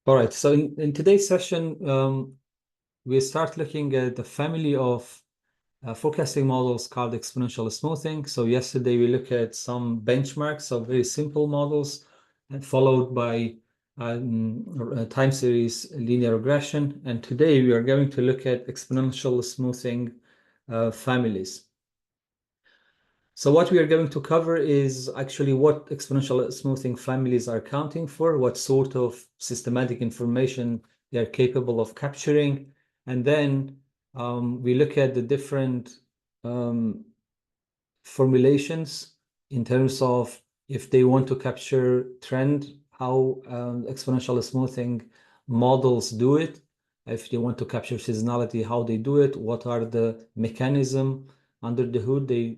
All right, so in today's session, we start looking at the family of forecasting models called exponential smoothing. So yesterday we looked at some benchmarks of very simple models, and followed by time series linear regression. And today we are going to look at exponential smoothing families. So what we are going to cover is actually what exponential smoothing families are accounting for, what sort of systematic information they are capable of capturing. And then we look at the different formulations in terms of if they want to capture trend, how exponential smoothing models do it. If they want to capture seasonality, how they do it, what are the mechanism under the hood they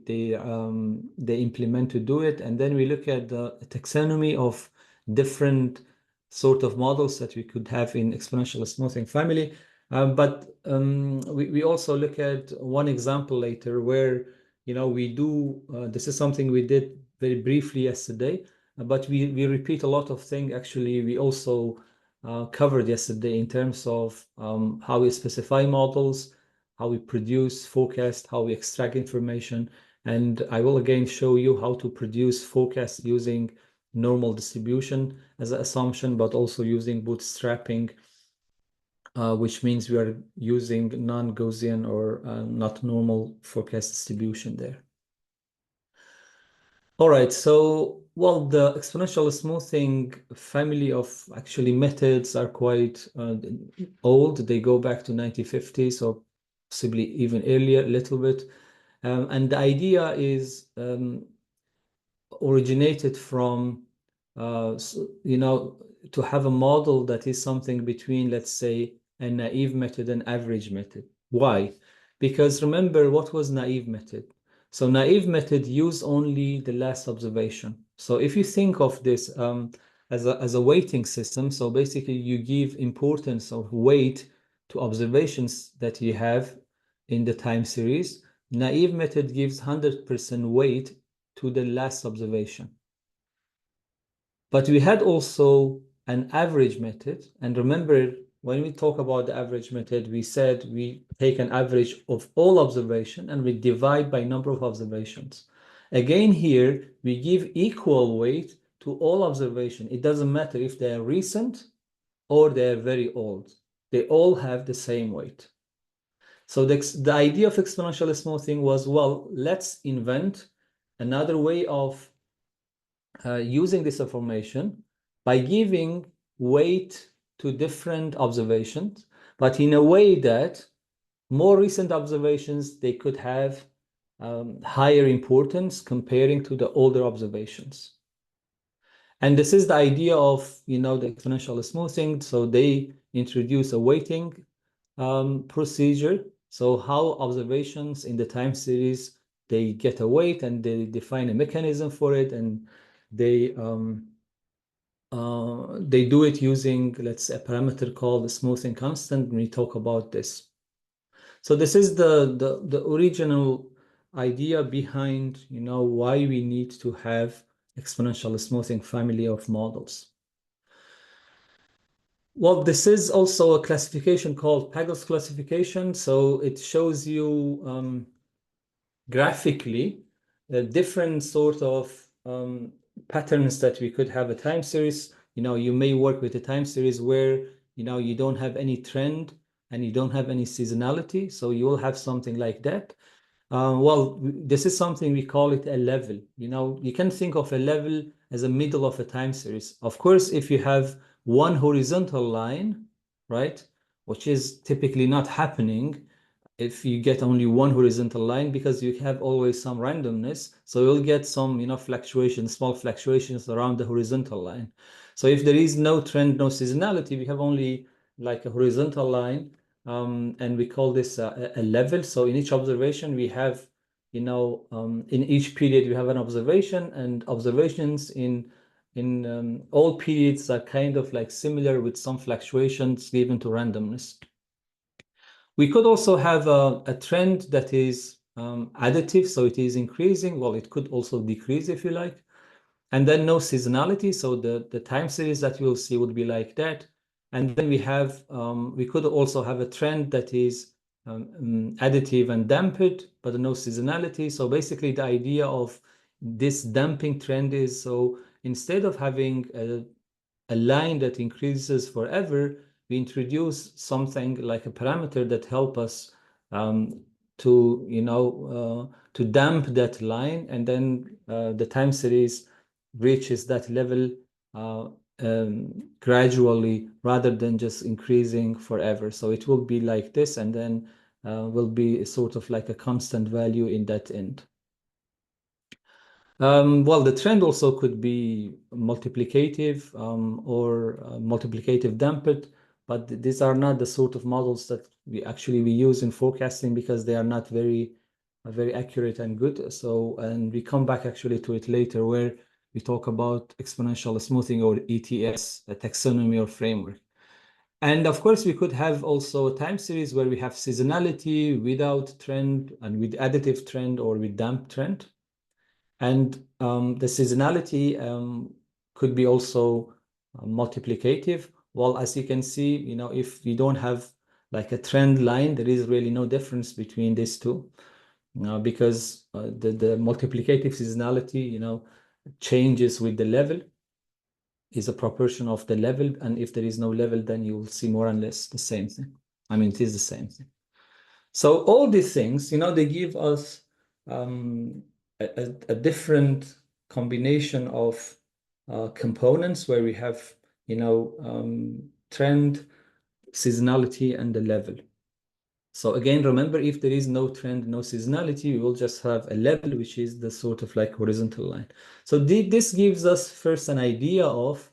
implement to do it. And then we look at the taxonomy of different sort of models that we could have in exponential smoothing family. But we also look at one example later where we do this is something we did very briefly yesterday, but we repeat a lot of things actually we also covered yesterday in terms of how we specify models, how we produce forecast, how we extract information. And I will again show you how to produce forecast using normal distribution as an assumption, but also using bootstrapping, which means we are using non-Gaussian or not normal forecast distribution there. All right, so, well, the exponential smoothing family of actually methods are quite old. They go back to 1950s or possibly even earlier a little bit. And the idea is originated from, to have a model that is something between, let's say, a naive method and average method. Why? Because remember, what was naive method? So naive method use only the last observation. So if you think of this as a weighting system, so basically you give importance of weight to observations that you have in the time series. Naive method gives 100% weight to the last observation. But we had also an average method. And remember, when we talk about the average method, we said we take an average of all observation and we divide by number of observations. Again, here, we give equal weight to all observation. It doesn't matter if they are recent or they are very old. They all have the same weight. So the idea of exponential smoothing was, well, let's invent another way of using this information by giving weight to different observations, but in a way that more recent observations, they could have higher importance comparing to the older observations. And this is the idea of, the exponential smoothing. So they introduce a weighting procedure. So how observations in the time series, they get a weight and they define a mechanism for it, and they do it using, let's say, a parameter called the smoothing constant when we talk about this. So this is the original idea behind, why we need to have exponential smoothing family of models. Well, this is also a classification called Pagel's classification. So it shows you graphically the different sort of patterns that we could have a time series. You may work with a time series where, you don't have any trend and you don't have any seasonality. So you will have something like that. Well, this is something we call it a level. You can think of a level as a middle of a time series. Of course, if you have one horizontal line, right, which is typically not happening if you get only one horizontal line, because you have always some randomness. So you'll get some, fluctuations, small fluctuations around the horizontal line. So if there is no trend, no seasonality, we have only like a horizontal line. And we call this a level. So in each observation, we have, in each period, we have an observation, and observations in all periods are kind of like similar with some fluctuations given to randomness. We could also have a trend that is additive, so it is increasing. Well, it could also decrease if you like. And then no seasonality, so the time series that you'll see would be like that. And then we could also have a trend that is additive and dampened, but no seasonality. So basically the idea of this damping trend is, so instead of having a line that increases forever, we introduce something like a parameter that help us to damp that line, and then the time series reaches that level gradually rather than just increasing forever. So it will be like this, and then will be sort of like a constant value in that end. Well, the trend also could be multiplicative or multiplicative dampened, but these are not the sort of models that we use in forecasting because they are not very accurate and good. So, and we come back actually to it later where we talk about exponential smoothing or ETS, a taxonomy or framework. And of course, we could have also a time series where we have seasonality without trend and with additive trend or with damp trend. And the seasonality could be also multiplicative. Well, as you can see, if we don't have like a trend line, there is really no difference between these two, because the multiplicative seasonality, changes with the level, is a proportion of the level. And if there is no level, then you will see more or less the same thing. I mean, it is the same thing. So all these things, they give us a different combination of components where we have, trend, seasonality, and the level. So again, remember, if there is no trend, no seasonality, we will just have a level, which is the sort of like horizontal line. So this gives us first an idea of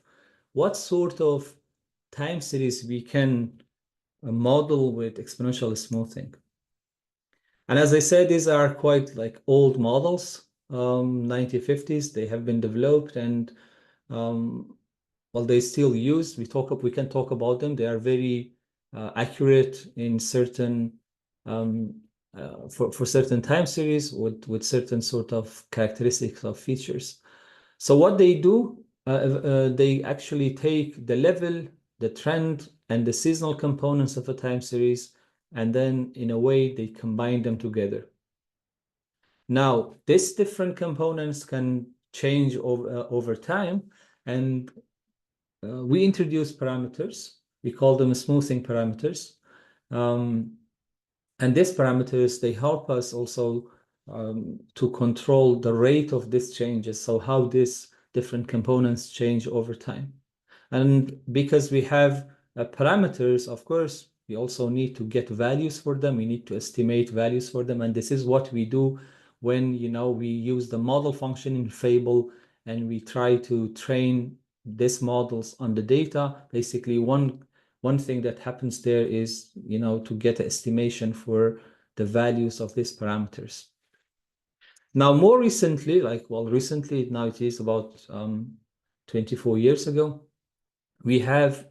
what sort of time series we can model with exponential smoothing. And as I said, these are quite like old models, 1950s. They have been developed, and well, they still used. We can talk about them. They are very accurate in certain for certain time series with certain sort of characteristics of features. So what they do, they actually take the level, the trend, and the seasonal components of a time series, and then in a way they combine them together. Now, these different components can change over time, and we introduce parameters. We call them smoothing parameters. And these parameters, they help us also to control the rate of these changes, so how these different components change over time. And because we have parameters, of course, we also need to get values for them. We need to estimate values for them. And this is what we do when, we use the model function in Fable and we try to train these models on the data. Basically, one thing that happens there is, to get an estimation for the values of these parameters. Now, more recently, now it is about 24 years ago, we have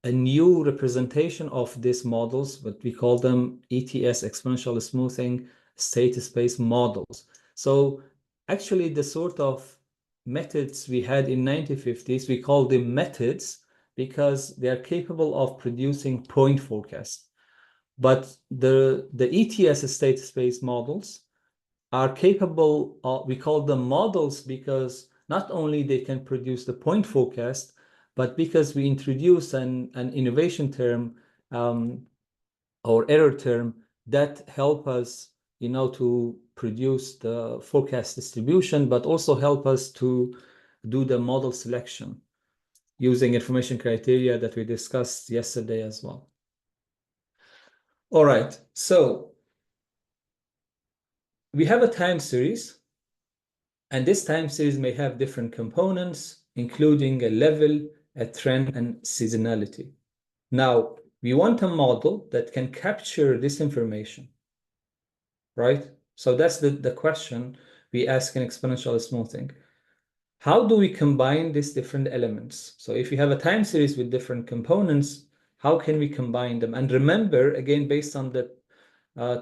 a new representation of these models, but we call them ETS, exponential smoothing state space models. So actually the sort of methods we had in 1950s, we call them methods because they are capable of producing point forecasts. But the ETS state space models are capable of, we call them models because not only they can produce the point forecast, but because we introduce an innovation term or error term that help us, to produce the forecast distribution, but also help us to do the model selection using information criteria that we discussed yesterday as well. All right, so we have a time series, and this time series may have different components, including a level, a trend, and seasonality. Now, we want a model that can capture this information, right? So that's the question we ask in exponential smoothing. How do we combine these different elements? So if you have a time series with different components, how can we combine them? And remember, again, based on the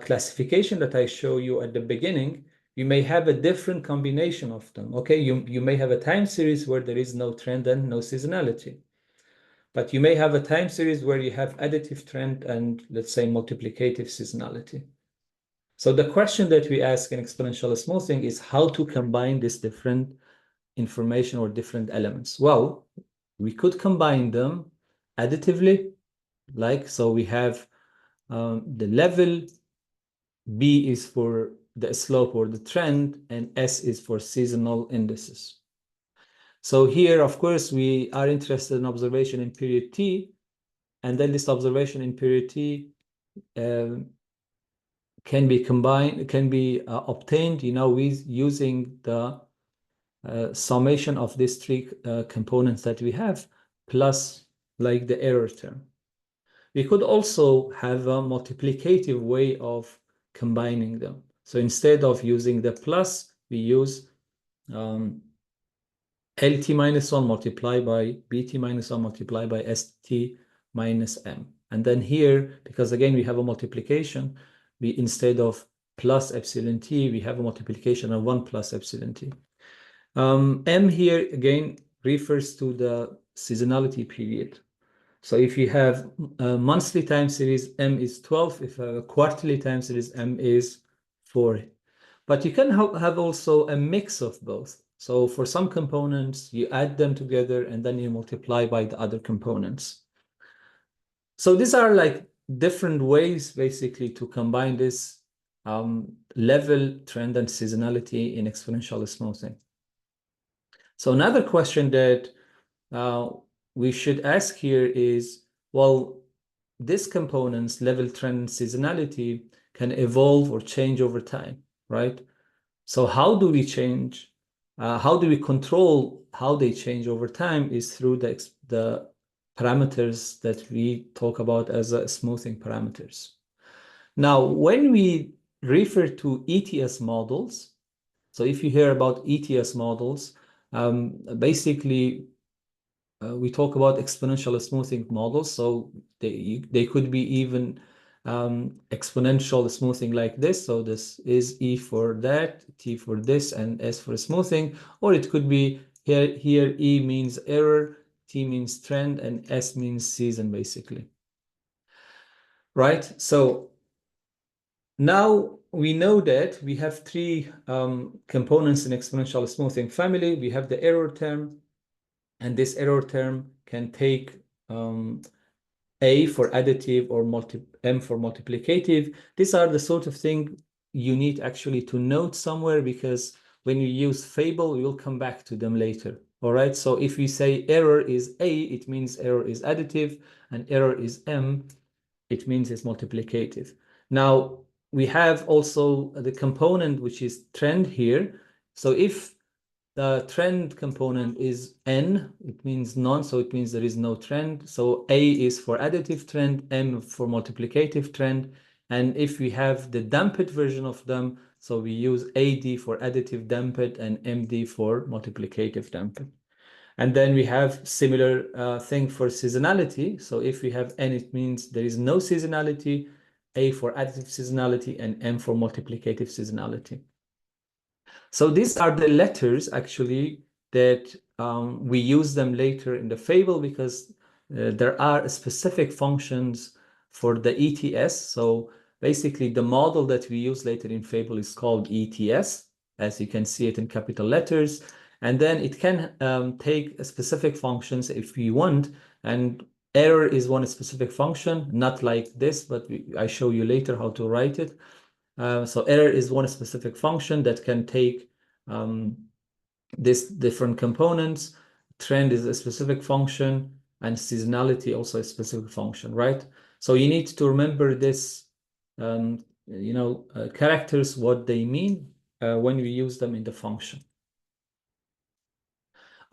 classification that I show you at the beginning, you may have a different combination of them. Okay, you may have a time series where there is no trend and no seasonality. But you may have a time series where you have additive trend and, let's say, multiplicative seasonality. So the question that we ask in exponential smoothing is how to combine this different information or different elements. Well, we could combine them additively, so we have the level, B is for the slope or the trend, and S is for seasonal indices. So here, of course, we are interested in observation in period T, and then this observation in period T can be obtained, with using the summation of these three components that we have, plus like the error term. We could also have a multiplicative way of combining them. So instead of using the plus, we use LT minus 1 multiplied by BT minus 1 multiplied by ST minus M. And then here, because again, we have a multiplication, we instead of plus epsilon T, we have a multiplication of 1 plus epsilon T. M here, again, refers to the seasonality period. So if you have a monthly time series, M is 12. If you have a quarterly time series, M is 4. But you can have also a mix of both. So for some components, you add them together and then you multiply by the other components. So these are like different ways basically to combine this level, trend, and seasonality in exponential smoothing. So another question that we should ask here is, well, these components, level, trend, and seasonality, can evolve or change over time, right? So how do we change? How do we control how they change over time is through the parameters that we talk about as smoothing parameters. Now, when we refer to ETS models, so if you hear about ETS models, basically we talk about exponential smoothing models. So they could be even exponential smoothing like this. So this is E for that, T for this, and S for smoothing. Or it could be here E means error, T means trend, and S means season, basically. Right? So now we know that we have three components in exponential smoothing family. We have the error term, and this error term can take A for additive or M for multiplicative. These are the sort of thing you need actually to note somewhere, because when you use fable, we will come back to them later. All right. So if we say error is A, it means error is additive, and error is M, it means it's multiplicative. Now we have also the component which is trend here. So if the trend component is N, it means none, so it means there is no trend. So A is for additive trend, M for multiplicative trend. And if we have the damped version of them, so we use AD for additive damped and MD for multiplicative damped. And then we have similar thing for seasonality. So if we have N, it means there is no seasonality, A for additive seasonality, and M for multiplicative seasonality. So these are the letters actually that we use them later in the fable, because there are specific functions for the ETS. So basically the model that we use later in fable is called ETS, as you can see it in capital letters. And then it can take specific functions if we want. And error is one specific function, not like this, but I show you later how to write it. So error is one specific function that can take these different components. Trend is a specific function, and seasonality also a specific function, right? So you need to remember this, characters, what they mean when we use them in the function.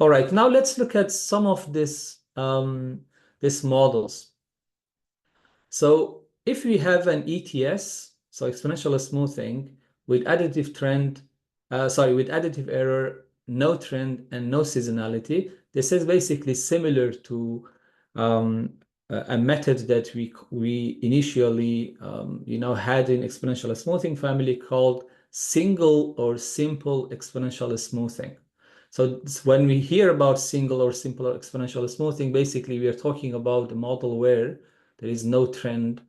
All right, now let's look at some of these models. So if we have an ETS, so exponential smoothing, with additive trend, with additive error, no trend, and no seasonality, this is basically similar to a method that we initially had in exponential smoothing family called single or simple exponential smoothing. So when we hear about single or simple exponential smoothing, basically we are talking about a model where there is no trend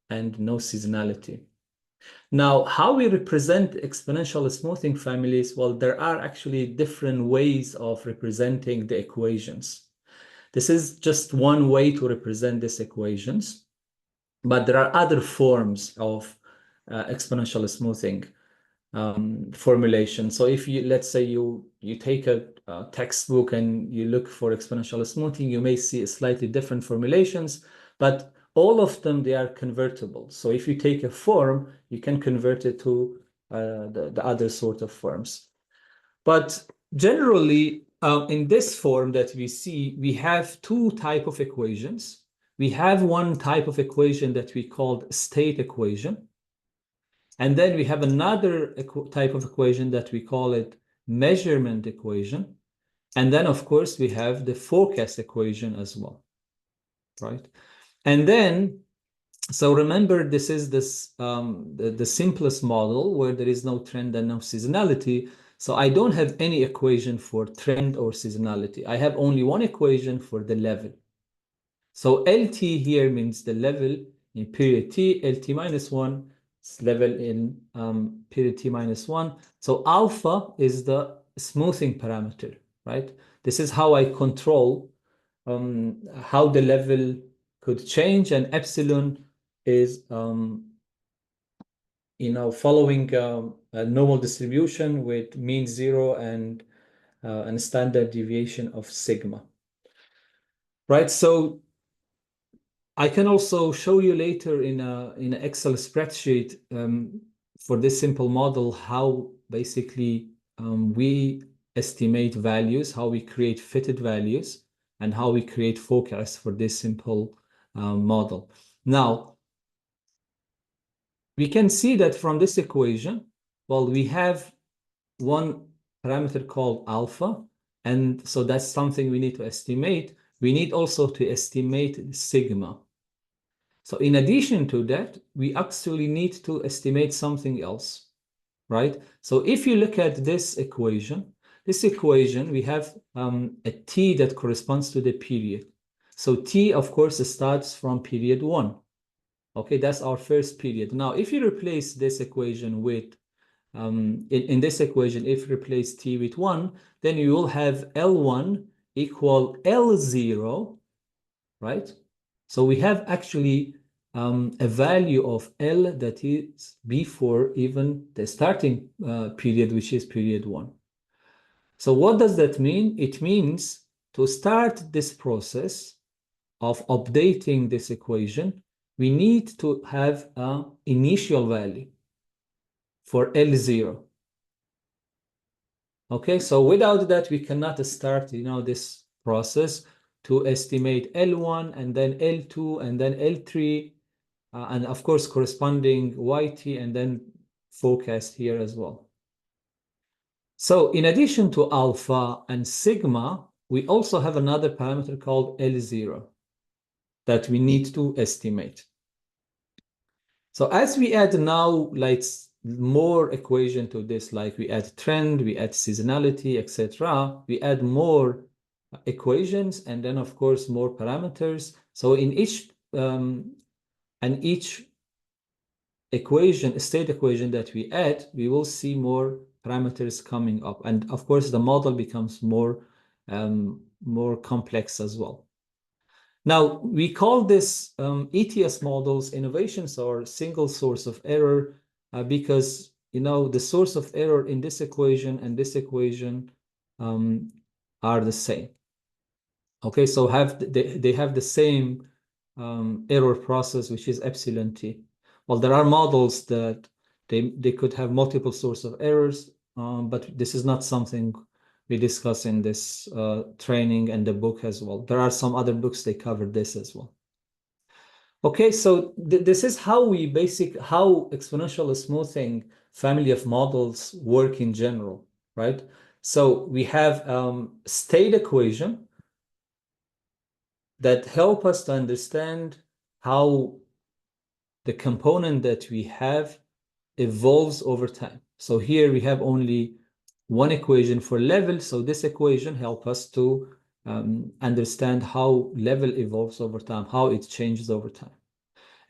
and no seasonality. Now, how we represent exponential smoothing families? Well, there are actually different ways of representing the equations. This is just one way to represent these equations, but there are other forms of exponential smoothing formulation. So if you, let's say you take a textbook and you look for exponential smoothing, you may see slightly different formulations, but all of them, they are convertible. So if you take a form, you can convert it to the other sort of forms. But generally, in this form that we see, we have two types of equations. We have one type of equation that we call state equation. And then we have another type of equation that we call it measurement equation. And then, of course, we have the forecast equation as well, right? And then, so remember, this is the simplest model where there is no trend and no seasonality. So I don't have any equation for trend or seasonality. I have only one equation for the level. So LT here means the level in period T, LT minus 1 level in period T minus 1. So alpha is the smoothing parameter, right? This is how I control how the level could change, and epsilon is following a normal distribution with mean 0 and standard deviation of sigma, right? So I can also show you later in an Excel spreadsheet for this simple model how basically we estimate values, how we create fitted values, and how we create forecasts for this simple model. Now, we can see that from this equation, well, we have one parameter called alpha, and so that's something we need to estimate. We need also to estimate sigma. So in addition to that, we actually need to estimate something else, right? So if you look at this equation, we have a t that corresponds to the period. So t, of course, starts from period 1. Okay, that's our first period. Now, if you replace this equation with, in this equation, if you replace t with 1, then you will have L1 equal L0, right? So we have actually a value of L that is before even the starting period, which is period 1. So what does that mean? It means to start this process of updating this equation, we need to have an initial value for L0. Okay, so without that, we cannot start, this process to estimate L1 and then L2 and then L3, and of course corresponding YT and then forecast here as well. So in addition to alpha and sigma, we also have another parameter called L0 that we need to estimate. So as we add now like more equation to this, like we add trend, we add seasonality, etc., we add more equations and then of course more parameters. So in each state equation that we add, we will see more parameters coming up, and of course the model becomes more complex as well. Now, we call this ETS models innovations or single source of error because, the source of error in this equation and this equation are the same. Okay, so they have the same error process, which is epsilon t. Well, there are models that they could have multiple source of errors, but this is not something we discuss in this training and the book as well. There are some other books they cover this as well. Okay, so this is how how exponential smoothing family of models work in general, right? So we have state equation that help us to understand how the component that we have evolves over time. So here we have only one equation for level. So this equation helps us to understand how level evolves over time, how it changes over time.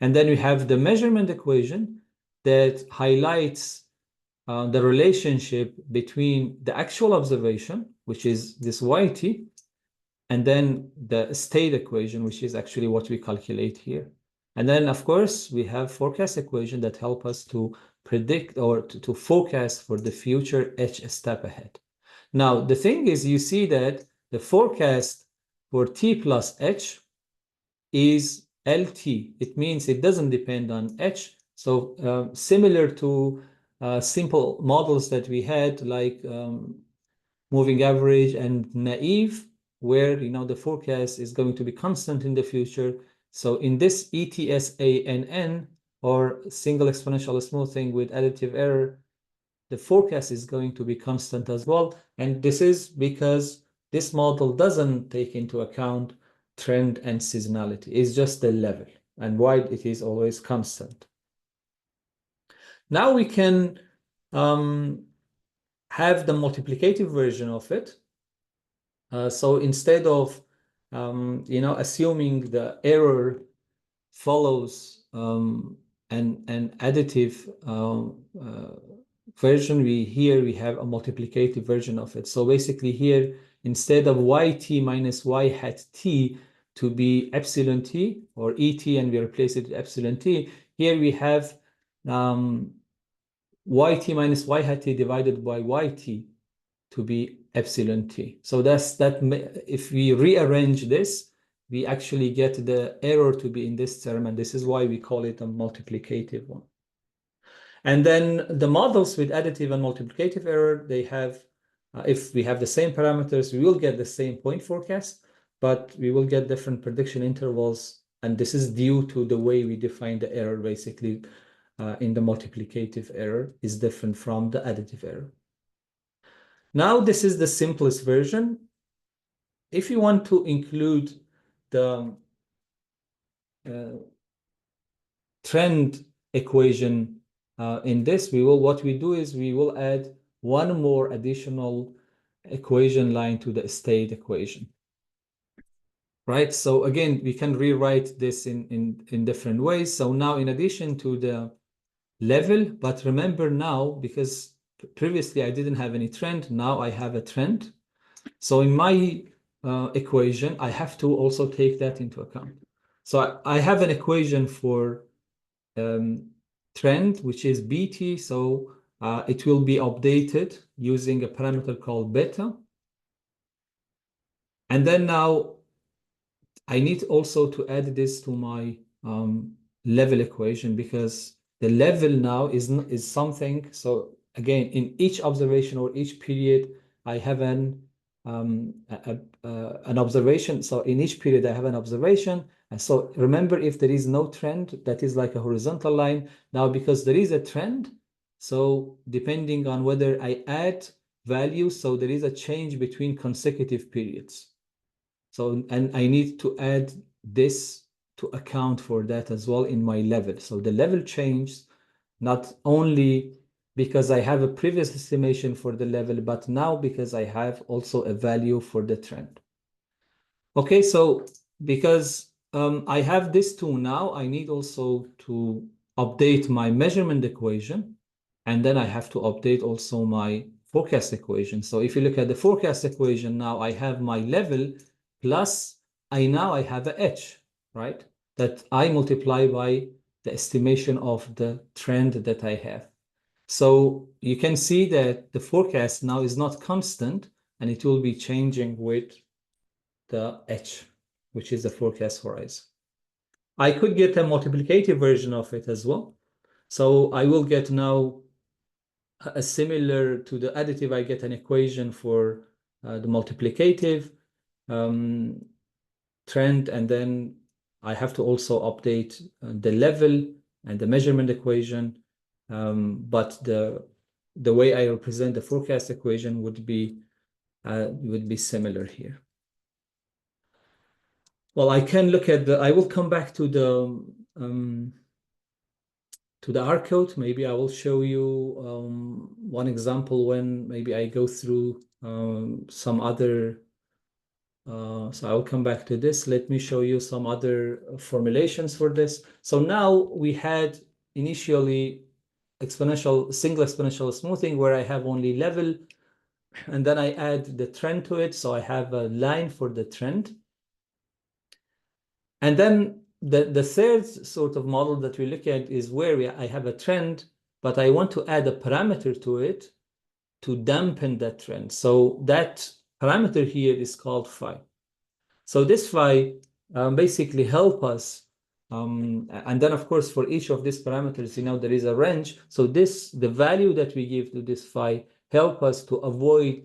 And then we have the measurement equation that highlights the relationship between the actual observation, which is this YT, and then the state equation, which is actually what we calculate here. And then, of course, we have forecast equation that help us to predict or to forecast for the future H step ahead. Now, the thing is, you see that the forecast for T plus H is LT. It means it doesn't depend on H. So similar to simple models that we had, like moving average and naive, where the forecast is going to be constant in the future. So in this ETSANN, or single exponential smoothing with additive error, the forecast is going to be constant as well. And this is because this model doesn't take into account trend and seasonality. It's just the level and why it is always constant. Now we can have the multiplicative version of it. So instead of assuming the error follows an additive version, we have a multiplicative version of it. So basically here, instead of yt minus y hat t to be epsilon t or et, and we replace it with epsilon t, here we have yt minus y hat t divided by yt to be epsilon t. So if we rearrange this, we actually get the error to be in this term, and this is why we call it a multiplicative one. And then the models with additive and multiplicative error, they have, if we have the same parameters, we will get the same point forecast, but we will get different prediction intervals, and this is due to the way we define the error. Basically, in the multiplicative error is different from the additive error. Now, this is the simplest version. If you want to include the trend equation in this, what we do is we will add one more additional equation line to the state equation. Right? So again, we can rewrite this in different ways. So now, in addition to the level, but remember now, because previously I didn't have any trend, now I have a trend. So in my equation, I have to also take that into account. So I have an equation for trend, which is BT. So it will be updated using a parameter called beta. And then now I need also to add this to my level equation, because the level now is something. So again, in each observation or each period, I have an observation. So in each period, I have an observation. And so remember, if there is no trend, that is like a horizontal line. Now, because there is a trend, so depending on whether I add values, so there is a change between consecutive periods. So, and I need to add this to account for that as well in my level. So the level changes not only because I have a previous estimation for the level, but now because I have also a value for the trend. Okay, so because I have this too now, I need also to update my measurement equation, and then I have to update also my forecast equation. So if you look at the forecast equation now, I have my level plus now I have a H, right? That I multiply by the estimation of the trend that I have. So you can see that the forecast now is not constant, and it will be changing with the H, which is the forecast horizon. I could get a multiplicative version of it as well. So I will get now a similar to the additive, I get an equation for the multiplicative trend, and then I have to also update the level and the measurement equation. But the way I represent the forecast equation would be similar here. Well, I can look at I will come back to the to the R code. Maybe I will show you one example when maybe I go through some other. So I'll come back to this. Let me show you some other formulations for this. So now we had initially single exponential smoothing where I have only level, and then I add the trend to it. So I have a line for the trend. And then the third sort of model that we look at is where I have a trend, but I want to add a parameter to it to dampen that trend. So that parameter here is called phi. So this phi basically help us. And then, of course, for each of these parameters, there is a range. So the value that we give to this phi help us to avoid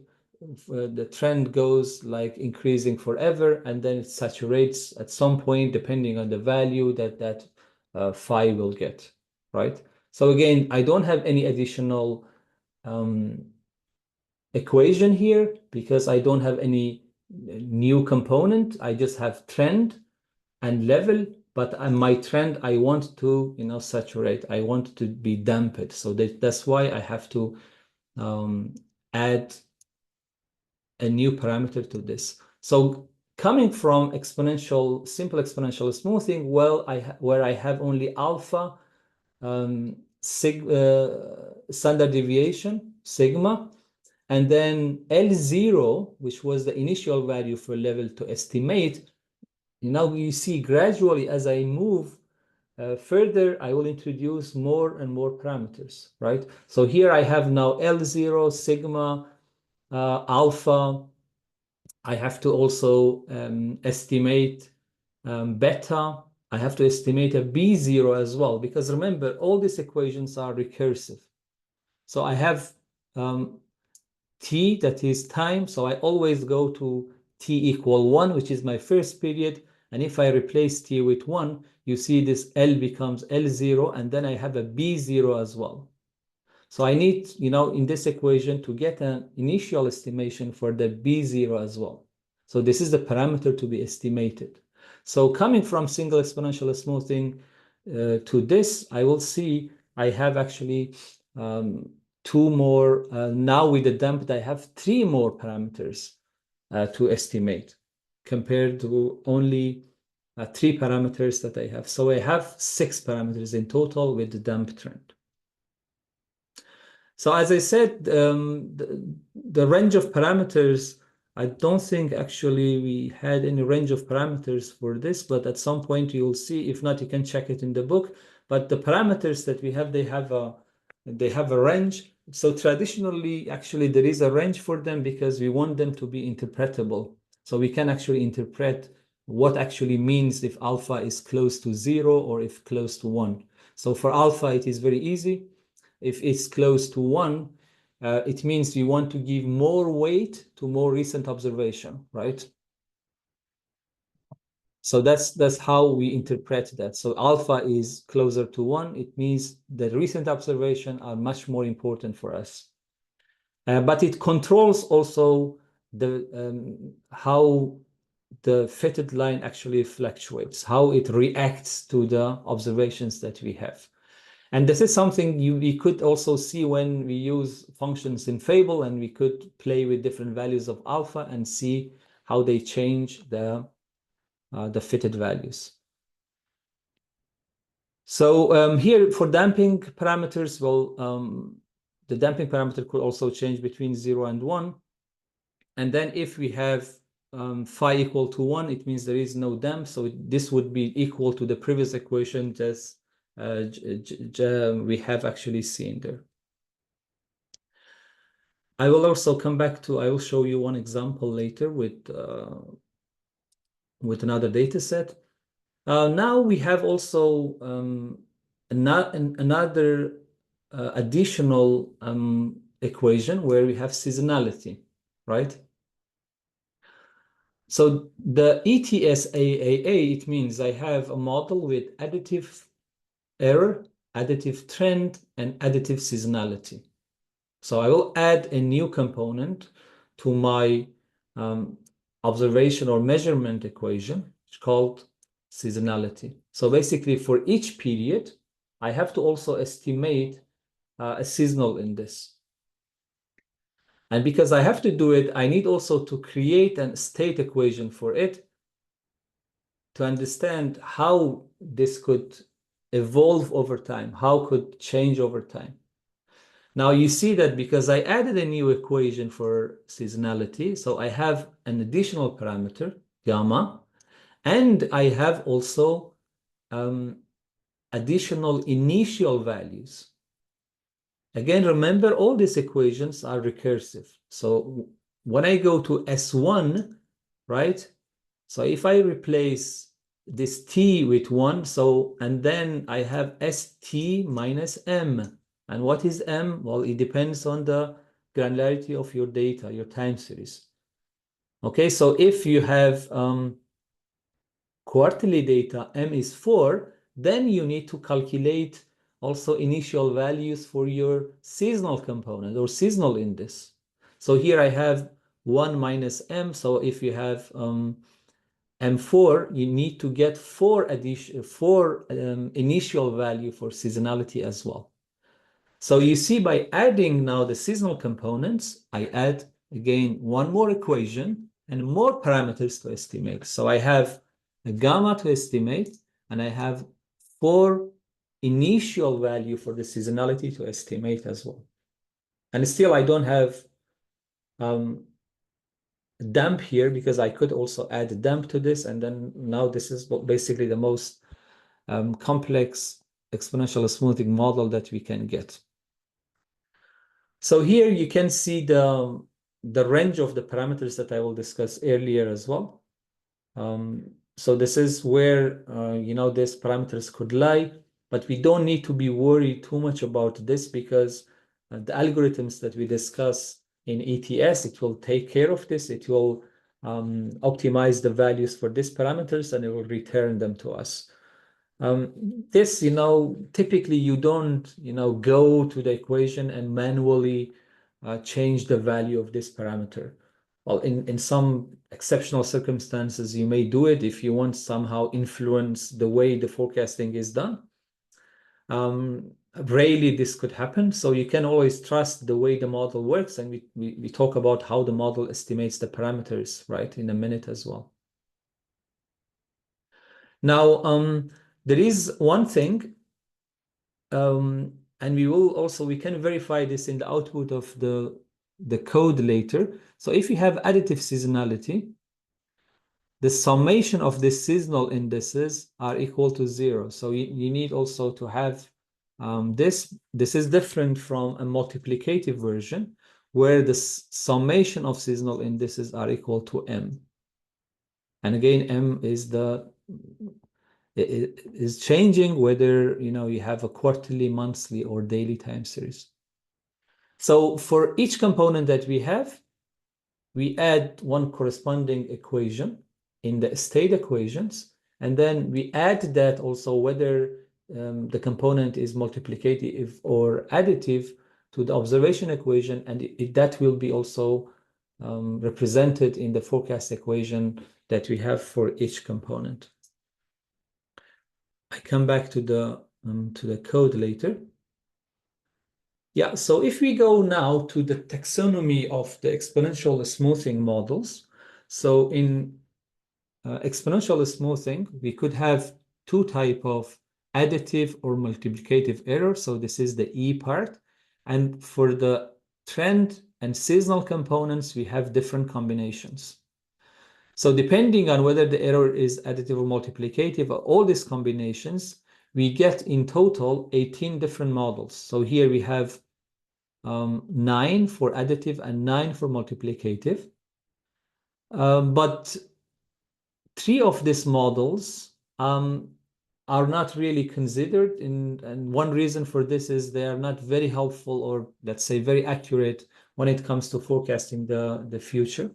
the trend goes like increasing forever, and then it saturates at some point, depending on the value that phi will get, right? So again, I don't have any additional equation here because I don't have any new component. I just have trend and level, but my trend, I want to, saturate. I want to be dampened. So that's why I have to add a new parameter to this. So coming from simple exponential smoothing, well, where I have only alpha, standard deviation, sigma, and then L0, which was the initial value for level to estimate. Now you see gradually as I move further, I will introduce more and more parameters, right? So here I have now L0, sigma, alpha. I have to also estimate beta. I have to estimate a B0 as well, because remember, all these equations are recursive. So I have t, that is time. So I always go to t equal 1, which is my first period. And if I replace t with 1, you see this L becomes L0, and then I have a B0 as well. So I need, in this equation to get an initial estimation for the B0 as well. So this is the parameter to be estimated. So coming from single exponential smoothing to this, I will see I have actually two more. Now with the damped, I have three more parameters to estimate compared to only 3 parameters that I have. So I have 6 parameters in total with the damp trend. So as I said, the range of parameters, I don't think actually we had any range of parameters for this, but at some point you'll see. If not, you can check it in the book. But the parameters that we have, they have a range. So traditionally, actually, there is a range for them because we want them to be interpretable. So we can actually interpret what actually means if alpha is close to 0 or if close to 1. So for alpha, it is very easy. If it's close to 1, it means you want to give more weight to more recent observation, right? So that's how we interpret that. So alpha is closer to 1. It means the recent observation are much more important for us. But it controls also how the fitted line actually fluctuates, how it reacts to the observations that we have. And this is something we could also see when we use functions in Fable, and we could play with different values of alpha and see how they change the fitted values. So here for damping parameters, well, the damping parameter could also change between 0 and 1. And then if we have phi equal to 1, it means there is no damp. So this would be equal to the previous equation just we have actually seen there. I will also come back to, I will show you one example later with another data set. Now we have also another additional equation where we have seasonality, right? So the ETS-AAA, it means I have a model with additive error, additive trend, and additive seasonality. So I will add a new component to my observation or measurement equation, which is called seasonality. So basically for each period, I have to also estimate a seasonal in this. And because I have to do it, I need also to create a state equation for it to understand how this could evolve over time, how could change over time. Now you see that because I added a new equation for seasonality, so I have an additional parameter, gamma, and I have also additional initial values. Again, remember all these equations are recursive. So when I go to S1, right? So if I replace this t with 1, so, and then I have st minus m. And what is m? Well, it depends on the granularity of your data, your time series. Okay, so if you have quarterly data, m is 4, then you need to calculate also initial values for your seasonal component or seasonal index. So here I have 1 minus m. So if you have M4, you need to get four initial value for seasonality as well. So you see, by adding now the seasonal components, I add again one more equation and more parameters to estimate. So I have a gamma to estimate, and I have 4 initial value for the seasonality to estimate as well. And still, I don't have damp here because I could also add damp to this, and then now this is basically the most complex exponential smoothing model that we can get. So here you can see the range of the parameters that I will discuss earlier as well. So this is where these parameters could lie, but we don't need to be worried too much about this because the algorithms that we discuss in ETS, it will take care of this. It will optimize the values for these parameters, and it will return them to us. This, typically you don't, go to the equation and manually change the value of this parameter. Well, in some exceptional circumstances, you may do it if you want somehow influence the way the forecasting is done. Rarely this could happen, so you can always trust the way the model works, and we talk about how the model estimates the parameters, right, in a minute as well. Now, there is one thing, and we can verify this in the output of the code later. So if you have additive seasonality, the summation of the seasonal indices are equal to 0. So you need also to have this. This is different from a multiplicative version where the summation of seasonal indices are equal to m. And again, m is changing whether you have a quarterly, monthly, or daily time series. So for each component that we have, we add one corresponding equation in the state equations, and then we add that also whether the component is multiplicative or additive to the observation equation, and that will be also represented in the forecast equation that we have for each component. I come back to the code later. Yeah, so if we go now to the taxonomy of the exponential smoothing models, so in exponential smoothing, we could have 2 types of additive or multiplicative error. So this is the E part. And for the trend and seasonal components, we have different combinations. So depending on whether the error is additive or multiplicative, all these combinations, we get in total 18 different models. So here we have 9 for additive and 9 for multiplicative. But 3 of these models are not really considered, and one reason for this is they are not very helpful, or let's say very accurate when it comes to forecasting the future.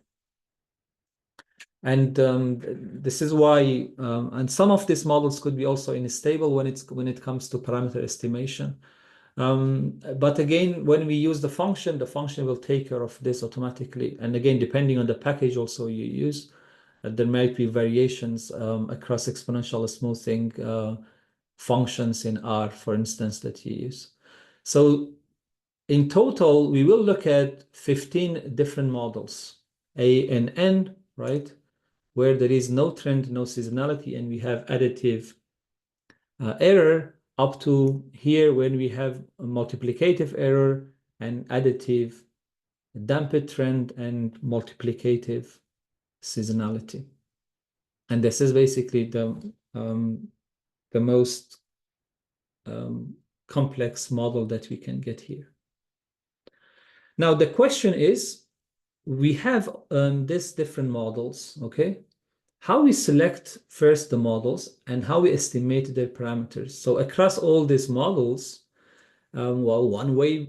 And this is why, and some of these models could be also unstable when it comes to parameter estimation. But again, when we use the function will take care of this automatically. And again, depending on the package also you use, there might be variations across exponential smoothing functions in R, for instance, that you use. So in total, we will look at 15 different models, A and N, right? Where there is no trend, no seasonality, and we have additive error, up to here when we have a multiplicative error and additive damped trend and multiplicative seasonality. And this is basically the most complex model that we can get here. Now, the question is, we have these different models, okay? How we select first the models and how we estimate their parameters. So across all these models, well, one way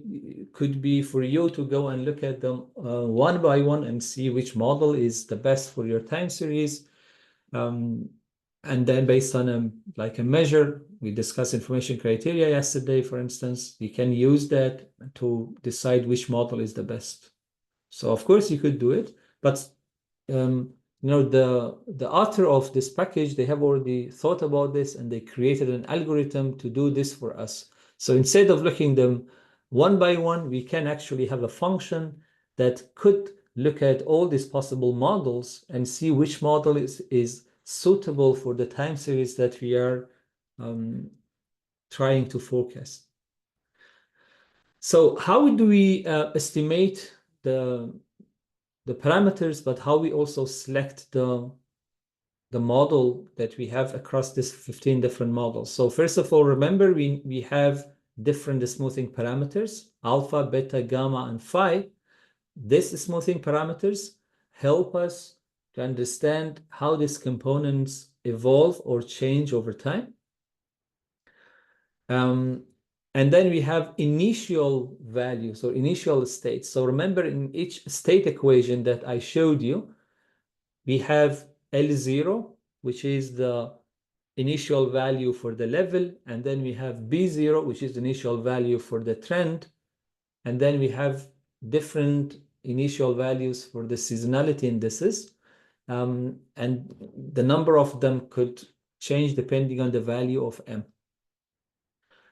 could be for you to go and look at them one by one and see which model is the best for your time series. And then based on a measure, we discussed information criteria yesterday, for instance, you can use that to decide which model is the best. So of course you could do it, but the author of this package, they have already thought about this and they created an algorithm to do this for us. So instead of looking them one by one, we can actually have a function that could look at all these possible models and see which model is suitable for the time series that we are trying to forecast. So how do we estimate the parameters, but how we also select the model that we have across these 15 different models? So first of all, remember we have different smoothing parameters, alpha, beta, gamma, and phi. These smoothing parameters help us to understand how these components evolve or change over time. And then we have initial values or initial states. So remember, in each state equation that I showed you, we have L0, which is the initial value for the level, and then we have B0, which is the initial value for the trend, and then we have different initial values for the seasonality indices, and the number of them could change depending on the value of M.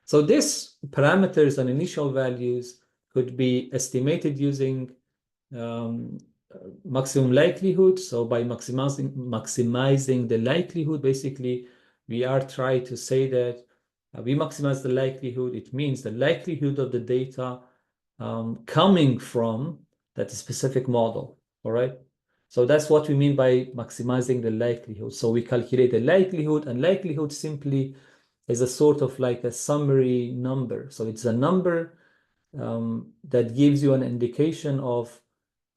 So these parameters and initial values could be estimated using maximum likelihood. So by maximizing the likelihood, basically, we are trying to say that we maximize the likelihood. It means the likelihood of the data coming from that specific model, all right? So that's what we mean by maximizing the likelihood. So we calculate the likelihood, and likelihood simply is a sort of like a summary number. So it's a number that gives you an indication of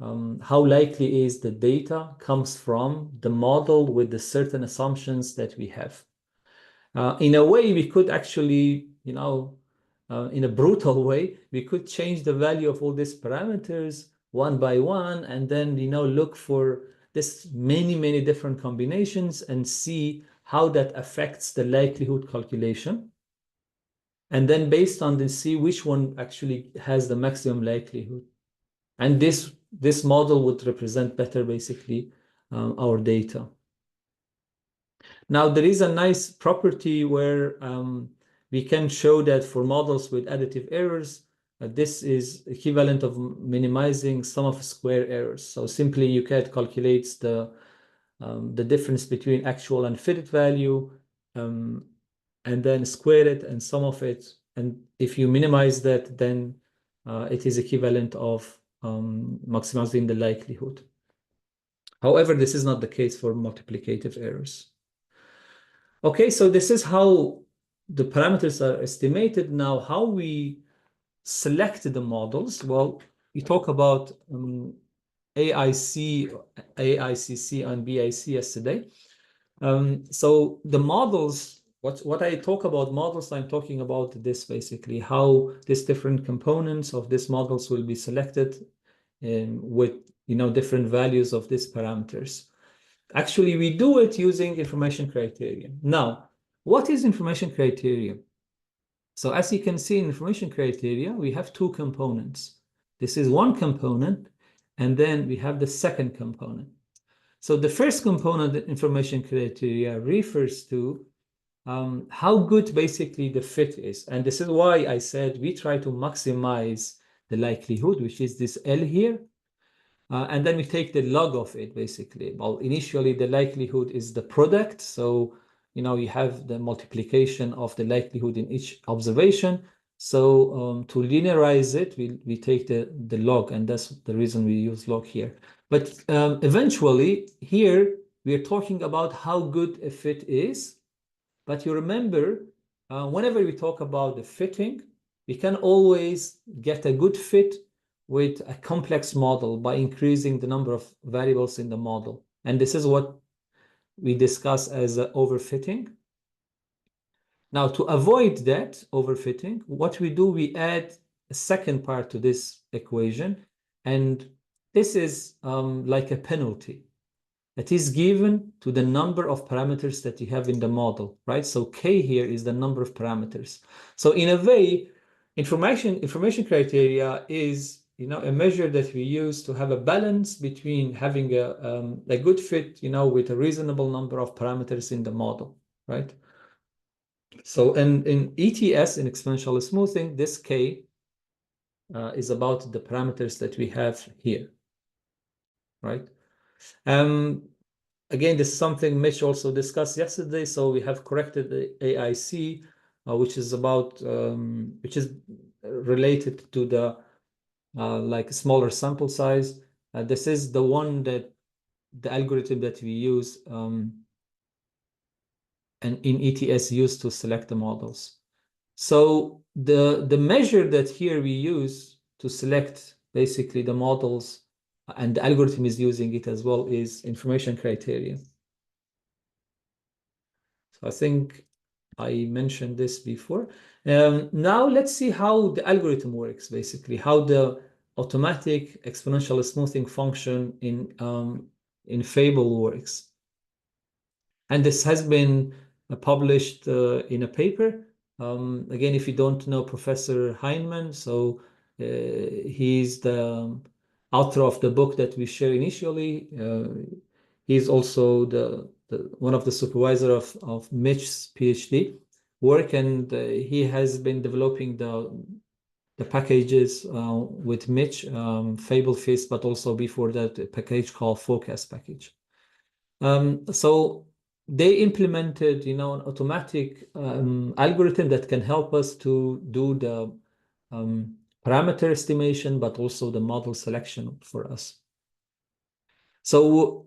how likely is the data comes from the model with the certain assumptions that we have. In a way, we could actually, in a brutal way, we could change the value of all these parameters one by one, and then, look for this many different combinations and see how that affects the likelihood calculation. And then based on this, see which one actually has the maximum likelihood. And this model would represent better, basically, our data. Now, there is a nice property where we can show that for models with additive errors, this is equivalent of minimizing sum of square errors. So simply you can calculate the difference between actual and fitted value, and then square it and sum of it. And if you minimize that, then it is equivalent of maximizing the likelihood. However, this is not the case for multiplicative errors. Okay, so this is how the parameters are estimated. Now, how we select the models? Well, we talk about AIC, AICC, and BIC yesterday. So the models, what I talk about models, I'm talking about this basically, how these different components of these models will be selected with different values of these parameters. Actually, we do it using information criteria. Now, what is information criteria? So as you can see in information criteria, we have two components. This is one component, and then we have the second component. So the first component, the information criteria, refers to how good basically the fit is. And this is why I said we try to maximize the likelihood, which is this L here. And then we take the log of it, basically. Well, initially, the likelihood is the product. So, you have the multiplication of the likelihood in each observation. So to linearize it, we take the log, and that's the reason we use log here. But eventually, here, we are talking about how good a fit is. But you remember, whenever we talk about the fitting, we can always get a good fit with a complex model by increasing the number of variables in the model. And this is what we discuss as overfitting. Now, to avoid that overfitting, what we do, we add a second part to this equation. And this is like a penalty that is given to the number of parameters that you have in the model, right? So K here is the number of parameters. So in a way, information criteria is a measure that we use to have a balance between having a good fit, with a reasonable number of parameters in the model, right? So in ETS, in exponential smoothing, this K is about the parameters that we have here, right? Again, this is something Mitch also discussed yesterday. So we have corrected the AIC, which is related to the like smaller sample size. This is the one that the algorithm that we use and in ETS used to select the models. So the measure that here we use to select basically the models, and the algorithm is using it as well, is information criteria. So I think I mentioned this before. Now let's see how the algorithm works, basically, how the automatic exponential smoothing function in Fable works. And this has been published in a paper. Again, if you don't know Professor Heinemann, so he's the author of the book that we share initially. He's also one of the supervisor of Mitch's PhD work, and he has been developing the packages with Mitch, Fable Fist, but also before that, a package called Forecast package. So they implemented, an automatic algorithm that can help us to do the parameter estimation, but also the model selection for us. So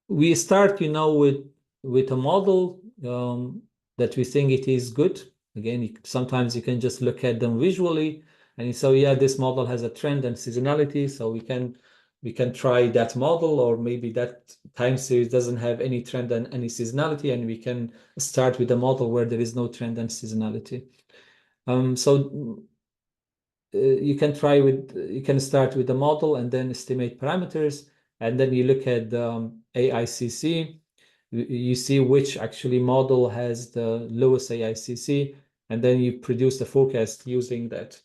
we start, with a model that we think it is good. Again, sometimes you can just look at them visually and so yeah, this model has a trend and seasonality, so we can try that model, or maybe that time series doesn't have any trend and any seasonality, and we can start with a model where there is no trend and seasonality. So you can start with the model and then estimate parameters, and then you look at the AICC. You see which actually model has the lowest AICC, and then you produce the forecast using that.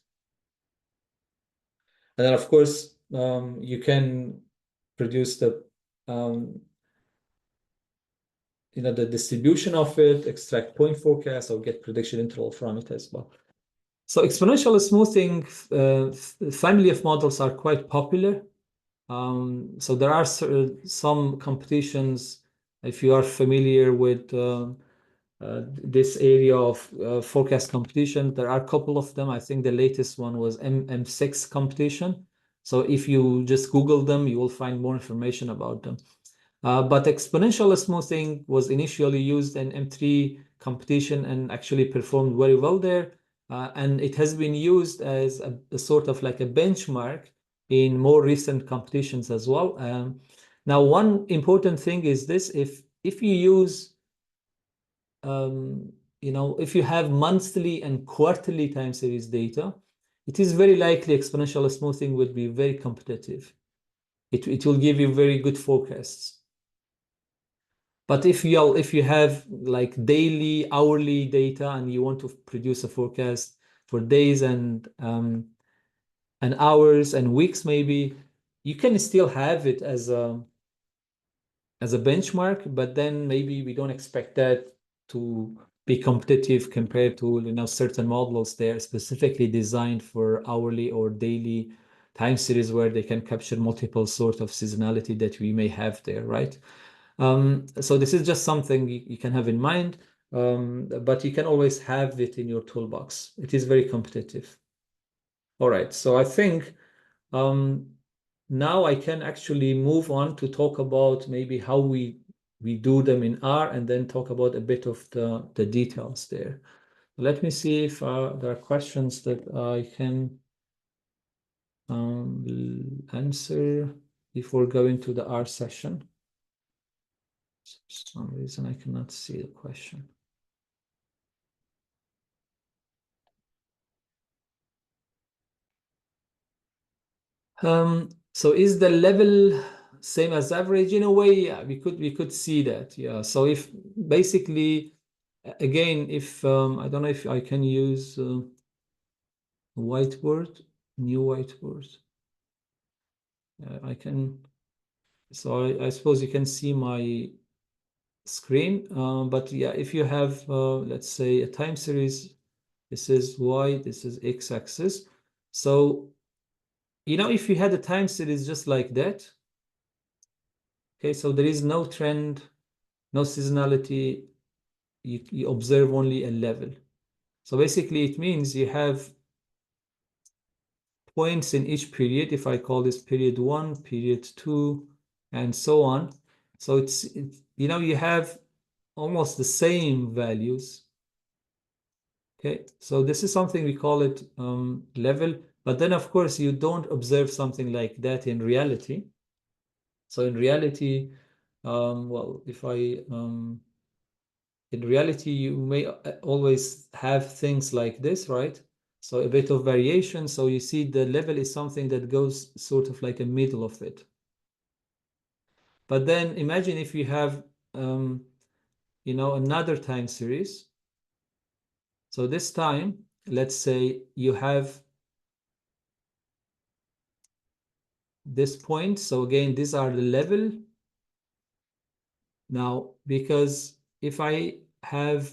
And then, of course, you can produce the the distribution of it, extract point forecast, or get prediction interval from it as well. So exponential smoothing family of models are quite popular. So there are some competitions. If you are familiar with this area of forecast competition, there are a couple of them. I think the latest one was M6 competition. So if you just Google them, you will find more information about them. But exponential smoothing was initially used in M3 competition and actually performed very well there. And it has been used as a sort of like a benchmark in more recent competitions as well. Now, one important thing is this: if you use, if you have monthly and quarterly time series data, it is very likely exponential smoothing would be very competitive. It will give you very good forecasts. But if you have like daily, hourly data and you want to produce a forecast for days and hours and weeks, maybe you can still have it as a benchmark, but then maybe we don't expect that to be competitive compared to, you know, certain models. They're specifically designed for hourly or daily time series where they can capture multiple sort of seasonality that we may have there, right? So this is just something you can have in mind, but you can always have it in your toolbox. It is very competitive. All right, so I think now I can actually move on to talk about maybe how we do them in R, and then talk about a bit of the details there. Let me see if there are questions that I can answer before going to the R session. For some reason I cannot see the question. So is the level same as average? In a way, yeah, we could see that. Yeah. So if basically, again, if I don't know if I can use whiteboard, new whiteboard. I can. So I suppose you can see my screen. But yeah, if you have, let's say, a time series, this is Y, this is X axis. So, you know, if you had a time series just like that, okay, so there is no trend, no seasonality, you observe only a level. So basically it means you have points in each period. If I call this period 1, period 2, and so on. So it's you know, you have almost the same values. Okay, so this is something we call it level, but then of course you don't observe something like that in reality. So in reality, well, if I in reality, you may always have things like this, right? So a bit of variation. So you see the level is something that goes sort of like a middle of it. But then imagine if you have, you know, another time series. So this time, let's say you have this point. So again, these are the level. Now, because if I have,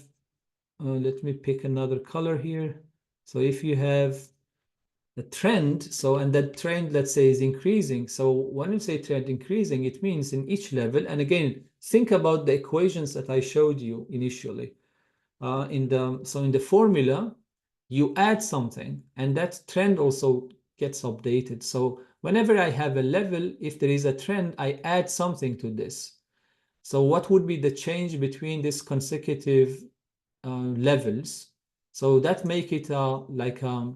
let me pick another color here. So if you have the trend, so, and that trend, let's say, is increasing. So when you say trend increasing, it means in each level, and again, think about the equations that I showed you initially. In the formula, you add something, and that trend also gets updated. So whenever I have a level, if there is a trend, I add something to this. So what would be the change between these consecutive levels? So that make it like a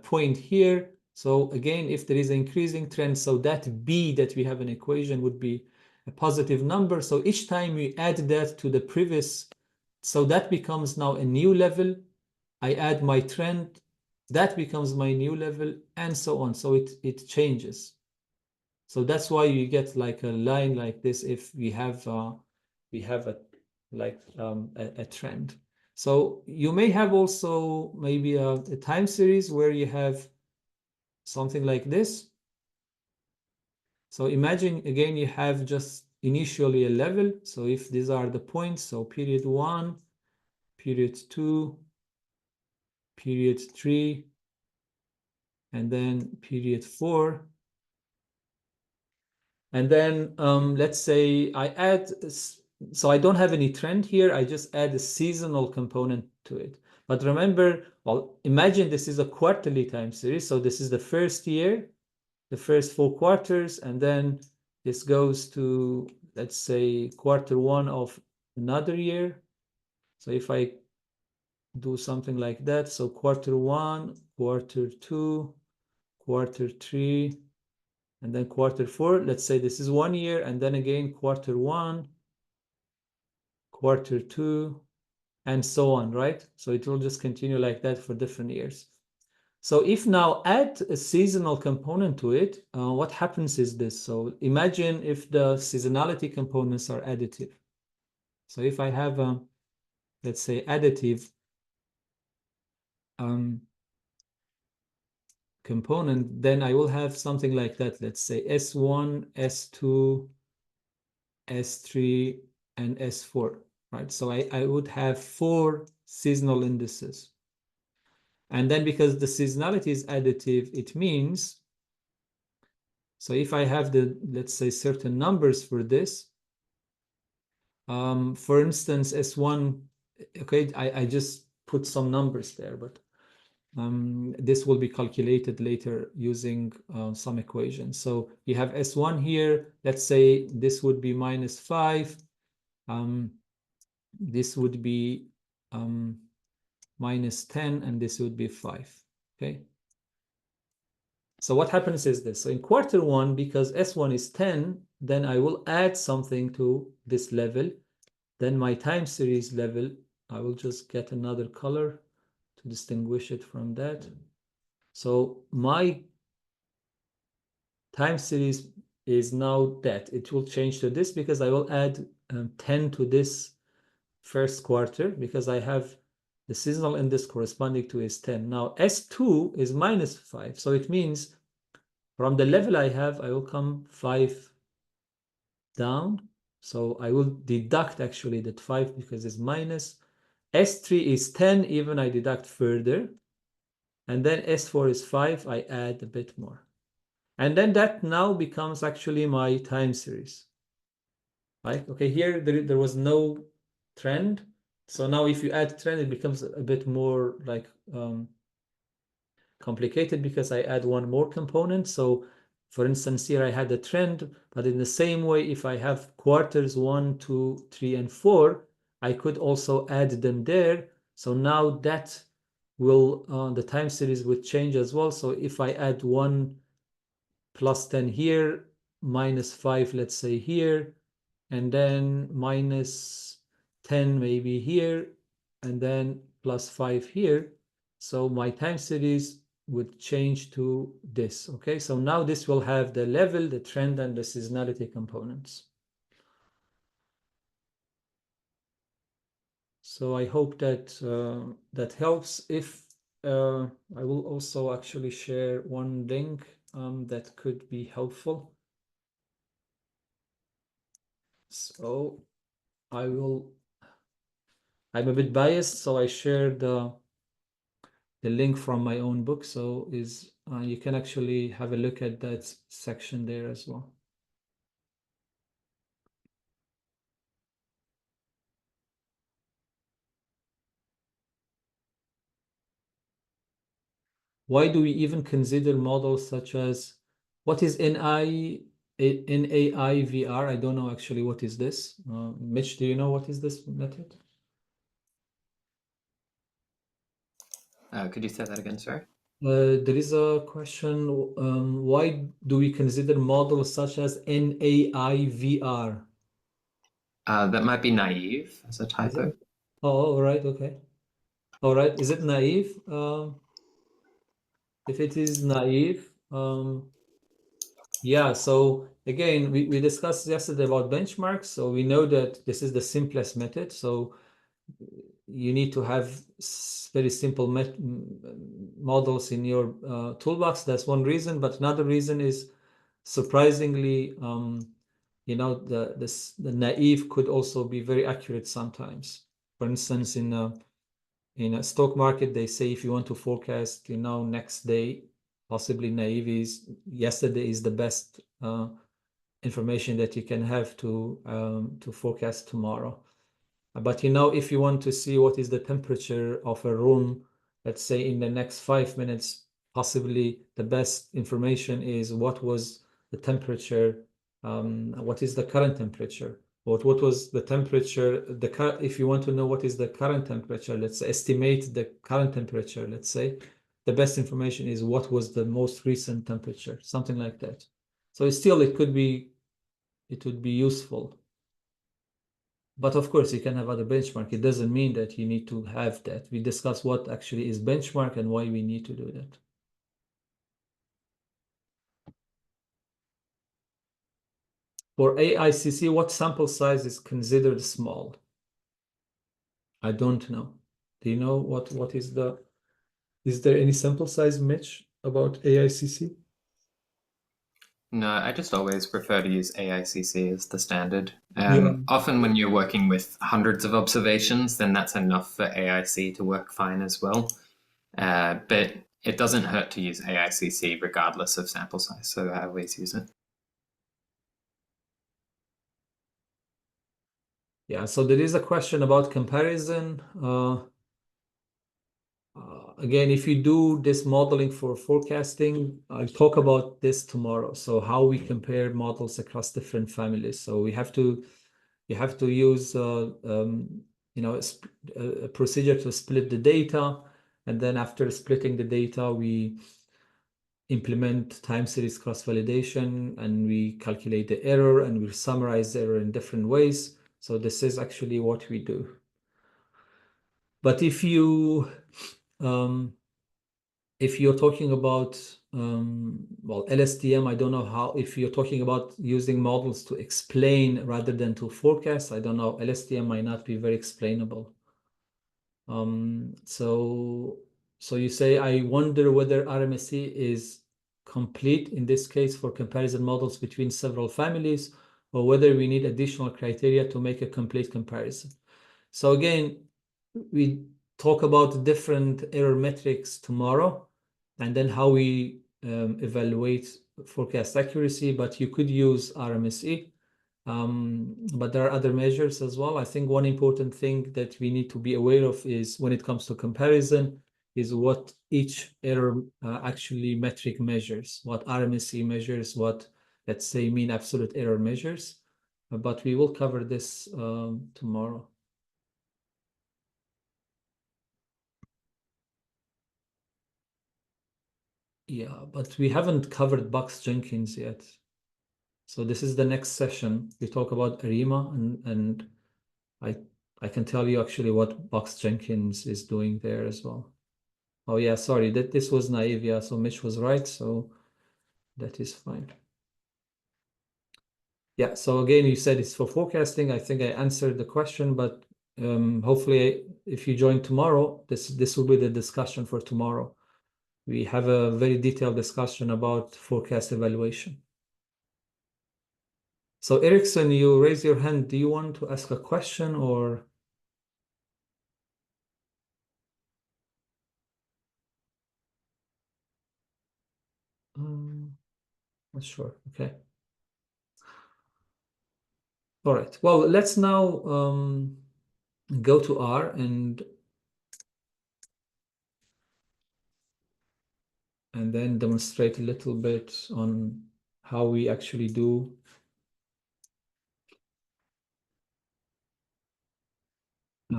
point here. So again, if there is an increasing trend, so that B that we have an equation would be a positive number. So each time we add that to the previous, so that becomes now a new level. I add my trend, that becomes my new level, and so on. So it changes. So that's why you get like a line like this if we have a like a trend. So you may have also maybe a time series where you have something like this. So imagine again you have just initially a level. So if these are the points, so period 1, period 2, period 3, and then period 4. And then let's say I add, so I don't have any trend here. I just add a seasonal component to it. But remember, well, imagine this is a quarterly time series. So this is the first year, the first 4 quarters, and then this goes to, let's say, quarter 1 of another year. So if I do something like that, so quarter 1, quarter 2, quarter 3, and then quarter 4, let's say this is 1 year, and then again quarter 1, quarter 2, and so on, right? So it will just continue like that for different years. So if now add a seasonal component to it, what happens is this. So imagine if the seasonality components are additive. So if I have a, let's say, additive component, then I will have something like that. Let's say S1, S2, S3, and S4, right? So I would have 4 seasonal indices. And then because the seasonality is additive, it means, so if I have the, let's say, certain numbers for this, for instance, S1, okay, I just put some numbers there, but this will be calculated later using some equations. So you have S1 here, let's say this would be -5, this would be -10, and this would be 5, okay? So what happens is this. So in quarter 1, because S1 is 10, then I will add something to this level. Then my time series level, I will just get another color to distinguish it from that. So my time series is now that. It will change to this because I will add 10 to this first quarter because I have the seasonal index corresponding to is 10. Now S2 is -5. So it means from the level I have, I will come 5 down. So I will deduct actually that 5 because it's minus. S3 is 10, even I deduct further. And then S4 is 5, I add a bit more. And then that now becomes actually my time series. Right? Okay, here there was no trend. So now if you add trend, it becomes a bit more like complicated because I add one more component. So for instance, here I had a trend, but in the same way, if I have quarters 1, 2, 3, and 4, I could also add them there. So now that will, the time series would change as well. So if I add 1 plus 10 here, -5, let's say here, and then -10 maybe here, and then +5 here. So my time series would change to this, okay? So now this will have the level, the trend, and the seasonality components. So I hope that that helps. If I will also actually share one link that could be helpful. So I'm a bit biased, so I shared the link from my own book. So you can actually have a look at that section there as well. Why do we even consider models such as, what is NAIVR? I don't know actually what is this. Mitch, do you know what is this method? Could you say that again, sorry? There is a question, why do we consider models such as NAIVR? That might be naive as a Is typo. it? Oh, all right, okay. All right, is it naive? If it is naive, yeah, so again, we discussed yesterday about benchmarks. So we know that this is the simplest method. So you need to have very simple models in your toolbox. That's one reason. But another reason is, surprisingly, you know, the naive could also be very accurate sometimes. For instance, in a stock market, they say if you want to forecast, you know, next day, possibly naive is yesterday is the best information that you can have to forecast tomorrow. But you know, if you want to see what is the temperature of a room, let's say in the next 5 minutes, possibly the best information is what was the temperature, what is the current temperature, what was the temperature, if you want to know what is the current temperature, let's estimate the current temperature, let's say, the best information is what was the most recent temperature, something like that. So still, it would be useful. But of course, you can have other benchmark. It doesn't mean that you need to have that. We discuss what actually is benchmark and why we need to do that. For AICC, what sample size is considered small? I don't know. Do you know what is is there any sample size, Mitch, about AICC? No, I just always prefer to use AICC as the standard. Yeah. Often when you're working with hundreds of observations, then that's enough for AIC to work fine as well. But it doesn't hurt to use AICC regardless of sample size, so I always use it. Yeah, so there is a question about comparison. Again, if you do this modeling for forecasting, I'll talk about this tomorrow. So how we compare models across different families. So you have to use a procedure to split the data, and then after splitting the data, we implement time series cross-validation, and we calculate the error, and we summarize the error in different ways. So this is actually what we do. But if you're talking about LSTM, I don't know how, if you're talking about using models to explain rather than to forecast, I don't know, LSTM might not be very explainable. So you say, I wonder whether RMSE is complete in this case for comparison models between several families, or whether we need additional criteria to make a complete comparison. So again, we talk about different error metrics tomorrow, and then how we evaluate forecast accuracy, but you could use RMSE. But there are other measures as well. I think one important thing that we need to be aware of is, when it comes to comparison, is what each error actually metric measures, what RMSE measures, what, let's say, mean absolute error measures. But we will cover this tomorrow. Yeah, but we haven't covered Box-Jenkins yet. So this is the next session. We talk about ARIMA, and I can tell you actually what Box-Jenkins is doing there as well. Oh yeah, sorry, that this was naive. Yeah, so Mitch was right, so that is fine. Yeah, so again, you said it's for forecasting. I think I answered the question, but hopefully if you join tomorrow, this will be the discussion for tomorrow. We have a very detailed discussion about forecast evaluation. So Erickson, you raise your hand. Do you want to ask a question, or? Not sure. Okay. All right. Well, let's now go to R and then demonstrate a little bit on how we actually do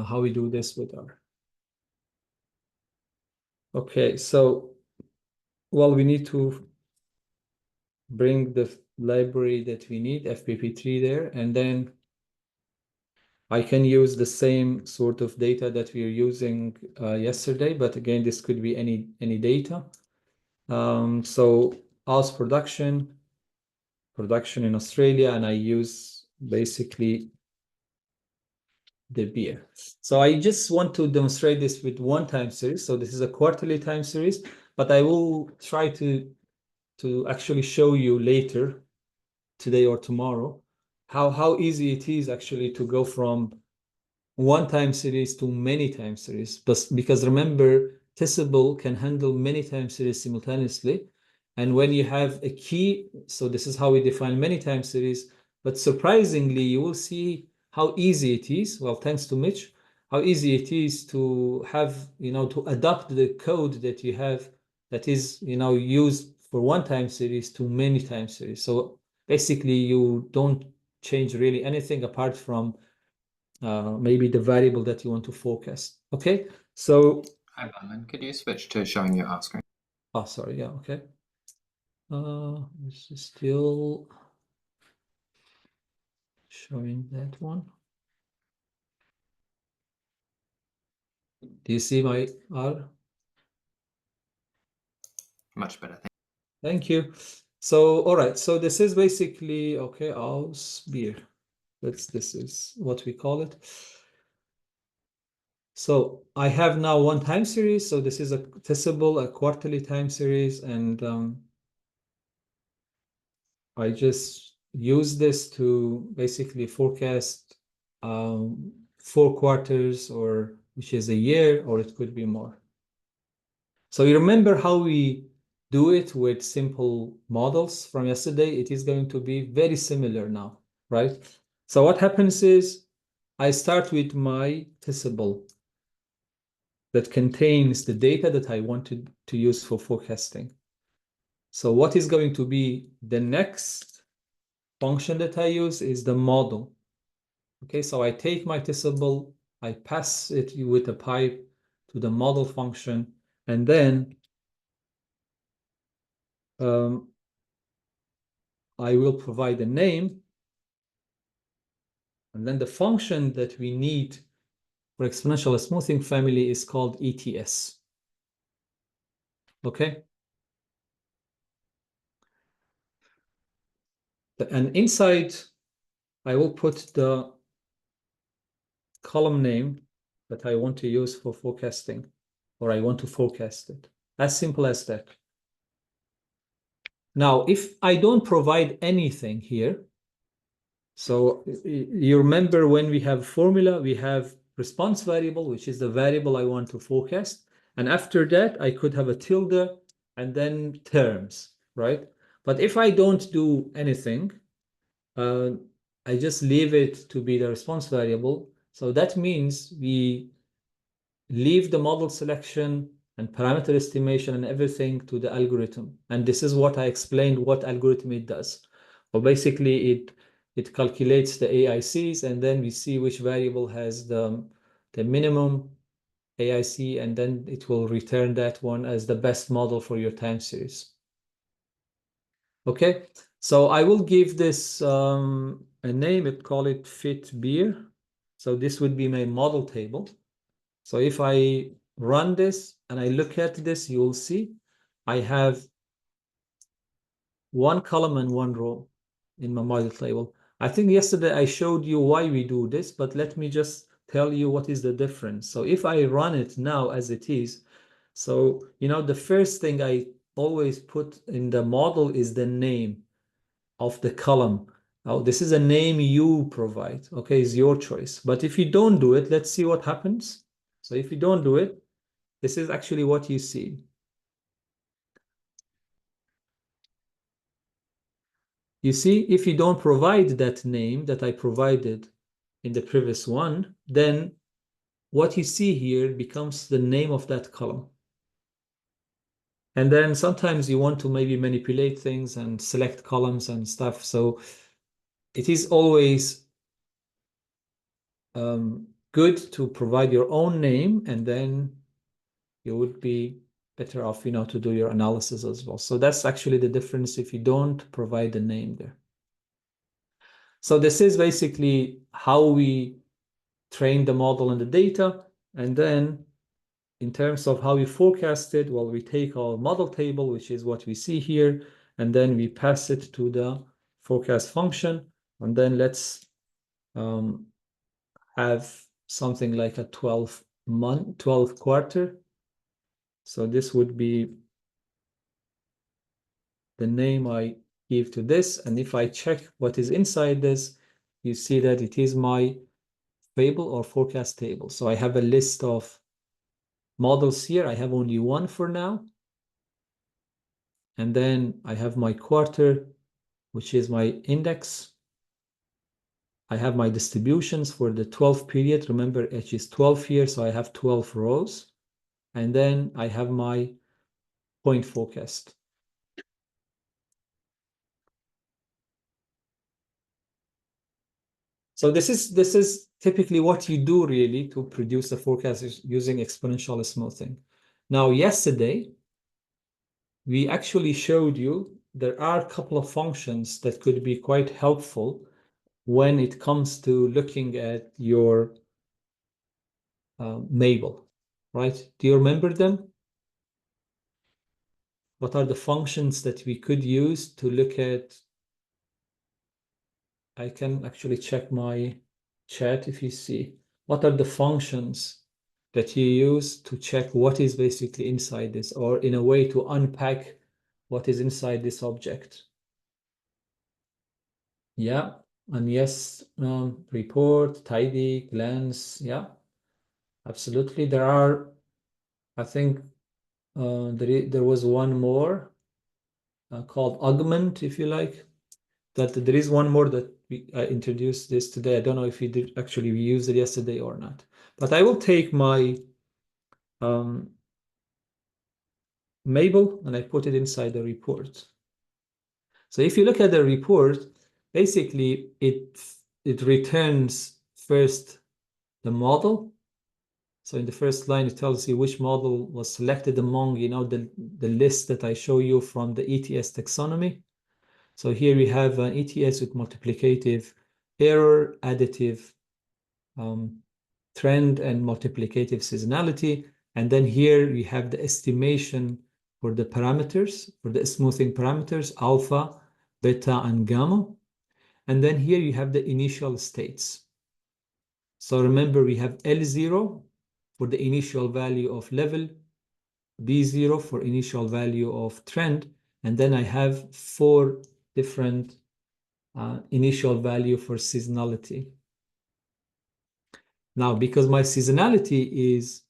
how we do this with R. Okay, so well, we need to bring the library that we need, FPP3 there, and then I can use the same sort of data that we were using yesterday, but again, this could be any data. So house production in Australia, and I use basically the beer. So I just want to demonstrate this with one time series. So this is a quarterly time series, but I will try to actually show you later, today or tomorrow, how easy it is actually to go from one time series to many time series. But because remember, Testable can handle many time series simultaneously. And when you have a key, so this is how we define many time series. But surprisingly, you will see how easy it is. Well, thanks to Mitch, how easy it is to have, to adapt the code that you have that is, used for one time series to many time series. So basically, you don't change really anything apart from maybe the variable that you want to focus. Okay, so Hi, Bahman. Could you switch to showing your R screen? oh, sorry, yeah, okay. This is still showing that one. Do you see my R? Much better. Thank you. So, all right, so this is basically, okay, aus beer. This is what we call it. So I have now one time series. So this is a testable, a quarterly time series, and I just use this to basically forecast 4 quarters, or which is a year, or it could be more. So you remember how we do it with simple models from yesterday? It is going to be very similar now, right? So what happens is I start with my testable that contains the data that I wanted to use for forecasting. So what is going to be the next function that I use is the model. Okay, so I take my testable, I pass it with a pipe to the model function, and then I will provide a name, and then the function that we need for exponential smoothing family is called ETS. Okay? And inside, I will put the column name that I want to use for forecasting, or I want to forecast it. As simple as that. Now, if I don't provide anything here, so you remember when we have formula, we have response variable, which is the variable I want to forecast. And after that, I could have a tilde and then terms, right? But if I don't do anything, I just leave it to be the response variable. So that means we leave the model selection and parameter estimation and everything to the algorithm. And this is what I explained what algorithm it does. Well, basically it calculates the AICs, and then we see which variable has the minimum AIC, and then it will return that one as the best model for your time series. Okay, so I will give this a name, call it fit beer. So this would be my model table. So if I run this and I look at this, you'll see I have one column and one row in my model table. I think yesterday I showed you why we do this, but let me just tell you what is the difference. So if I run it now as it is, so the first thing I always put in the model is the name of the column. Now, this is a name you provide, okay? It's your choice. But if you don't do it, let's see what happens. So if you don't do it, this is actually what you see. You see, if you don't provide that name that I provided in the previous one, then what you see here becomes the name of that column. And then sometimes you want to maybe manipulate things and select columns and stuff. So it is always good to provide your own name, and then you would be better off, to do your analysis as well. So that's actually the difference if you don't provide the name there. So this is basically how we train the model and the data. And then in terms of how we forecast it, well, we take our model table, which is what we see here, and then we pass it to the forecast function. And then let's have something like a 12 quarter. So this would be the name I give to this. And if I check what is inside this, you see that it is my fable or forecast table. So I have a list of models here. I have only one for now. And then I have my quarter, which is my index. I have my distributions for the 12 period. Remember, H is 12 here, so I have 12 rows. And then I have my point forecast. So this is typically what you do really to produce a forecast using exponential smoothing. Now, yesterday, we actually showed you there are a couple of functions that could be quite helpful when it comes to looking at your Mabel, right? Do you remember them? What are the functions that we could use to look at? I can actually check my chat if you see. What are the functions that you use to check what is basically inside this, or in a way to unpack what is inside this object? Yeah, and yes, report, tidy, glance. Yeah, absolutely. There are, I think, there was one more called augment, if you like. That there is one more that I introduced this today. I don't know if we did actually we used it yesterday or not. But I will take my Mabel and I put it inside the report. So if you look at the report, basically it returns first the model. So in the first line, it tells you which model was selected among, the list that I show you from the ETS taxonomy. So here we have an ETS with multiplicative error, additive trend, and multiplicative seasonality. And then here we have the estimation for the parameters, for the smoothing parameters, alpha, beta, and gamma. And then here you have the initial states. So remember, we have L0 for the initial value of level, B0 for initial value of trend, and then I have 4 different initial value for seasonality. Now, because my seasonality is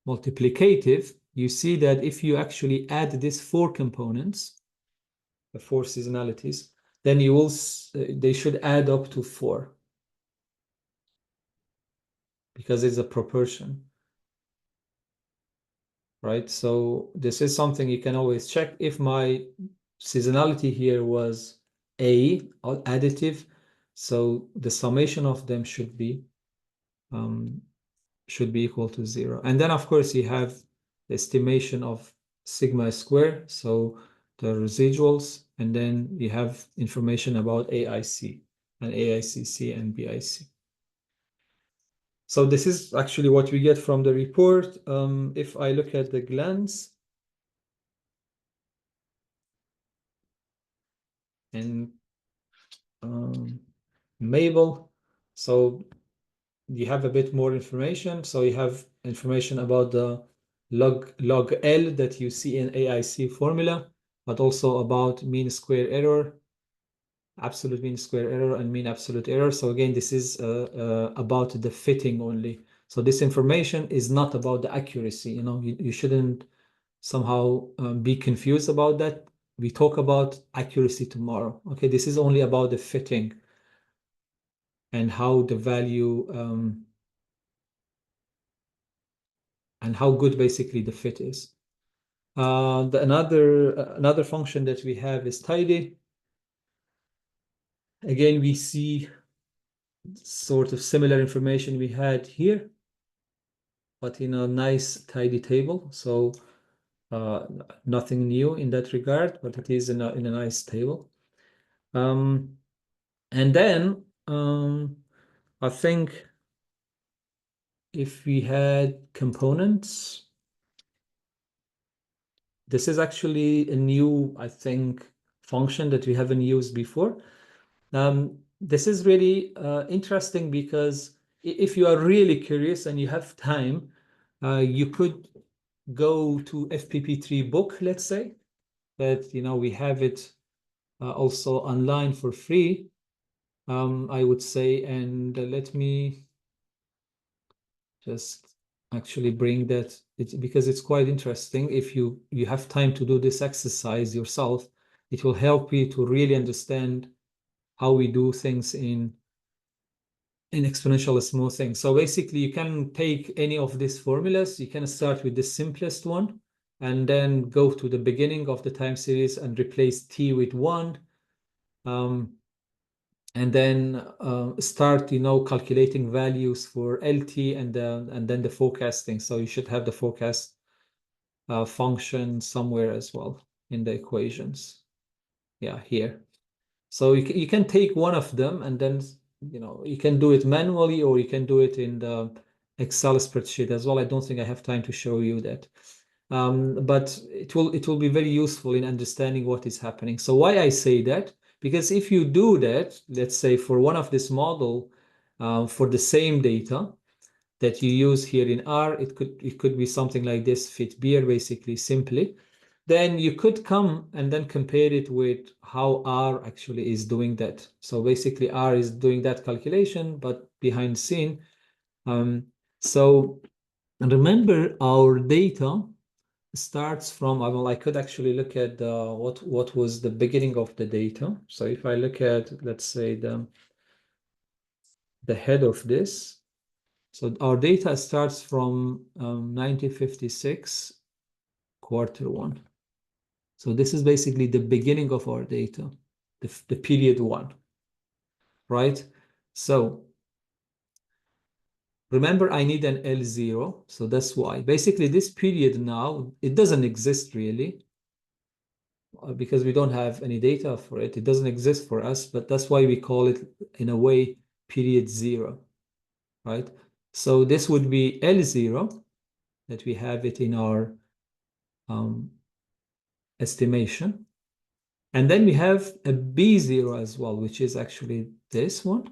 multiplicative, you see that if you actually add these 4 components, the 4 seasonalities, then you will they should add up to 4 because it's a proportion, right? So this is something you can always check. If my seasonality here was A, additive, so the summation of them should be equal to 0. And then, of course, you have the estimation of sigma square, so the residuals, and then you have information about AIC and AICC and BIC. So this is actually what we get from the report. If I look at the glance and Mabel, so you have a bit more information. So you have information about the log L that you see in AIC formula, but also about mean square error, absolute mean square error, and mean absolute error. So again, this is about the fitting only. So this information is not about the accuracy. You shouldn't somehow be confused about that. We talk about accuracy tomorrow. Okay, this is only about the fitting and how the value and how good basically the fit is. Another function that we have is tidy. Again, we see sort of similar information we had here, but in a nice tidy table. So nothing new in that regard, but it is in a nice table. And then I think if we had components, this is actually a new, I think, function that we haven't used before. This is really interesting because if you are really curious and you have time, you could go to FPP3 book, let's say, that we have it also online for free, I would say. And let me just actually bring that, because it's quite interesting. If you have time to do this exercise yourself, it will help you to really understand how we do things in exponential smoothing. So basically, you can take any of these formulas. You can start with the simplest one and then go to the beginning of the time series and replace t with 1. And then start, calculating values for LT and then the forecasting. So you should have the forecast function somewhere as well in the equations. Yeah, here. So you can take one of them and then you can do it manually, or you can do it in the Excel spreadsheet as well. I don't think I have time to show you that. But it will be very useful in understanding what is happening. So why I say that? Because if you do that, let's say for one of this model, for the same data that you use here in R, it could be something like this, fit beer, basically, simply. then you could come and then compare it with how R actually is doing that. So basically R is doing that calculation, but behind scene. So remember our data starts from, well, I could actually look at what was the beginning of the data. So if I look at, let's say, the head of this, so our data starts from 1956, Q1. So this is basically the beginning of our data, the period 1, right? So remember, I need an L0, so that's why. Basically, this period now, it doesn't exist really, because we don't have any data for it. It doesn't exist for us, but that's why we call it, in a way, period 0, right? So this would be L0, that we have it in our estimation. And then we have a B0 as well, which is actually this one.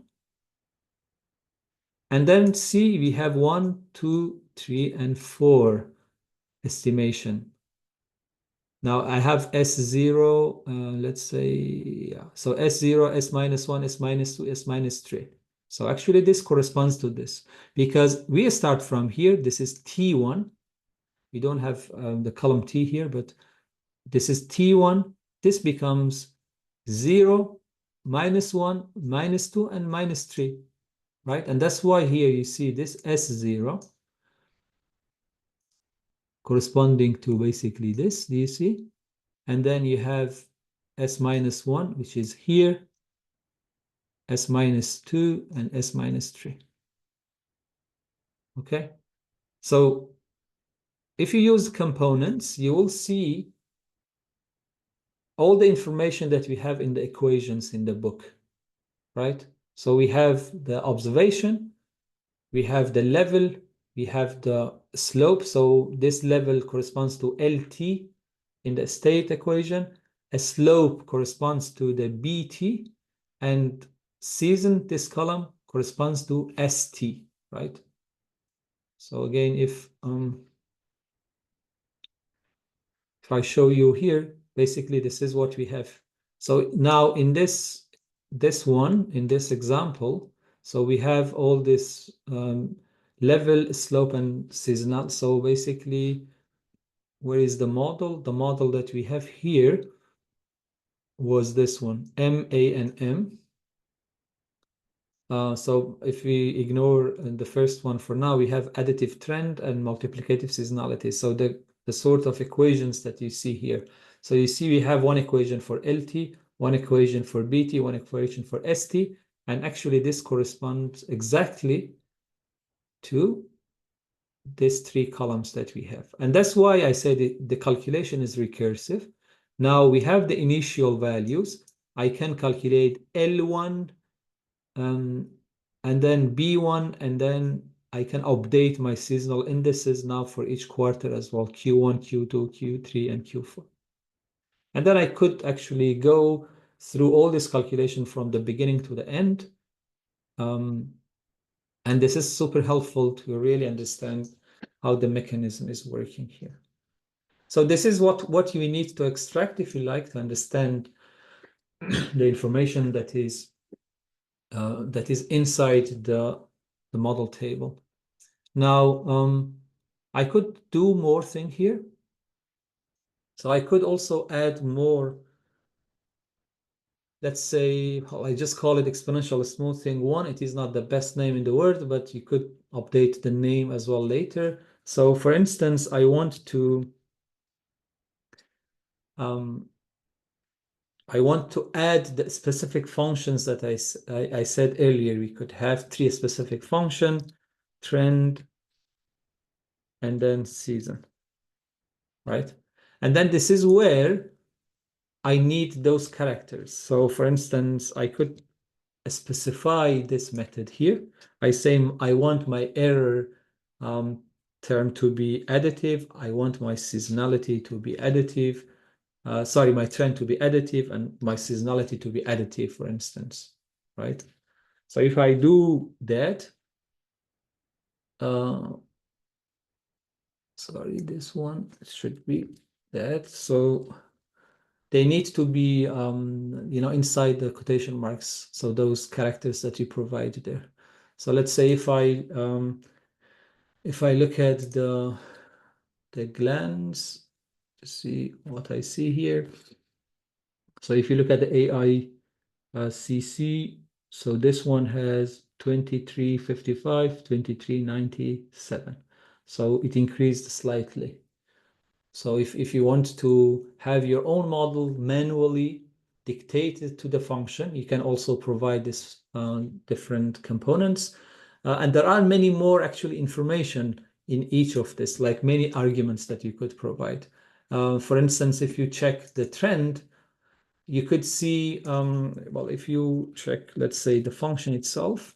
And then C, we have 1, 2, 3, and 4 estimation. Now I have S0, let's say, yeah. So S0, S minus 1, S minus 2, S minus 3. So actually this corresponds to this, because we start from here. This is T1. We don't have the column T here, but this is T1. This becomes 0, minus 1, minus 2, and minus 3, right? And that's why here you see this S0 corresponding to basically this, do you see? And then you have S minus 1, which is here, S minus 2, and S minus 3. Okay? So if you use components, you will see all the information that we have in the equations in the book, right? So we have the observation, we have the level, we have the slope. So this level corresponds to LT in the state equation. A slope corresponds to the BT, and season, this column, corresponds to ST, right? So again, if I show you here, basically this is what we have. So now in this one, in this example, so we have all this level, slope, and seasonal. So basically, where is the model? The model that we have here was this one, M, A, and M. So if we ignore the first one for now, we have additive trend and multiplicative seasonality. So the sort of equations that you see here. So you see we have one equation for LT, one equation for BT, one equation for ST, and actually this corresponds exactly to these 3 columns that we have. And that's why I said the calculation is recursive. Now we have the initial values. I can calculate L1, and then B1, and then I can update my seasonal indices now for each quarter as well, Q1, Q2, Q3, and Q4. And then I could actually go through all this calculation from the beginning to the end. And this is super helpful to really understand how the mechanism is working here. So this is what you need to extract, if you like, to understand the information that is inside the model table. Now, I could do more thing here. So I could also add more, let's say, I just call it exponential smoothing 1. It is not the best name in the world, but you could update the name as well later. So for instance, I want to add the specific functions that I said earlier. We could have 3 specific function, trend, and then season, right? And then this is where I need those characters. So for instance, I could specify this method here. I say I want my error term to be additive. I want my seasonality to be additive. Sorry, my trend to be additive and my seasonality to be additive, for instance, right? So if I do that, sorry, this one should be that. So they need to be, inside the quotation marks. So those characters that you provide there. So let's say if I look at the glance, see what I see here. So if you look at the AI CC, so this one has 2355, 2397. So it increased slightly. So if you want to have your own model manually dictated to the function, you can also provide this different components. And there are many more actually information in each of this, like many arguments that you could provide. For instance, if you check the trend, you could see, well, if you check, let's say, the function itself,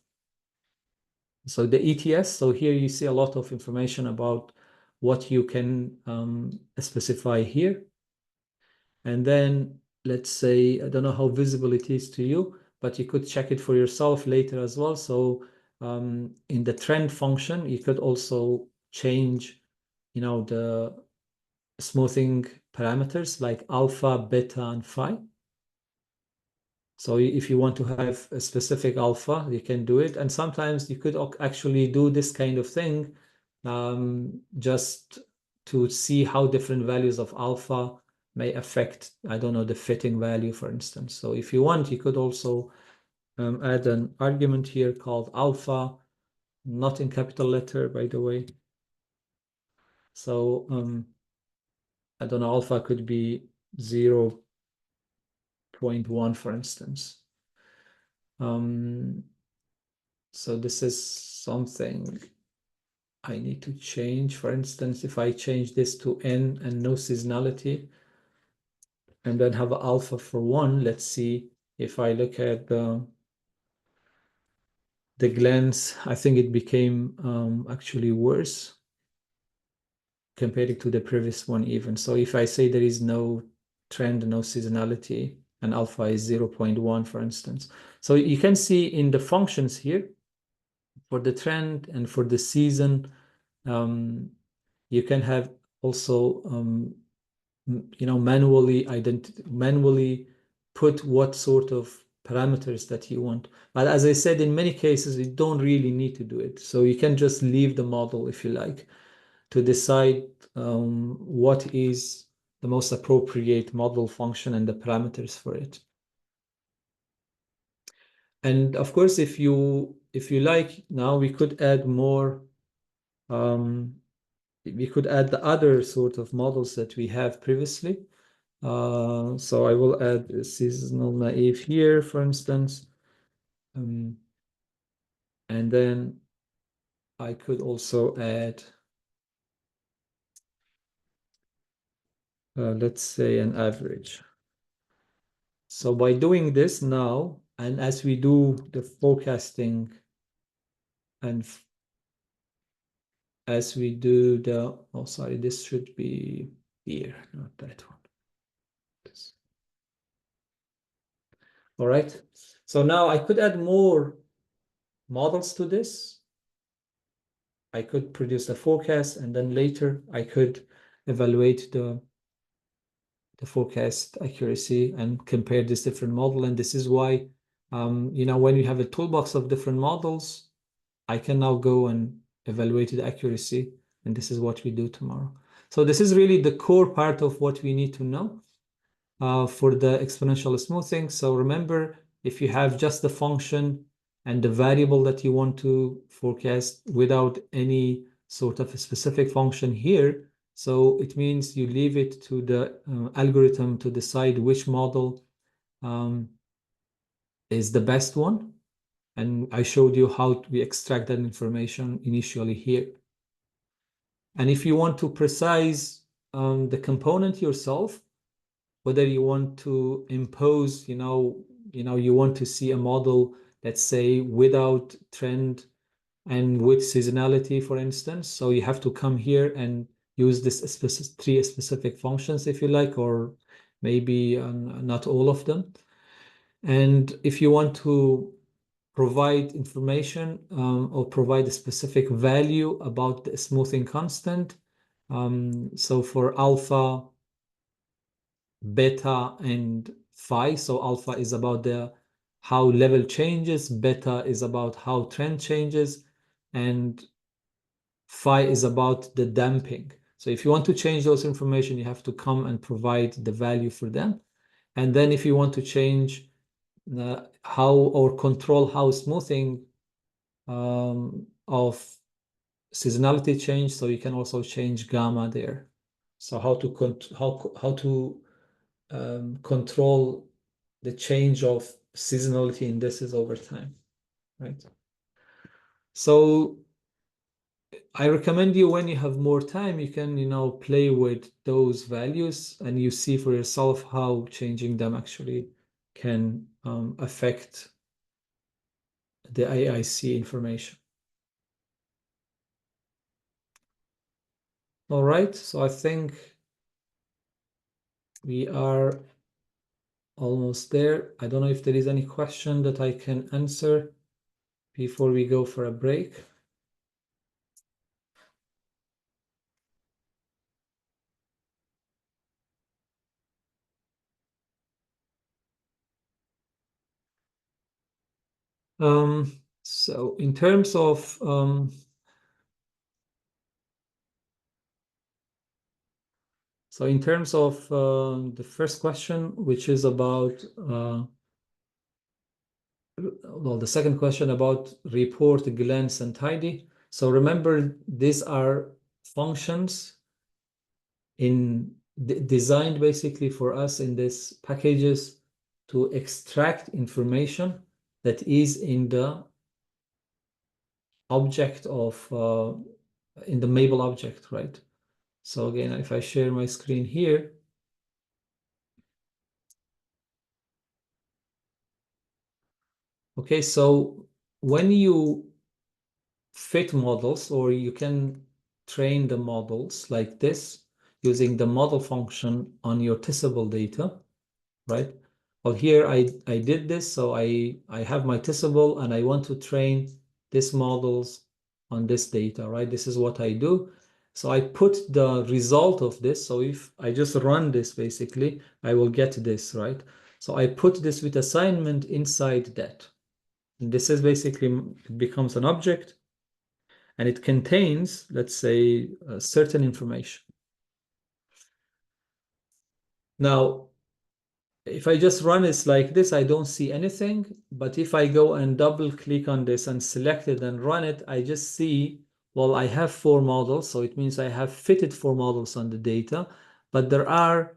so the ETS, so here you see a lot of information about what you can specify here. And then let's say, I don't know how visible it is to you, but you could check it for yourself later as well. So in the trend function, you could also change, the smoothing parameters like alpha, beta, and phi. So if you want to have a specific alpha, you can do it. And sometimes you could actually do this kind of thing just to see how different values of alpha may affect, I don't know, the fitting value, for instance. So if you want, you could also add an argument here called alpha, not in capital letter, by the way. So I don't know, alpha could be 0.1, for instance. So this is something I need to change. For instance, if I change this to n and no seasonality, and then have alpha for 1, let's see if I look at the glance, I think it became actually worse compared to the previous one even. So if I say there is no trend, no seasonality, and alpha is 0.1, for instance. So you can see in the functions here, for the trend and for the season, you can have also manually put what sort of parameters that you want. But as I said, in many cases, you don't really need to do it. So you can just leave the model, if you like, to decide what is the most appropriate model function and the parameters for it. And of course, if you like, now we could add more. We could add the other sort of models that we have previously. So I will add a seasonal naive here, for instance. And then I could also add, let's say, an average. So by doing this now, and as we do the forecasting and as we do the, oh, sorry, this should be here, not that one. This. All right. So now I could add more models to this. I could produce a forecast, and then later I could evaluate the forecast accuracy and compare this different model. And this is why, when you have a toolbox of different models, I can now go and evaluate the accuracy. And this is what we do tomorrow. So this is really the core part of what we need to know for the exponential smoothing. So remember, if you have just the function and the variable that you want to forecast without any sort of a specific function here, so it means you leave it to the algorithm to decide which model is the best one. And I showed you how we extract that information initially here. And if you want to precise the component yourself, whether you want to impose, you want to see a model, let's say, without trend and with seasonality, for instance. So you have to come here and use this three specific functions, if you like, or maybe not all of them. And if you want to provide information or provide a specific value about the smoothing constant, so for alpha, beta and phi. So alpha is about how level changes, beta is about how trend changes, and phi is about the damping. So if you want to change those information, you have to come and provide the value for them. And then if you want to change how or control how smoothing of seasonality change, so you can also change gamma there. So how to control the change of seasonality indices over time, right? So I recommend you, when you have more time, you can, play with those values and you see for yourself how changing them actually can affect the AIC information. All right, so I think we are almost there. I don't know if there is any question that I can answer before we go for a break. So in terms of the first question, which is about the second question about report, glance, and tidy. So remember, these are functions designed basically for us in these packages to extract information that is in the object in the Mabel object, right? So again, if I share my screen here, okay, so when you fit models, or you can train the models like this using the model function on your testable data, right? Well, here I did this, so I have my testable and I want to train these models on this data, right? This is what I do. So I put the result of this. So if I just run this, basically, I will get this, right? So I put this with assignment inside that. And this is basically, it becomes an object and it contains, let's say, certain information. Now, if I just run this like this, I don't see anything. But if I go and double click on this and select it and run it, I just see, well, I have 4 models. So it means I have fitted 4 models on the data. But there are,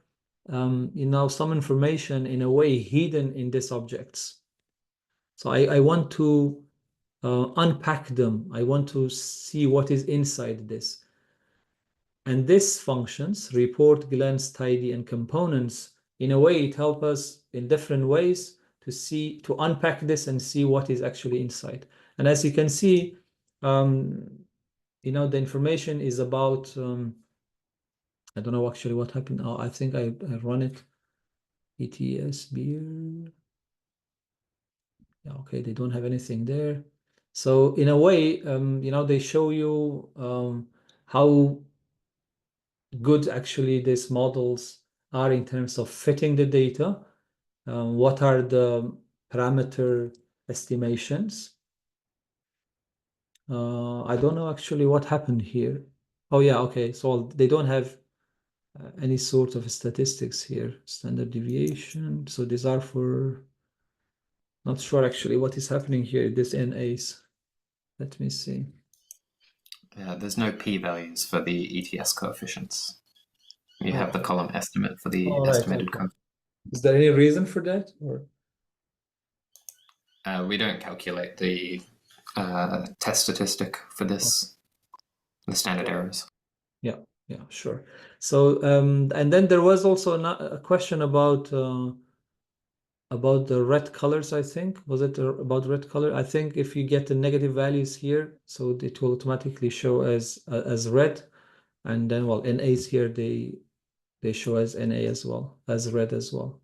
some information in a way hidden in these objects. So I want to unpack them. I want to see what is inside this. And these functions, report, glance, tidy, and components, in a way, it helps us in different ways to unpack this and see what is actually inside. And as you can see, the information is about, I don't know actually what happened. Oh, I think I run it. ETS beer. Yeah, okay, they don't have anything there. So in a way, they show you how good actually these models are in terms of fitting the data. What are the parameter estimations? I don't know actually what happened here. Oh yeah, okay. So they don't have any sort of statistics here. Standard deviation. So these are for, not sure actually what is happening here, this NAs. Let me see. There's no p-values for the ETS coefficients. You have the column estimate for the estimated coefficient. Is there any reason for that? Or we don't calculate the test statistic for this, the standard errors. Yeah, sure. So and then there was also a question about the red colors, I think. Was it about red color? I think if you get the negative values here, so it will automatically show as red, and then, well, NAs here, they show as NA as well, as red as well.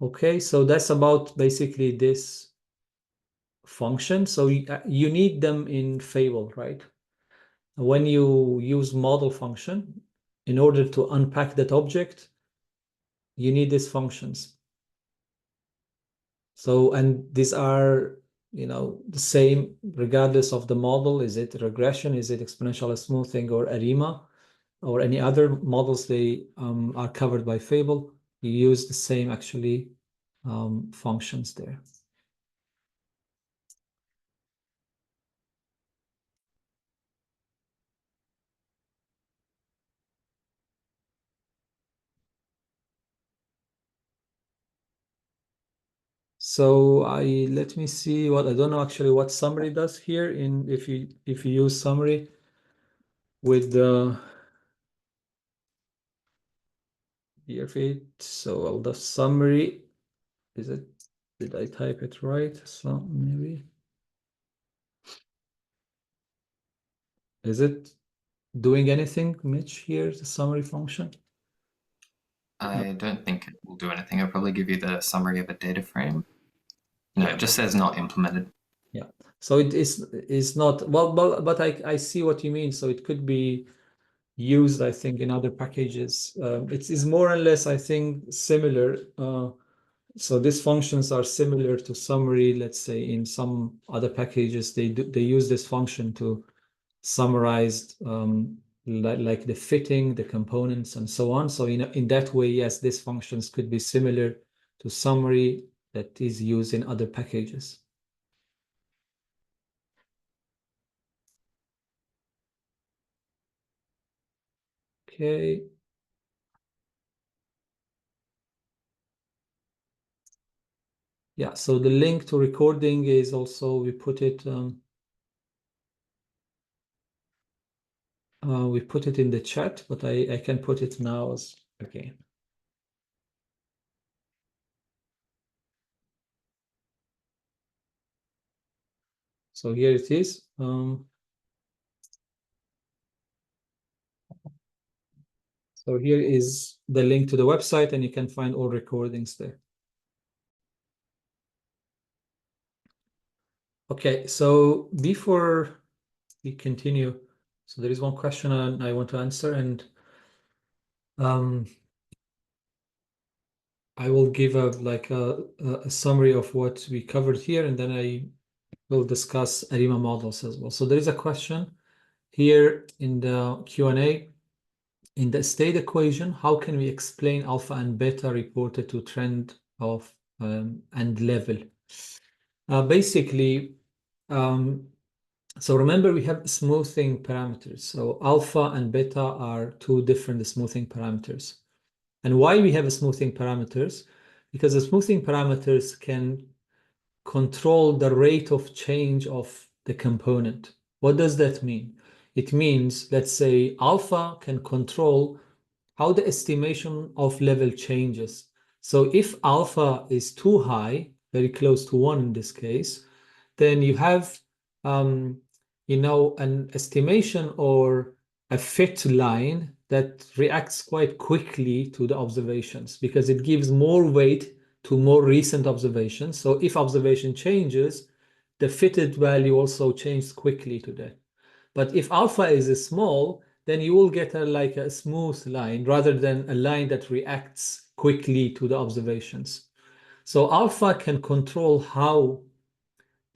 Okay, so that's about basically this function. So you need them in Fable, right? when you use model function, in order to unpack that object, you need these functions. So, and these are, the same regardless of the model. Is it regression? Is it exponential smoothing or ARIMA or any other models? They are covered by Fable. You use the same actually functions there. So let me see what I don't know actually what summary does here in if you use summary with the here feed. So the summary is it? Did I type it right? So maybe is it doing anything, Mitch? Here the summary function. I don't think it will do anything. It'll probably give you the summary of a data frame. No, Yeah. it just says not implemented. Yeah. So it is not well, but I see what you mean. So it could be used, I think, in other packages. It is more or less, I think, similar. So these functions are similar to summary. Let's say in some other packages, they use this function to summarize like the fitting, the components, and so on. So in that way, yes, these functions could be similar to summary that is used in other packages. Okay. Yeah, so the link to recording is also, we put it in the chat, but I can put it now as okay. So here it is. So here is the link to the website, and you can find all recordings there. Okay, so before we continue, so there is one question I want to answer, and I will give a summary of what we covered here, and then I will discuss ARIMA models as well. So there is a question here in the Q&A. In the state equation, how can we explain alpha and beta reported to trend of and level? Basically, so remember we have smoothing parameters. So alpha and beta are two different smoothing parameters. And why we have smoothing parameters? Because the smoothing parameters can control the rate of change of the component. What does that mean? It means, let's say, alpha can control how the estimation of level changes. So if alpha is too high, very close to 1 in this case, then you have an estimation or a fit line that reacts quite quickly to the observations because it gives more weight to more recent observations. So if observation changes, the fitted value also changes quickly to that. But if alpha is small, then you will get a smooth line rather than a line that reacts quickly to the observations. So alpha can control how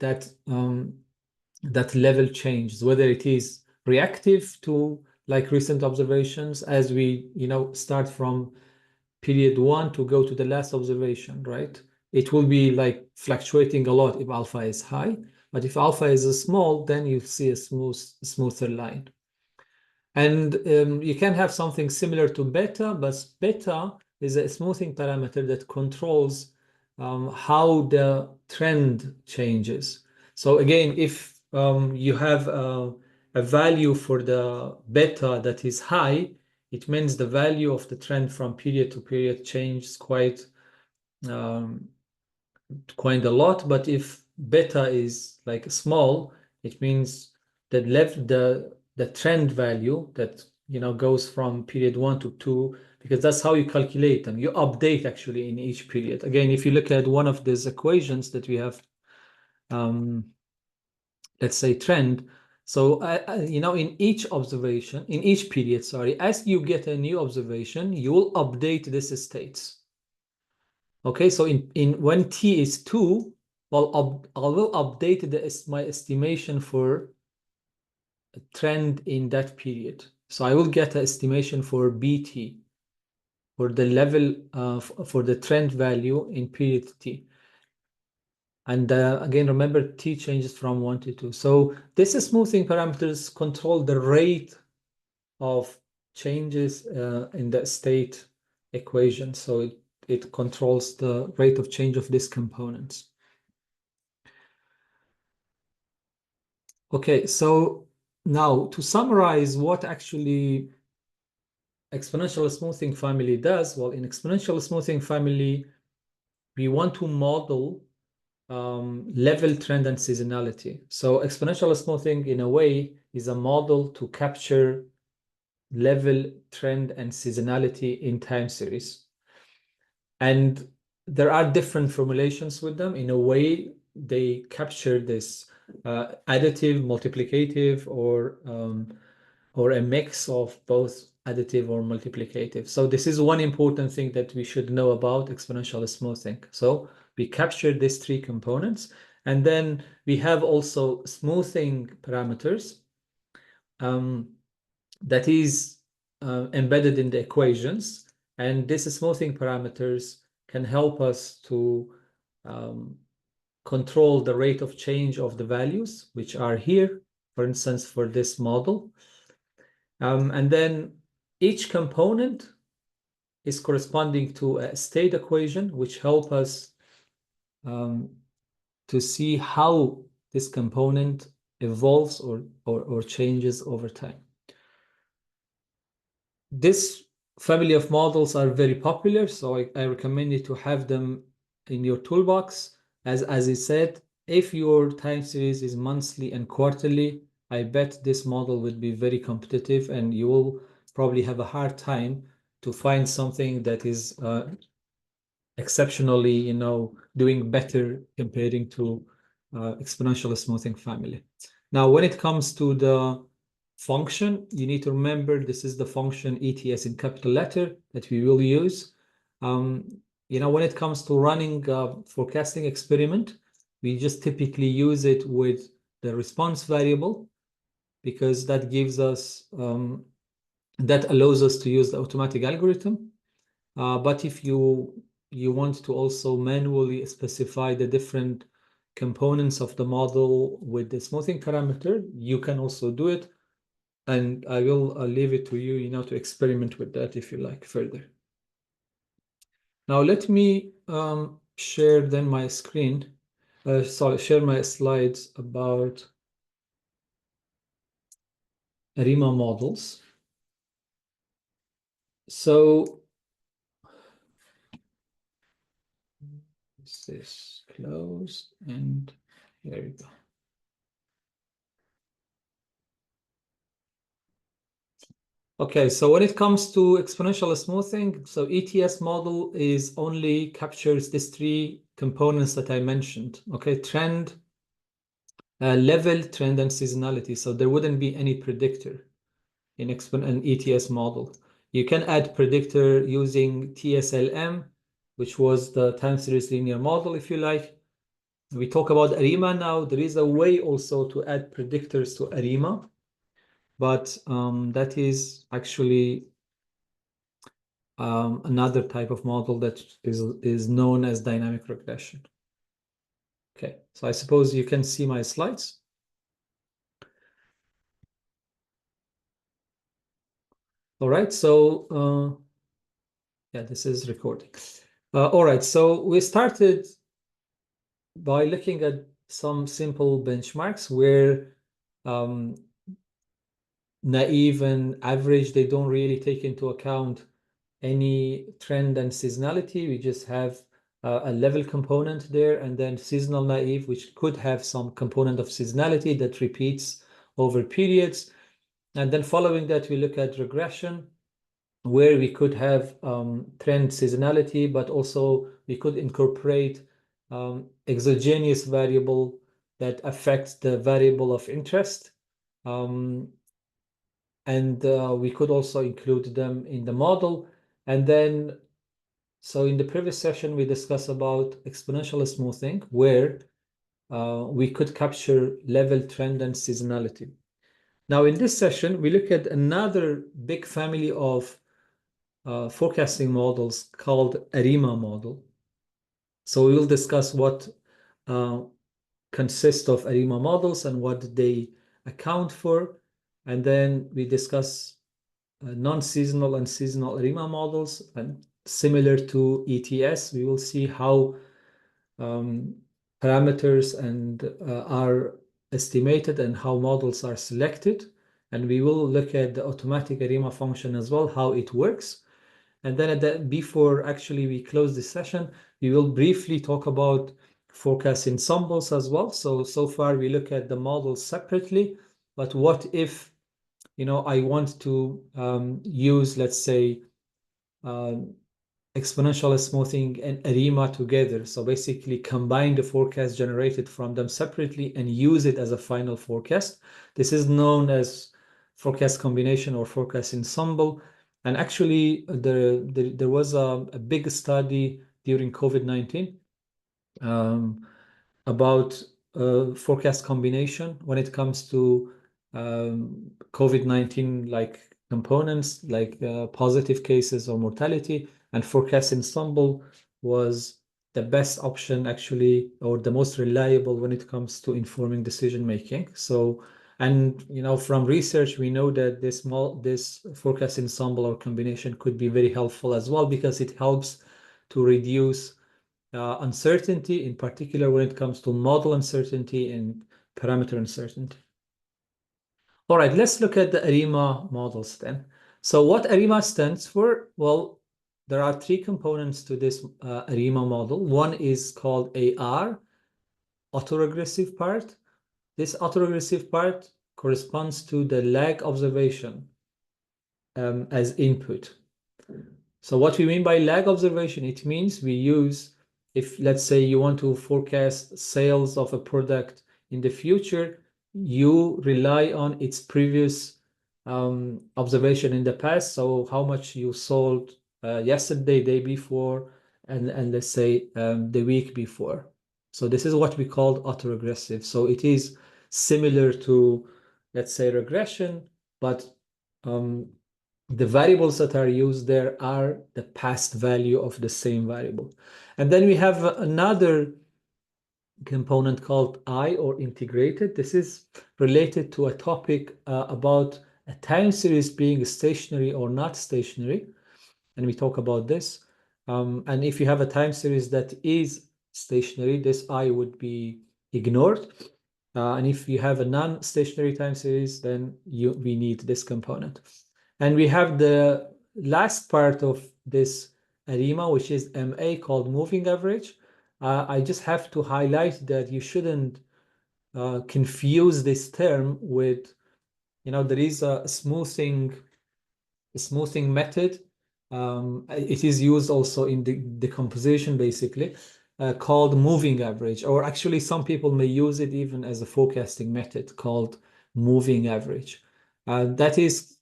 that level changes, whether it is reactive to recent observations as we start from period 1 to go to the last observation, right? It will be fluctuating a lot if alpha is high, but if alpha is small, then you see a smoother line. And you can have something similar to beta, but beta is a smoothing parameter that controls how the trend changes. So again, if you have a value for the beta that is high, it means the value of the trend from period to period changes quite a lot. But if beta is small, it means that the trend value that goes from period 1 to 2, because that's how you calculate them. You update actually in each period. Again, if you look at one of these equations that we have, let's say trend, So, in each observation, in each period, sorry, as you get a new observation, you will update this states. Okay, so when t is 2, well, I will update my estimation for a trend in that period. So I will get an estimation for bt, for the level for the trend value in period t. And again, remember, t changes from 1 to 2. So this smoothing parameters control the rate of changes in the state equation. So it controls the rate of change of these components. Okay, so now to summarize what actually exponential smoothing family does, well, in exponential smoothing family, we want to model level, trend, and seasonality. So exponential smoothing, in a way, is a model to capture level, trend, and seasonality in time series. And there are different formulations with them. In a way, they capture this additive, multiplicative, or a mix of both additive or multiplicative. So this is one important thing that we should know about exponential smoothing. So we capture these three components, and then we have also smoothing parameters that is embedded in the equations. And these smoothing parameters can help us to control the rate of change of the values, which are here, for instance, for this model. And then each component is corresponding to a state equation, which help us to see how this component evolves or changes over time. This family of models are very popular, so I recommend you to have them in your toolbox. As I said, if your time series is monthly and quarterly, I bet this model would be very competitive, and you will probably have a hard time to find something that is exceptionally, doing better comparing to exponential smoothing family. Now, when it comes to the function, you need to remember this is the function ETS in capital letter that we will use. When it comes to running a forecasting experiment, we just typically use it with the response variable, because that gives us that allows us to use the automatic algorithm. But if you want to also manually specify the different components of the model with the smoothing parameter, you can also do it. And I'll leave it to you, to experiment with that if you like further. Now let me share then my screen. Share my slides about ARIMA models. So this is closed, and here we go. Okay, so when it comes to exponential smoothing, so ETS model only captures these three components that I mentioned. Okay, trend, level, trend, and seasonality. So there wouldn't be any predictor in an ETS model. You can add predictor using TSLM, which was the time series linear model, if you like. We talk about ARIMA now. There is a way also to add predictors to ARIMA, but that is actually another type of model that is known as dynamic regression. Okay, so I suppose you can see my slides. All right, so yeah, this is recording. All right, so we started by looking at some simple benchmarks where naive and average, they don't really take into account any trend and seasonality. We just have a level component there, and then seasonal naive, which could have some component of seasonality that repeats over periods. And then following that, we look at regression, where we could have trend seasonality, but also we could incorporate exogenous variable that affects the variable of interest. And we could also include them in the model. And then, so in the previous session, we discussed about exponential smoothing, where we could capture level, trend, and seasonality. Now, in this session, we look at another big family of forecasting models called ARIMA model. So we will discuss what consist of ARIMA models and what they account for. And then we discuss non-seasonal and seasonal ARIMA models. And similar to ETS, we will see how parameters and are estimated and how models are selected. And we will look at the automatic ARIMA function as well, how it works. And then before actually we close this session, we will briefly talk about forecast ensembles as well. So far we look at the models separately, but what if, I want to use, let's say, exponential smoothing and ARIMA together. So basically combine the forecast generated from them separately and use it as a final forecast. This is known as forecast combination or forecast ensemble. And actually, there was a big study during COVID-19 about forecast combination when it comes to COVID-19 like components, like positive cases or mortality, and forecast ensemble was the best option actually, or the most reliable when it comes to informing decision making. So, and from research, we know that this forecast ensemble or combination could be very helpful as well, because it helps to reduce uncertainty, in particular when it comes to model uncertainty and parameter uncertainty. All right, let's look at the ARIMA models then. So what ARIMA stands for? Well, there are three components to this ARIMA model. One is called AR, autoregressive part. This autoregressive part corresponds to the lag observation as input. So what we mean by lag observation, it means we use, if let's say you want to forecast sales of a product in the future, you rely on its previous observation in the past. So how much you sold yesterday, day before, and let's say the week before. So this is what we call autoregressive. So it is similar to, let's say, regression, but the variables that are used there are the past value of the same variable. And then we have another component called I, or integrated. This is related to a topic about a time series being stationary or not stationary. And we talk about this. And if you have a time series that is stationary, this I would be ignored. And if you have a non-stationary time series, then we need this component. And we have the last part of this ARIMA, which is MA, called moving average. I just have to highlight that you shouldn't confuse this term with, there is a smoothing method. It is used also in the decomposition, basically, called moving average, or actually some people may use it even as a forecasting method called moving average. That is,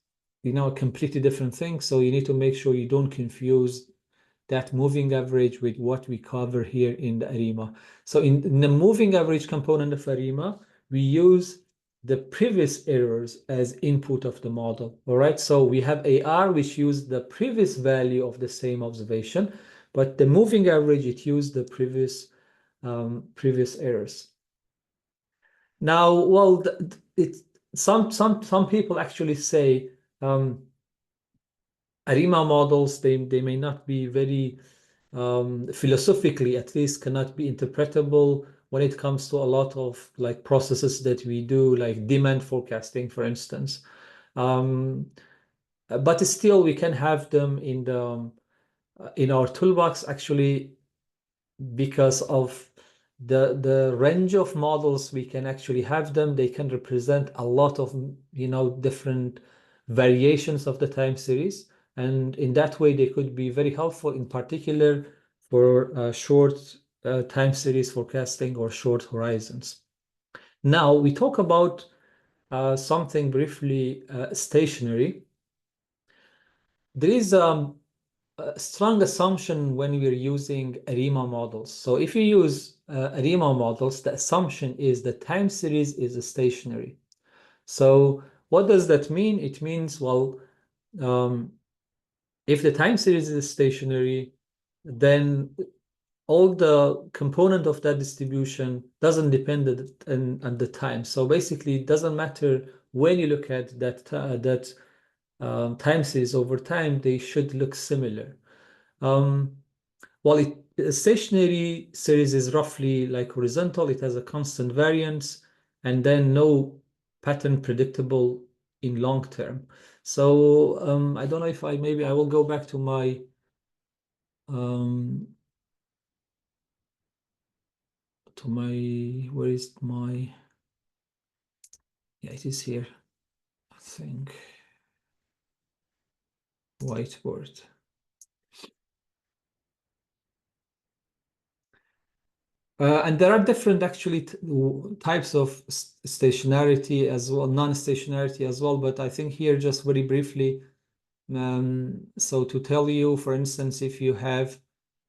a completely different thing. So you need to make sure you don't confuse that moving average with what we cover here in the ARIMA. So in the moving average component of ARIMA, we use the previous errors as input of the model. All right, so we have AR, which used the previous value of the same observation, but the moving average, it used the previous errors. Now, well, some people actually say ARIMA models, they may not be very philosophically, at least, cannot be interpretable when it comes to a lot of like processes that we do, like demand forecasting, for instance. But still, we can have them in our toolbox, actually, because of the range of models we can actually have them. They can represent a lot of different variations of the time series, and in that way they could be very helpful, in particular for short time series forecasting or short horizons. Now we talk about something briefly stationary. There is a strong assumption when we're using ARIMA models. So if you use ARIMA models, the assumption is the time series is stationary. So what does that mean? It means, well, if the time series is stationary, then all the component of that distribution doesn't depend on the time. So basically, it doesn't matter when you look at that time series over time, they should look similar. While a stationary series is roughly like horizontal, it has a constant variance and then no pattern predictable in long term. So I don't know if maybe I will go back to my um, where is my, yeah, it is here, I think, whiteboard. And there are different actually types of stationarity as well, non-stationarity as well. But I think here just very briefly, so to tell you, for instance, if you have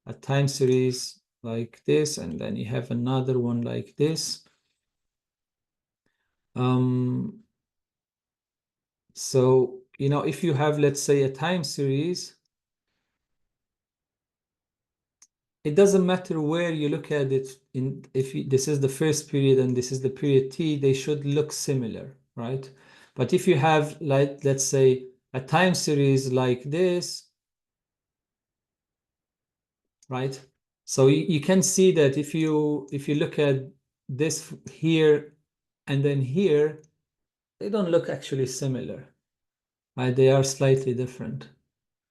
a time series like this, and then you have another one like this. So, if you have, let's say, a time series, it doesn't matter where you look at it. This is the first period and this is the period T, they should look similar, right? But if you have, like, let's say, a time series like this, right? So you can see that if you look at this here and then here, they don't look actually similar, right? They are slightly different.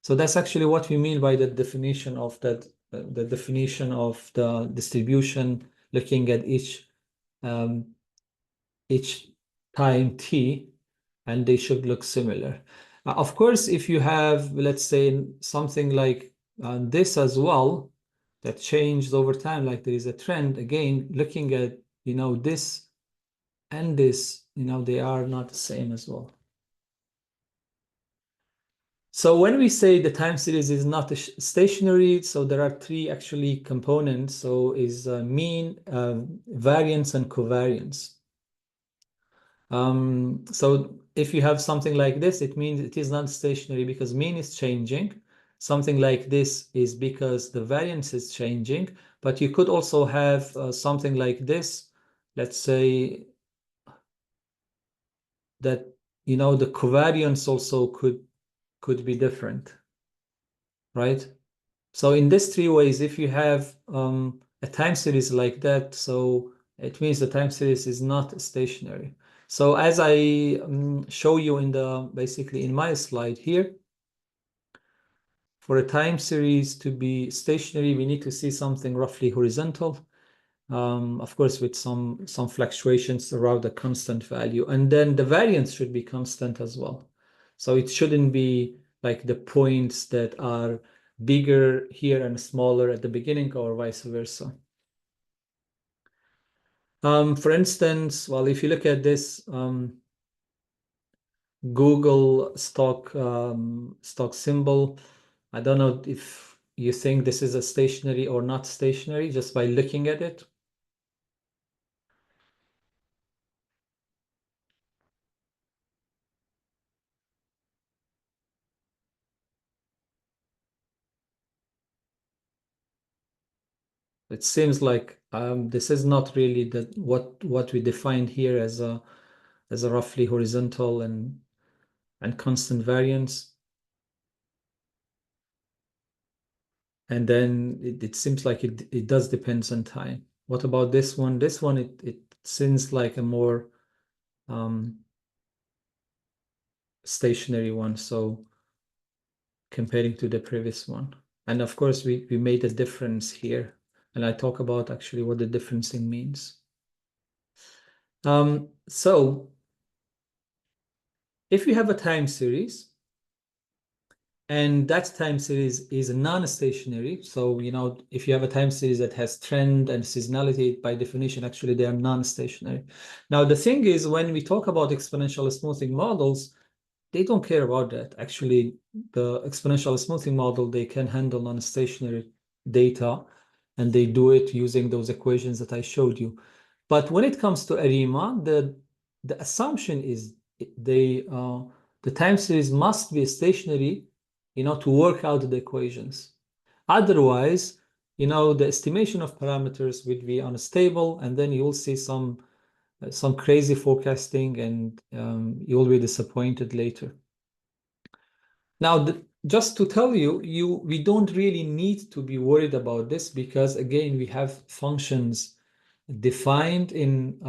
So that's actually what we mean by the definition of that, the definition of the distribution, looking at each time t, and they should look similar. Of course, if you have, let's say, something like this as well, that changed over time, like there is a trend, again, looking at, this and this, they are not the same as well. So when we say the time series is not stationary, so there are three actually components. So is mean, variance, and covariance. So if you have something like this, it means it is not stationary because mean is changing. Something like this is because the variance is changing. But you could also have something like this. Let's say that, the covariance also could be different, right? So in these three ways, if you have a time series like that, so it means the time series is not stationary. So as I show you basically in my slide here, for a time series to be stationary, we need to see something roughly horizontal, of course, with some fluctuations around a constant value. And then the variance should be constant as well. So it shouldn't be like the points that are bigger here and smaller at the beginning or vice versa. For instance, well, if you look at this Google stock symbol, I don't know if you think this is a stationary or not stationary just by looking at it. It seems like this is not really what we defined here as a roughly horizontal and constant variance. And then it seems like it does depends on time. What about this one? This one, it seems like a more stationary one. So comparing to the previous one. And of course, we made a difference here. And I talk about actually what the differencing means. So if you have a time series, And that time series is non-stationary. So, if you have a time series that has trend and seasonality, by definition, actually, they are non-stationary. Now, the thing is, when we talk about exponential smoothing models, they don't care about that. Actually, the exponential smoothing model, they can handle non-stationary data, and they do it using those equations that I showed you. But when it comes to ARIMA, the assumption is the time series must be stationary, to work out the equations. Otherwise, the estimation of parameters will be unstable, and then you'll see some crazy forecasting, and you'll be disappointed later. Now, just to tell you, we don't really need to be worried about this, because again, we have functions defined in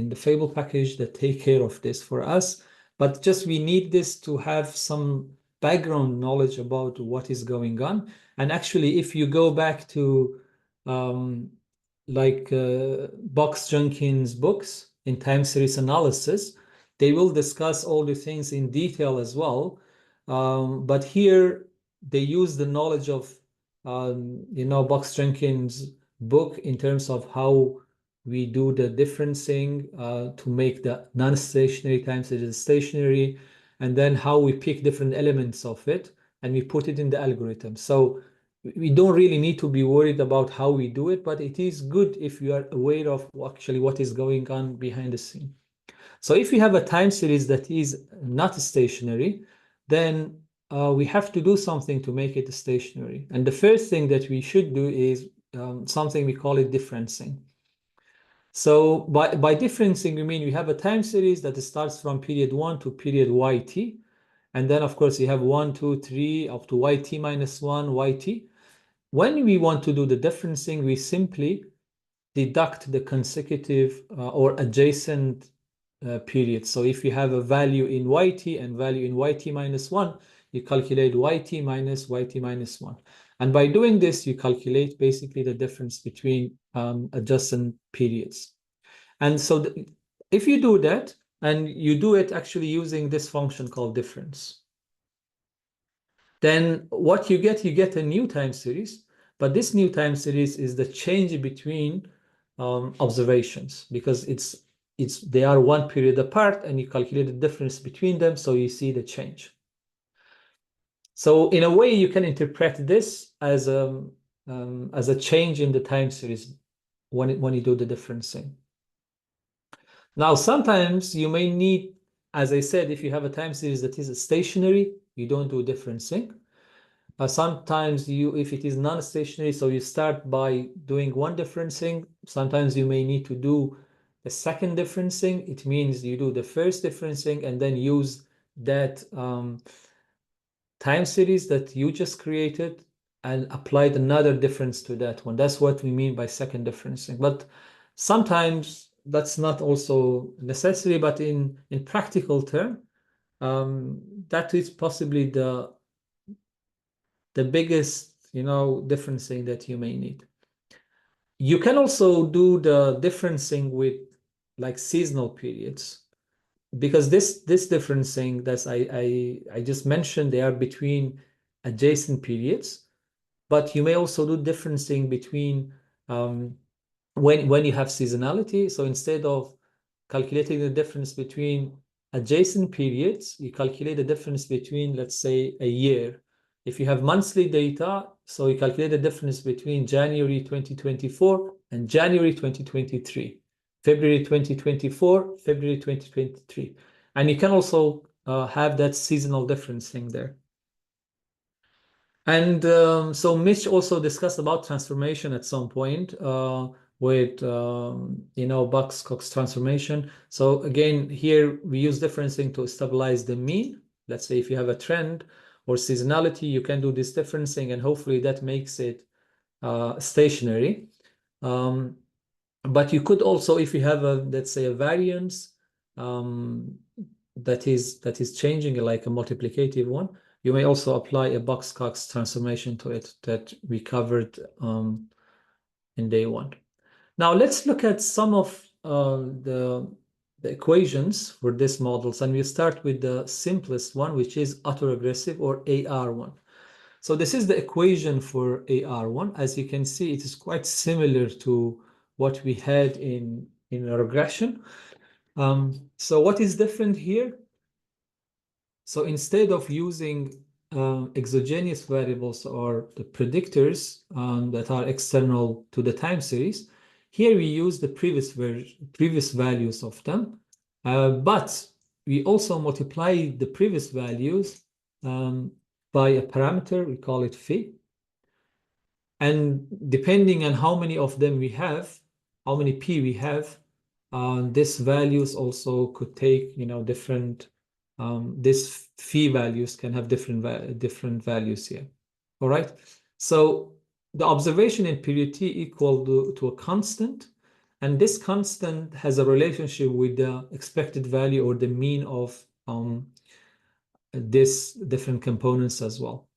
the Fable package that take care of this for us. But just we need this to have some background knowledge about what is going on. And actually, if you go back to Box-Jenkins' books in time series analysis, they will discuss all the things in detail as well. But here they use the knowledge of Box-Jenkins' book in terms of how we do the differencing to make the non-stationary time series stationary, and then how we pick different elements of it and we put it in the algorithm. So we don't really need to be worried about how we do it, but it is good if you are aware of actually what is going on behind the scene. So if you have a time series that is not stationary, then we have to do something to make it stationary. And the first thing that we should do is something we call it differencing. So by differencing, we mean we have a time series that starts from period 1 to period yt. And then, of course, you have 1, 2, 3, up to yt minus 1, yt. When we want to do the differencing, we simply deduct the consecutive or adjacent periods. So if you have a value in yt and value in yt minus 1, you calculate yt minus 1. And by doing this, you calculate basically the difference between adjacent periods. And so if you do that, and you do it actually using this function called difference, then what you get a new time series. But this new time series is the change between observations, because they are one period apart, and you calculate the difference between them, so you see the change. So in a way, you can interpret this as a change in the time series when you do the differencing. Now, sometimes you may need, as I said, if you have a time series that is stationary, you don't do differencing. Sometimes if it is non-stationary, so you start by doing one differencing. Sometimes you may need to do a second differencing. It means you do the first differencing and then use that time series that you just created and applied another difference to that one. That's what we mean by second differencing. But sometimes that's not also necessary, but in practical term, that is possibly the biggest, differencing that you may need. You can also do the differencing with like seasonal periods, because this differencing that I just mentioned, they are between adjacent periods, but you may also do differencing between when you have seasonality. So instead of calculating the difference between adjacent periods, you calculate the difference between, let's say, a year. If you have monthly data, so you calculate the difference between January 2024 and January 2023, February 2024, February 2023. And you can also have that seasonal differencing there. And so Mitch also discussed about transformation at some point with Box-Cox transformation. So again, here we use differencing to stabilize the mean. Let's say if you have a trend or seasonality, you can do this differencing, and hopefully that makes it stationary. But you could also, if you have let's say a variance that is changing, like a multiplicative one, you may also apply a Box-Cox transformation to it that we covered in day one. Now let's look at some of the the equations for these models, and we start with the simplest one, which is autoregressive, or AR1. So this is the equation for AR1. As you can see, it is quite similar to what we had in a regression. So what is different here? So instead of using exogenous variables or the predictors that are external to the time series, here we use the previous values of them, but we also multiply the previous values by a parameter, we call it phi. And depending on how many of them we have, how many p we have, these values also could take, different, these phi values can have different values here. All right. So the observation in period t equal to a constant, and this constant has a relationship with the expected value or the mean of these different components as well.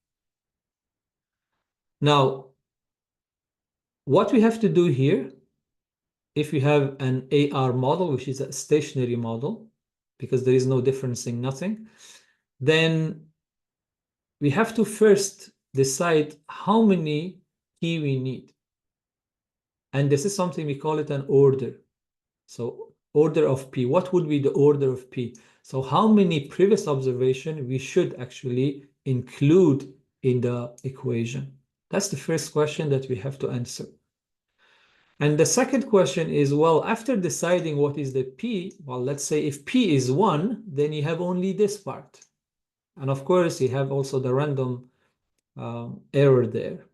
Now, what we have to do here, if we have an AR model, which is a stationary model, because there is no difference in nothing, then we have to first decide how many p we need. And this is something we call it an order. So order of p, what would be the order of p? So how many previous observation we should actually include in the equation? That's the first question that we have to answer. And the second question is, well, after deciding what is the p, well, let's say if p is 1, then you have only this part. And of course, you have also the random error there,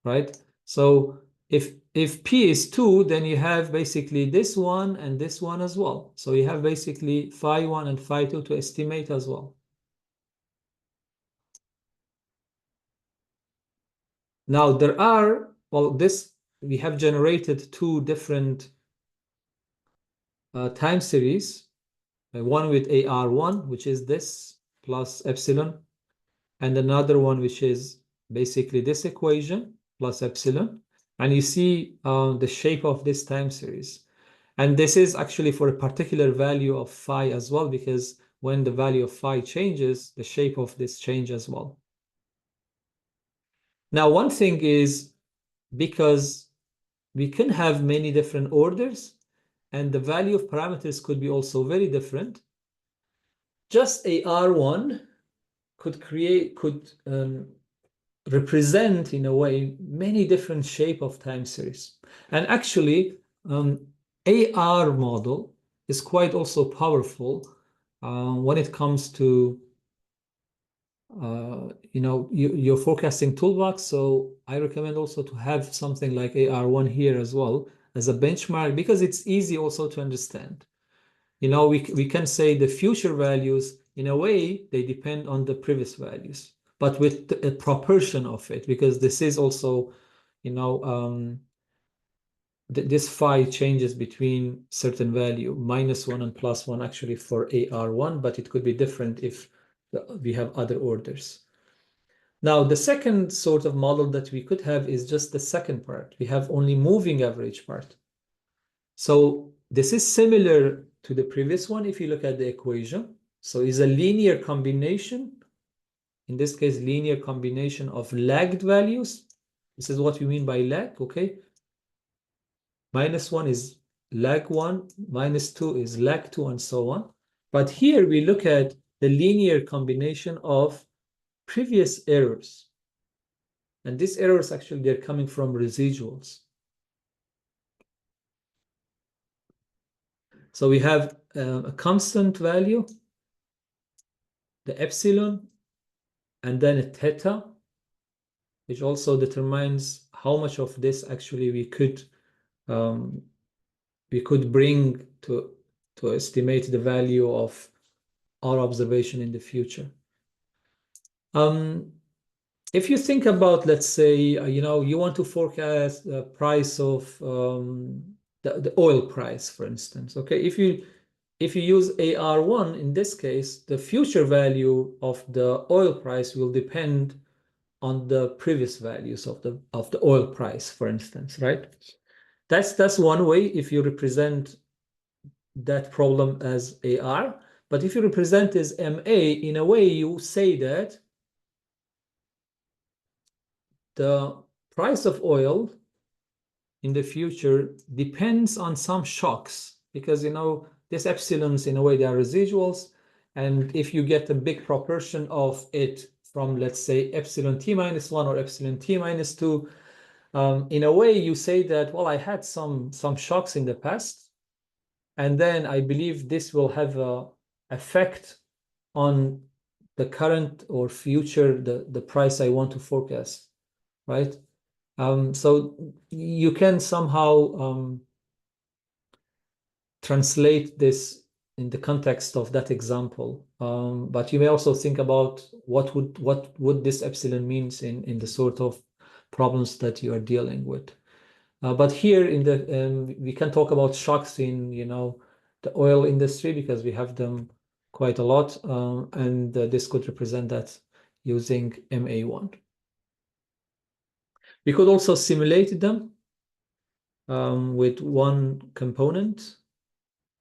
right? So if p is 2, then you have basically this one and this one as well. So you have basically phi 1 and phi 2 to estimate as well. Now there are, well, we have generated two different time series, one with AR1, which is this plus epsilon, and another one which is basically this equation plus epsilon. And you see the shape of this time series. And this is actually for a particular value of phi as well, because when the value of phi changes, the shape of this changes as well. Now, one thing is, because we can have many different orders, and the value of parameters could be also very different, just AR1 could represent, in a way, many different shape of time series. And actually, AR model is quite also powerful when it comes to your forecasting toolbox. So I recommend also to have something like AR1 here as well as a benchmark, because it's easy also to understand. We can say the future values, in a way, they depend on the previous values, but with a proportion of it, because this is also, this phi changes between certain value, -1 and +1, actually for AR1, but it could be different if we have other orders. Now, the second sort of model that we could have is just the second part. We have only moving average part. So this is similar to the previous one if you look at the equation. So it's a linear combination, in this case, linear combination of lagged values. This is what we mean by lag, okay? -1 is lag 1, -2 is lag 2, and so on. But here we look at the linear combination of previous errors. And these errors, actually, they're coming from residuals. So we have a constant value, the epsilon, and then a theta, which also determines how much of this actually we could bring to estimate the value of our observation in the future. If you think about, let's say, you want to forecast the price of the oil price, for instance. Okay, if you use AR1, in this case, the future value of the oil price will depend on the previous values of the oil price, for instance, right? That's one way if you represent that problem as AR. But if you represent as MA, in a way, you say that the price of oil in the future depends on some shocks, because these epsilons, in a way, they are residuals. And if you get a big proportion of it from, let's say, epsilon t minus 1 or epsilon t minus 2, in a way, you say that, well, I had some shocks in the past, and then I believe this will have a effect on the current or future, the price I want to forecast, right? So you can somehow translate this in the context of that example, but you may also think about what would this epsilon means in the sort of problems that you are dealing with. But here we can talk about shocks in the oil industry, because we have them quite a lot, and this could represent that using MA1. We could also simulate them with one component,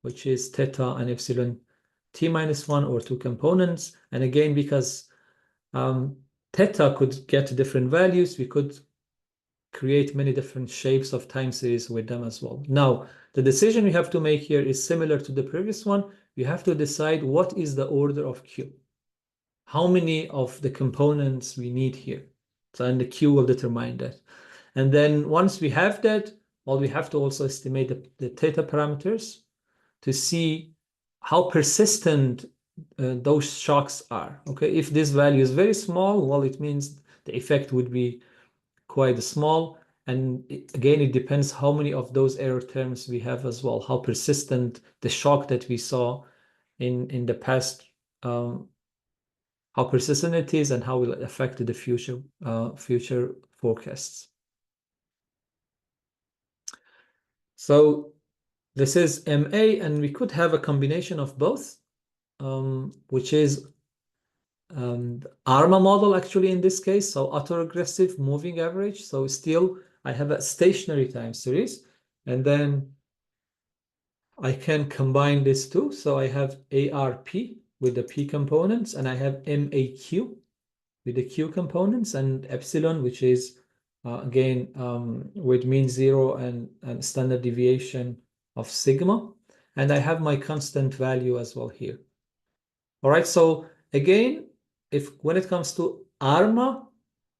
which is theta and epsilon t minus 1, or two components. And again, because theta could get different values, we could create many different shapes of time series with them as well. Now, the decision we have to make here is similar to the previous one. We have to decide what is the order of Q. How many of the components we need here. So, and the Q will determine that. And then once we have that, well, we have to also estimate the theta parameters to see how persistent those shocks are. Okay, if this value is very small, well, it means the effect would be quite small. And again, it depends how many of those error terms we have as well, how persistent the shock that we saw in the past, how persistent it is, and how will it affect the future forecasts. So this is MA, and we could have a combination of both, which is ARMA model actually in this case, so autoregressive moving average. So still I have a stationary time series, and then I can combine this too. So I have ARP with the P components, and I have MAQ with the Q components, and epsilon, which is again with mean zero and standard deviation of sigma. And I have my constant value as well here. All right, so again, when it comes to ARMA,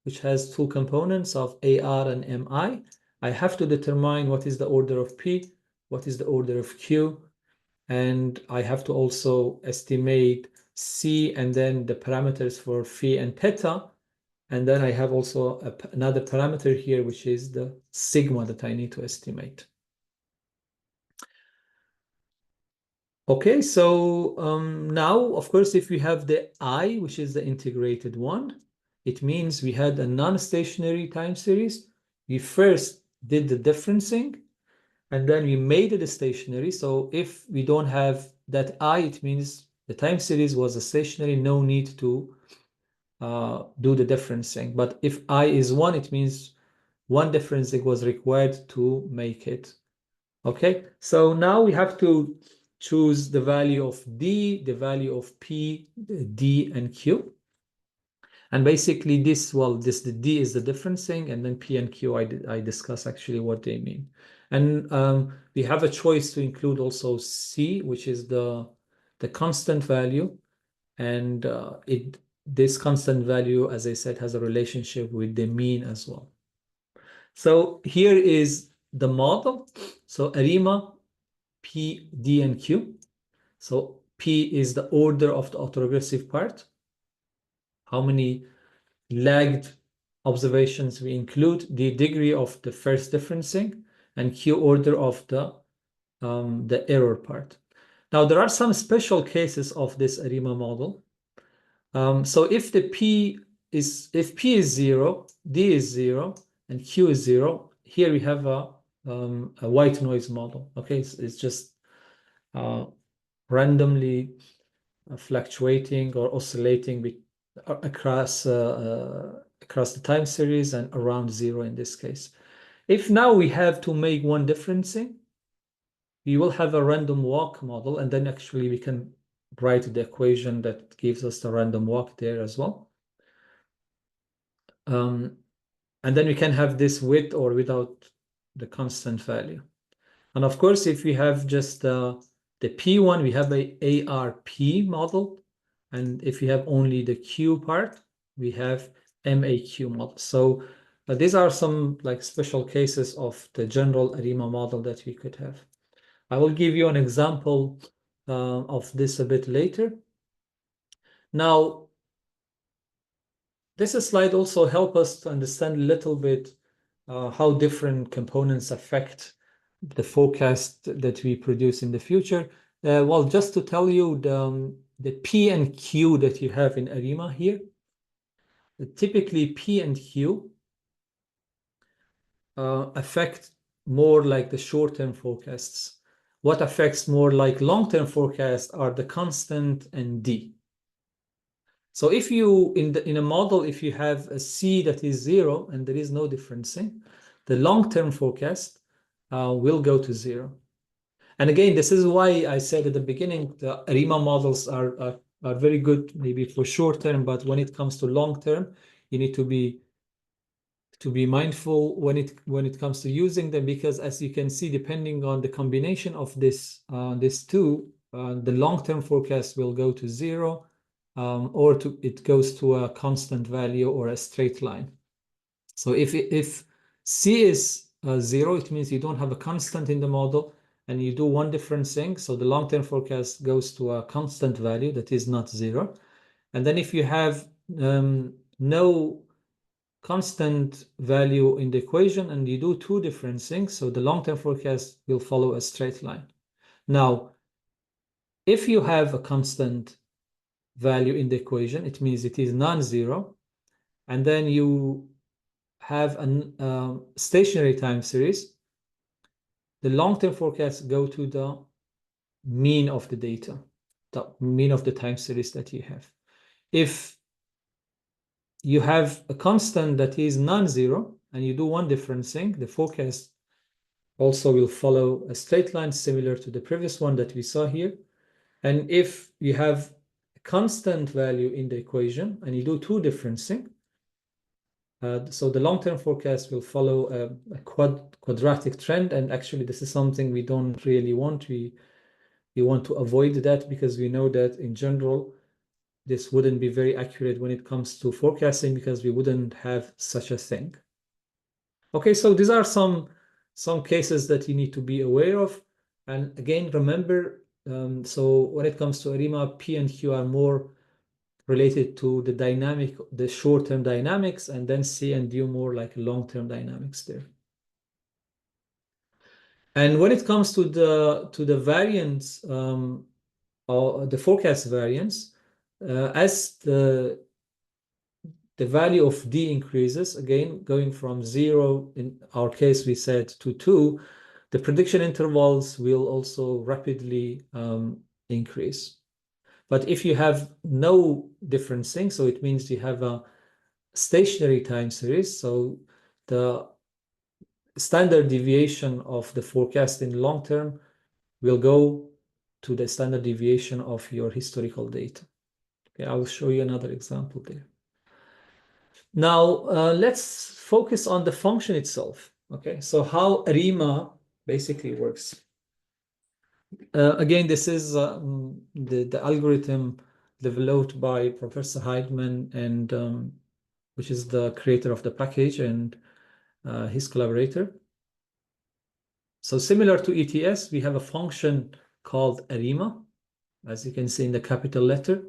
which has two components of AR and MI, I have to determine what is the order of P, what is the order of Q, and I have to also estimate C, and then the parameters for phi and theta. And then I have also another parameter here, which is the sigma that I need to estimate. Okay, so now, of course, if we have the I, which is the integrated one, it means we had a non-stationary time series. We first did the differencing, and then we made it a stationary. So if we don't have that I, it means the time series was a stationary, no need to do the differencing. But if I is 1, it means one differencing was required to make it. Okay, so now we have to choose the value of D, the value of P, D, and Q. And basically the D is the differencing, and then P and Q, I discuss actually what they mean. And we have a choice to include also C, which is the constant value. And this constant value, as I said, has a relationship with the mean as well. So here is the model. So ARIMA, P, D, and Q. So P is the order of the autoregressive part. How many lagged observations we include, the degree of the first differencing, and Q order of the error part. Now, there are some special cases of this ARIMA model. So if P is 0, D is 0, and Q is 0, here we have a white noise model. Okay, it's just randomly fluctuating or oscillating across the time series and around 0 in this case. If now we have to make one differencing, we will have a random walk model, and then actually we can write the equation that gives us the random walk there as well. And then we can have this with or without the constant value. And of course, if we have just the P1, we have a ARP model. And if we have only the Q part, we have MAQ model. So these are some like special cases of the general ARIMA model that we could have. I will give you an example of this a bit later. Now, this slide also helps us to understand a little bit how different components affect the forecast that we produce in the future. Well, just to tell you, the P and Q that you have in ARIMA here, typically P and Q affect more like the short-term forecasts. What affects more like long-term forecasts are the constant and D. So if you, in a model, if you have a C that is 0 and there is no differencing, the long-term forecast will go to 0. And again, this is why I said at the beginning, the ARIMA models are very good maybe for short-term, but when it comes to long-term, you need to be mindful when it comes to using them, because as you can see, depending on the combination of this two, the long-term forecast will go to 0, or it goes to a constant value or a straight line. So if C is 0, it means you don't have a constant in the model, and you do one different thing. So the long-term forecast goes to a constant value that is not 0. And then if you have no constant value in the equation and you do two different things, so the long-term forecast will follow a straight line. Now, if you have a constant value in the equation, it means it is non-zero, and then you have a stationary time series, the long-term forecasts go to the mean of the data, the mean of the time series that you have. If you have a constant that is non-zero and you do one different thing, the forecast also will follow a straight line similar to the previous one that we saw here. And if you have a constant value in the equation and you do two different things, so the long-term forecast will follow a quadratic trend. And actually, this is something we don't really want. We want to avoid that, because we know that in general, this wouldn't be very accurate when it comes to forecasting, because we wouldn't have such a thing. Okay, so these are some cases that you need to be aware of. And again, remember, so when it comes to ARIMA, P and Q are more related to the short-term dynamics, and then C and D more like long-term dynamics there. And when it comes to the variance, or the forecast variance, as the value of D increases, again, going from 0, in our case, we said, to 2, the prediction intervals will also rapidly increase. But if you have no different thing, so it means you have a stationary time series, so the standard deviation of the forecast in long term will go to the standard deviation of your historical data. Okay, I will show you another example there. Now, let's focus on the function itself. Okay, so how ARIMA basically works. Again, this is the algorithm developed by Professor Heidman, and which is the creator of the package, and his collaborator. So similar to ETS, we have a function called ARIMA, as you can see in the capital letter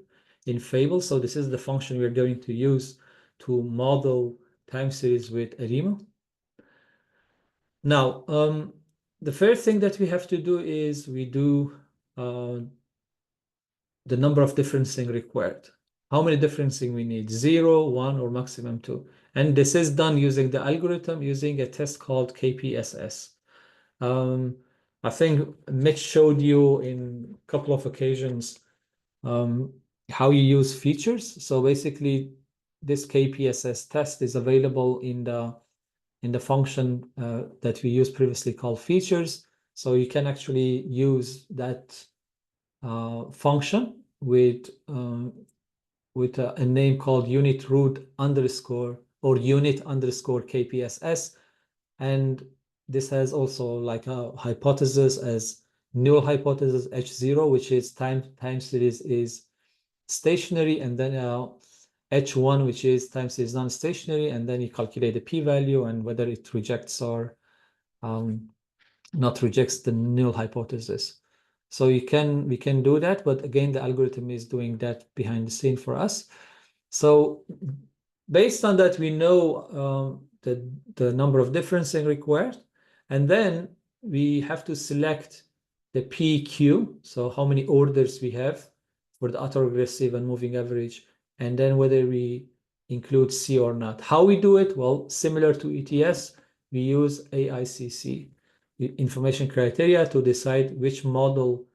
in Fable. So this is the function we're going to use to model time series with ARIMA. Now, the first thing that we have to do is we do the number of differencing required. How many differencing we need? 0, 1, or maximum 2. And this is done using the algorithm, using a test called KPSS. I think Mitch showed you in a couple of occasions how you use features. So basically, this KPSS test is available in the function that we used previously called features. So you can actually use that function with a name called unit root underscore or unit underscore KPSS. And this has also like a hypothesis as null hypothesis H0, which is time series is stationary, and then H1, which is time series non-stationary, and then you calculate the p-value and whether it rejects or not rejects the null hypothesis. So we can do that, but again, the algorithm is doing that behind the scene for us. So based on that, we know the number of differencing required, and then we have to select the PQ, so how many orders we have for the autoregressive and moving average, and then whether we include C or not. How we do it? Well, similar to ETS, we use AICC, information criteria, to decide which model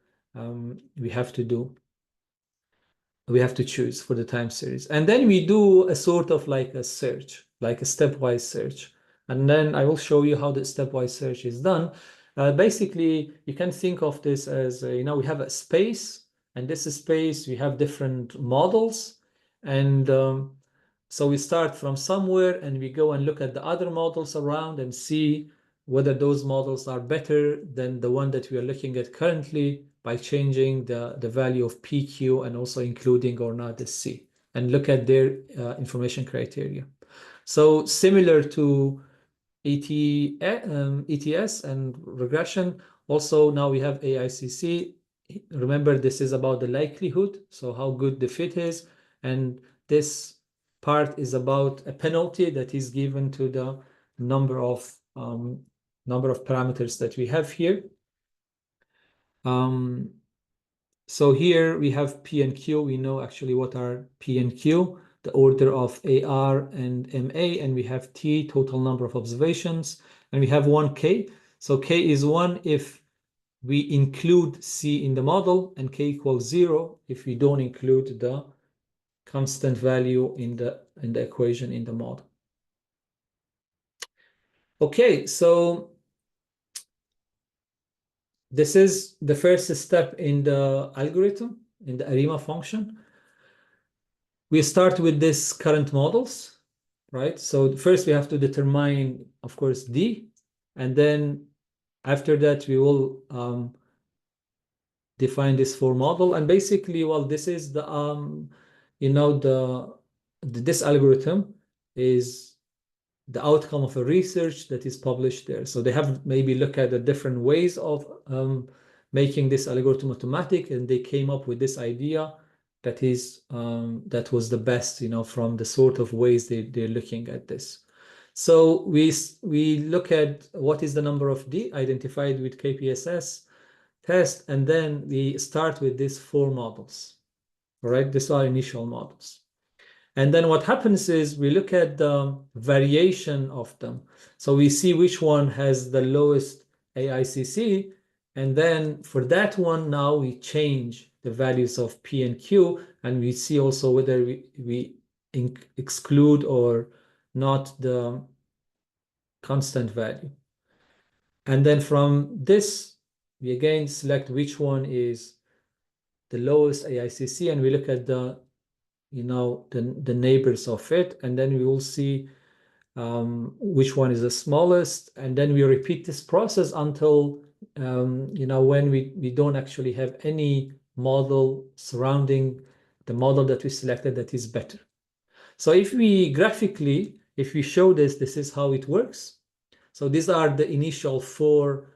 we have to choose for the time series. And then we do a sort of like a search, like a stepwise search. And then I will show you how the stepwise search is done. Basically, you can think of this as, we have a space, and this space, we have different models. And so we start from somewhere and we go and look at the other models around and see whether those models are better than the one that we are looking at currently by changing the value of PQ and also including or not the C, and look at their information criteria. So similar to ETS and regression, also now we have AICC. Remember, this is about the likelihood, so how good the fit is, and this part is about a penalty that is given to the number of parameters that we have here. So here we have P and Q. We know actually what are P and Q, the order of AR and MA, and we have T, total number of observations, and we have one K. So K is 1 if we include C in the model, and K equals 0 if we don't include the constant value in the equation in the model. Okay, so this is the first step in the algorithm, in the ARIMA function. We start with this current models, right? So first we have to determine, of course, D, and then after that we will define this for model. And basically, well, this is the this algorithm is the outcome of a research that is published there. So they have maybe looked at the different ways of making this algorithm automatic, and they came up with this idea that is that was the best, from the sort of ways they're looking at this. So we look at what is the number of D identified with KPSS test, and then we start with these 4 models. All right, these are initial models. And then what happens is we look at the variation of them. So we see which one has the lowest AICC. And then for that one, now we change the values of P and Q. And we see also whether we exclude or not the constant value. And then from this, we again select which one is the lowest AICC. And we look at the the neighbors of it, and then we will see which one is the smallest, and then we repeat this process until when we don't actually have any model surrounding the model that we selected that is better. So if we show this is how it works. So these are the initial 4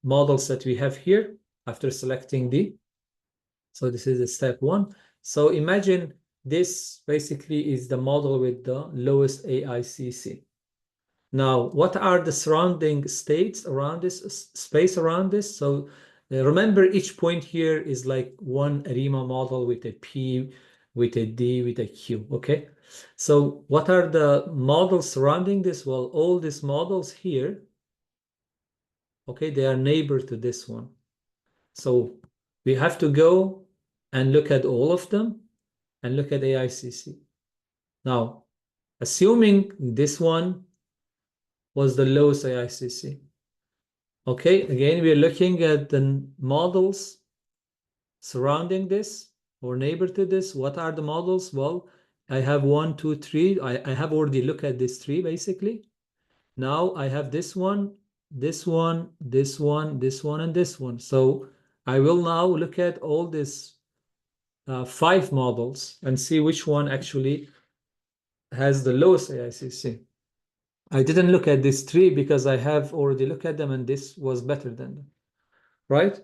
models that we have here after selecting D. So this is the step 1. So imagine this basically is the model with the lowest AICC. Now, what are the surrounding states around this, space around this? So remember, each point here is like one ARIMA model with a P, with a D, with a Q, okay? So what are the models surrounding this? Well, all these models here, okay, they are neighbor to this one. So we have to go and look at all of them and look at AICC. Now, assuming this one was the lowest AICC, Okay, again, we're looking at the models surrounding this or neighbor to this. What are the models? Well, I have 1, 2, 3. I have already looked at this tree basically. Now I have this one, this one, this one, this one, and this one. So I will now look at all these 5 models and see which one actually has the lowest AICC. I didn't look at this tree because I have already looked at them and this was better than them, right?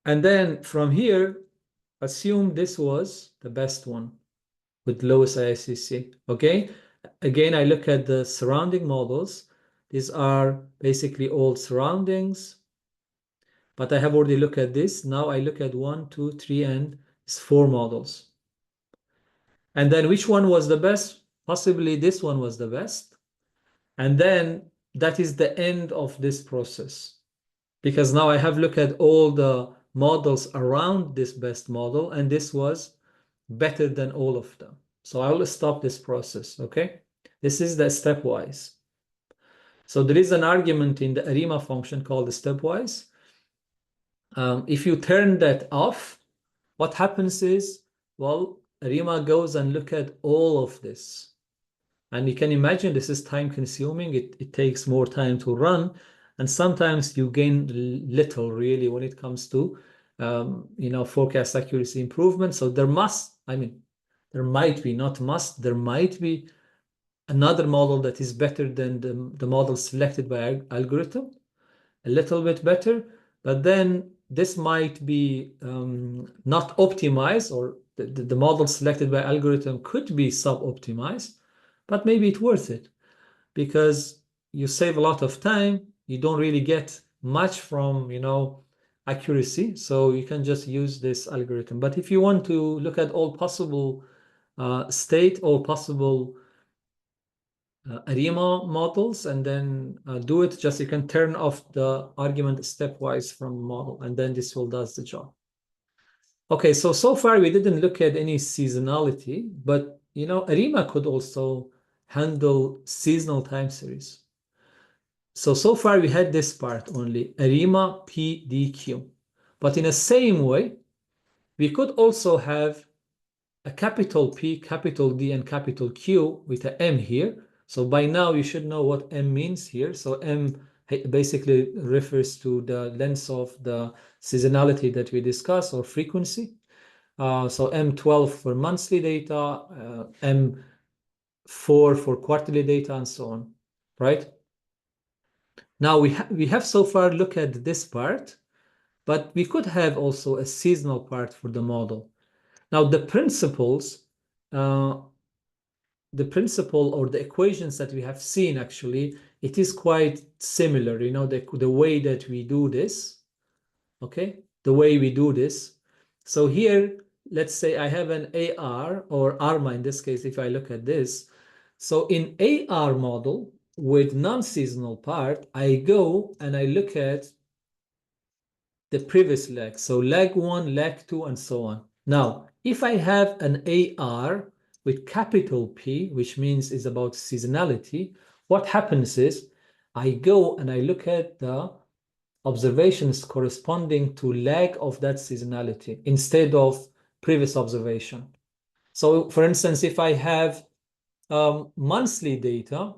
And then from here, assume this was the best one with lowest AICC, okay? Again, I look at the surrounding models. These are basically all surroundings, but I have already looked at this. Now I look at 1, 2, 3, and it's 4 models. And then which one was the best? Possibly this one was the best. And then that is the end of this process. Because now I have looked at all the models around this best model, and this was better than all of them. So I will stop this process, okay? This is the stepwise. So there is an argument in the ARIMA function called the stepwise. If you turn that off, what happens is, well, ARIMA goes and look at all of this. And you can imagine this is time consuming. It takes more time to run. And sometimes you gain little really when it comes to, forecast accuracy improvement. So there might be, not must, there might be another model that is better than the model selected by algorithm, a little bit better, but then this might be not optimized, or the model selected by algorithm could be sub-optimized, but maybe it's worth it because you save a lot of time. You don't really get much from, accuracy. So you can just use this algorithm. But if you want to look at all possible state, all possible ARIMA models and then do it, just you can turn off the argument stepwise from model, and then this will does the job. Okay, so far we didn't look at any seasonality, but ARIMA could also handle seasonal time series. So far we had this part only, ARIMA PDQ. But in the same way, we could also have a capital P, capital D, and capital Q with a M here. So by now you should know what M means here. So M basically refers to the length of the seasonality that we discussed, or frequency. So M12 for monthly data, M4 for quarterly data, and so on, right? Now we have so far looked at this part, but we could have also a seasonal part for the model. Now the principle or the equations that we have seen, actually, it is quite similar, the way that we do this, okay? The way we do this. So here, let's say I have an AR or ARMA in this case, if I look at this. So in AR model with non-seasonal part, I go and I look at the previous leg. So leg 1, leg 2, and so on. Now, if I have an AR with capital P, which means it's about seasonality, what happens is I go and I look at the observations corresponding to leg of that seasonality instead of previous observation. So for instance, if I have monthly data,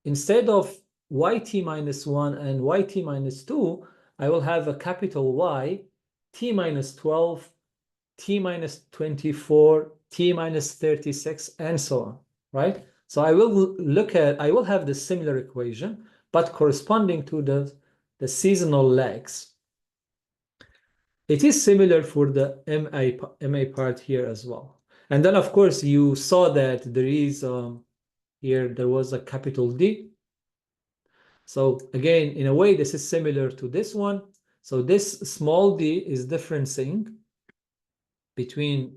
instead of YT minus 1 and YT minus 2, I will have a capital Y, T minus 12, T minus 24, T minus 36, and so on, right? So I will have the similar equation, but corresponding to the seasonal legs. It is similar for the MA part here as well. And then, of course, you saw that there is here, there was a capital D. So again, in a way, this is similar to this one. So this small d is differencing between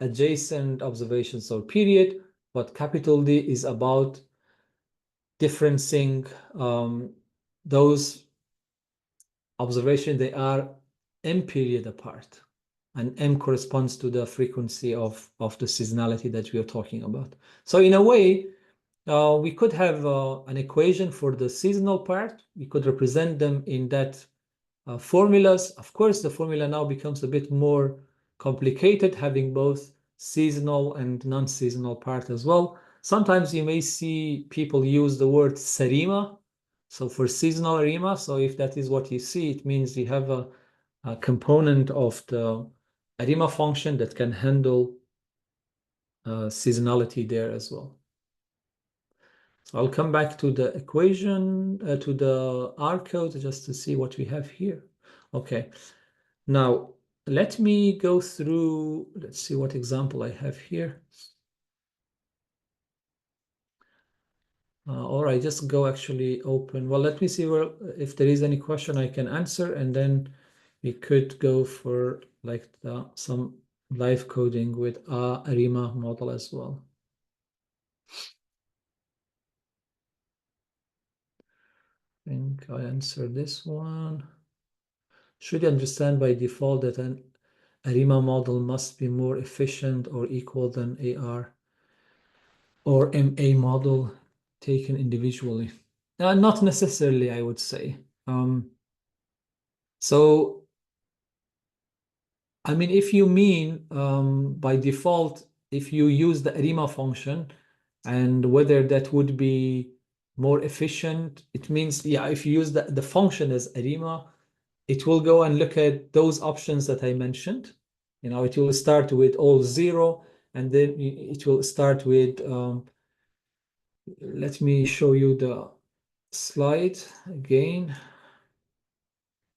adjacent observations or period, but capital D is about differencing those observations. They are M period apart, and M corresponds to the frequency of the seasonality that we are talking about. So in a way, We could have an equation for the seasonal part. We could represent them in that formulas. Of course, the formula now becomes a bit more complicated, having both seasonal and non-seasonal part as well. Sometimes you may see people use the word sarima, so for seasonal arima. So if that is what you see, it means you have a component of the arima function that can handle seasonality there as well. So I'll come back to the equation, to the R code, just to see what we have here. Okay, now let me go through, let's see what example I have here. Or I just go actually open. Well, let me see where, if there is any question I can answer, and then we could go for like some live coding with ARIMA model as well. I think I answered this one. Should you understand by default that an ARIMA model must be more efficient or equal than AR or MA model taken individually? Not necessarily, I would say. So, I mean, if you mean by default, if you use the ARIMA function and whether that would be more efficient, it means, yeah, if you use the function as ARIMA, it will go and look at those options that I mentioned. You know, it will start with all 0, and then it will start with, let me show you the slide again.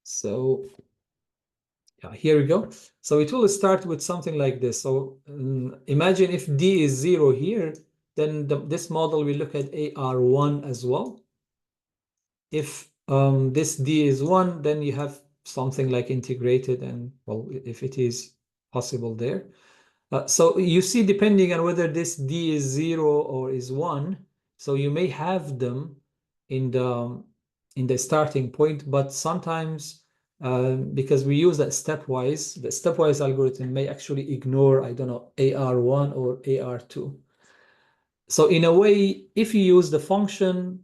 So yeah, here we go. So it will start with something like this. So imagine if D is 0 here, then this model will look at AR1 as well. If this D is 1, then you have something like integrated, and well, if it is possible there. So you see, depending on whether this D is 0 or is 1, so you may have them in the starting point, but sometimes because we use that stepwise, the stepwise algorithm may actually ignore, I don't know, AR1 or AR2. So in a way, if you use the function,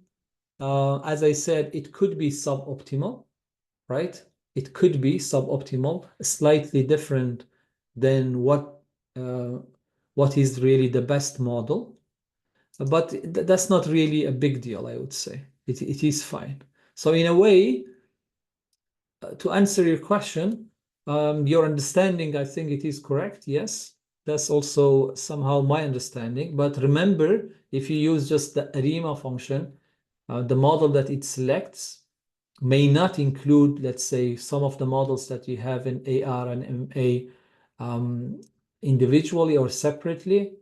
as I said, it could be suboptimal, right? It could be suboptimal, slightly different than what is really the best model. But that's not really a big deal, I would say. It is fine. So in a way, to answer your question, your understanding, I think it is correct. Yes, that's also somehow my understanding. But remember, if you use just the ARIMA function, the model that it selects may not include, let's say, some of the models that you have in AR and MA individually or separately.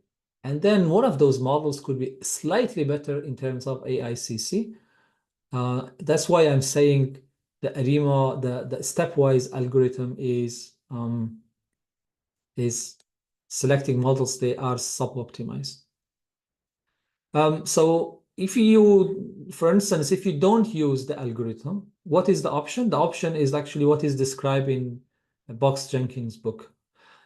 And then one of those models could be slightly better in terms of AICC. That's why I'm saying the ARIMA, the stepwise algorithm is selecting models, they are sub-optimized. So if you, for instance, if you don't use the algorithm, what is the option? The option is actually what is described in Box Jenkins' book.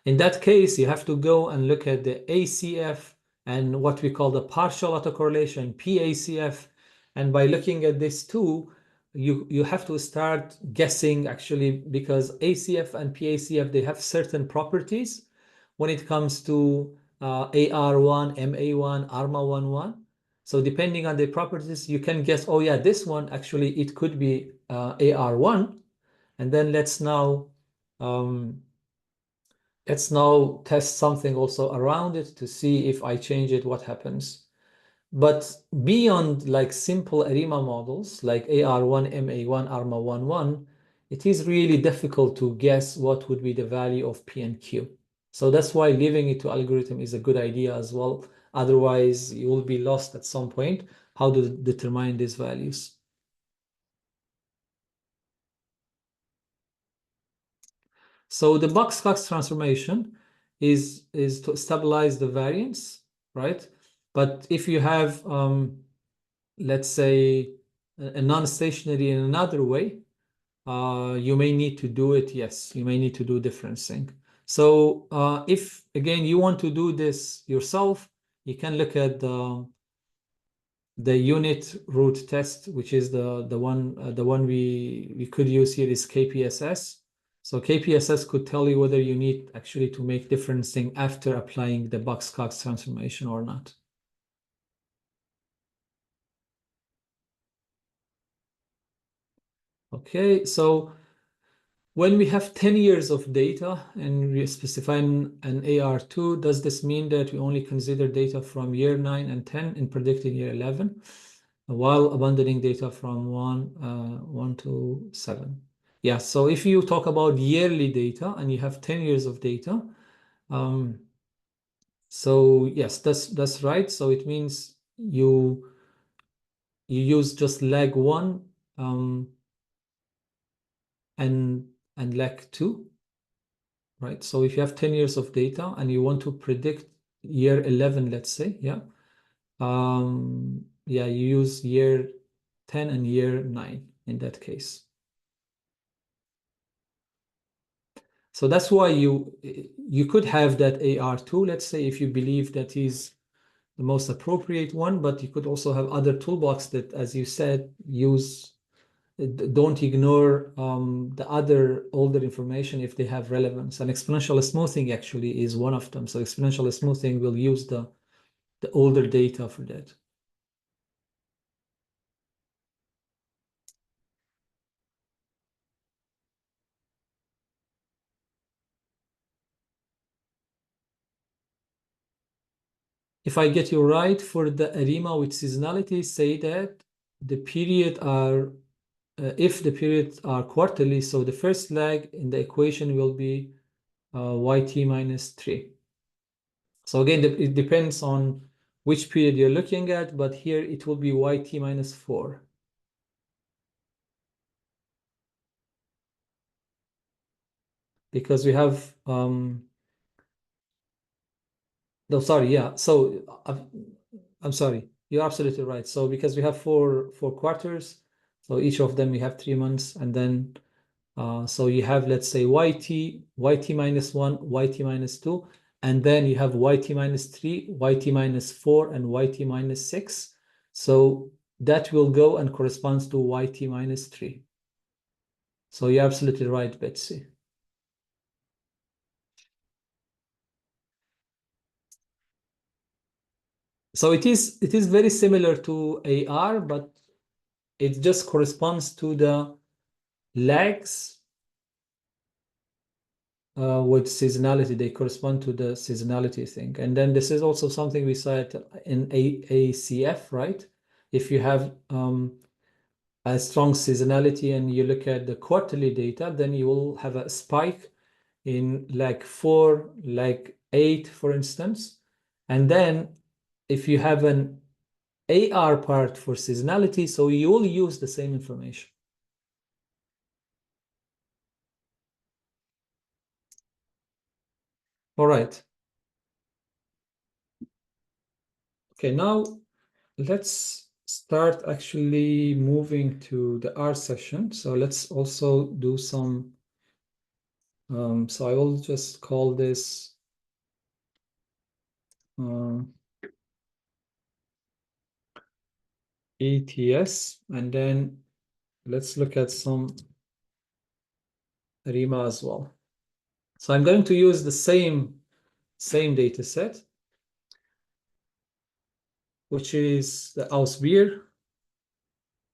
In that case, you have to go and look at the ACF and what we call the partial autocorrelation, PACF. And by looking at this too, you have to start guessing actually, because ACF and PACF, they have certain properties when it comes to AR1, MA1, ARMA11. So depending on the properties, you can guess, oh yeah, this one actually, it could be AR1. And then let's now test something also around it to see if I change it, what happens. But beyond like simple ARIMA models like AR1, MA1, ARMA11, it is really difficult to guess what would be the value of P and Q. So that's why leaving it to algorithm is a good idea as well. Otherwise, you will be lost at some point how to determine these values. So the box-Cox transformation is to stabilize the variance, right? But if you have, let's say, a non-stationary in another way, you may need to do it. Yes, you may need to do differencing. So if, again, you want to do this yourself, you can look at the unit root test, which is the one we could use here, is KPSS. So KPSS could tell you whether you need actually to make differencing after applying the Box-Cox transformation or not. Okay, so when we have 10 years of data and we specify an AR2, does this mean that we only consider data from year 9 and 10 in predicting year 11, while abandoning data from 1 to 7? Yeah, so if you talk about yearly data and you have 10 years of data, so yes, that's right. So it means you use just lag 1 and lag 2. Right? So if you have 10 years of data and you want to predict year 11, let's say, yeah, yeah, you use year 10 and year 9 in that case. So that's why you could have that AR2, let's say, if you believe that is the most appropriate one, but you could also have other toolbox that, as you said, don't ignore the other older information if they have relevance. And exponential smoothing actually is one of them. So exponential smoothing will use the older data for that. If I get you right, for the ARIMA with seasonality, say that the period are if the periods are quarterly, so the first lag in the equation will be YT minus 3. So again, it depends on which period you're looking at, but here it will be YT minus 4. Because we have, no, sorry, yeah. So I'm sorry, you're absolutely right. So because we have four quarters, so each of them we have 3 months, and then so you have, let's say, YT minus 1, YT minus 2, and then you have YT minus 3, YT minus 4, and YT minus 6. So that will go and corresponds to YT minus 3. So you're absolutely right, Betsy. So it is very similar to AR, but it just corresponds to the lags with seasonality. They correspond to the seasonality thing. And then this is also something we saw in ACF, right? If you have a strong seasonality and you look at the quarterly data, then you will have a spike in lag 4, lag 8, for instance. And then if you have an AR part for seasonality, so you will use the same information. All right. Okay, now let's start actually moving to the R session. So let's also do some, so I will just call this ETS, and then let's look at some RIMA as well. So I'm going to use the same data set, which is the Ausbier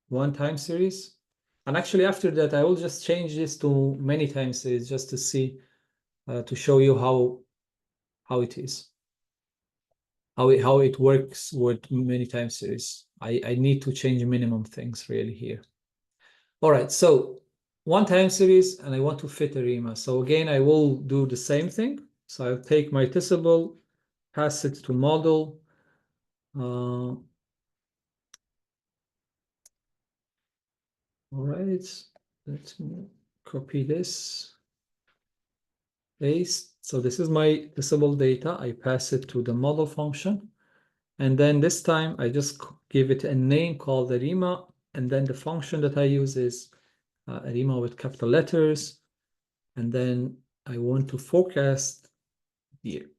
one time series. And actually after that, I will just change this to many time series just to see, to show you how it is, how it works with many time series. I need to change minimum things really here. All right, so one time series, and I want to fit a RIMA. So again, I will do the same thing. So I'll take my tessable, pass it to model. All right, let's copy this, paste. So this is my tessable data. I pass it to the model function. And then this time I just give it a name called the RIMA. And then the function that I use is RIMA with capital letters. And then I want to forecast here.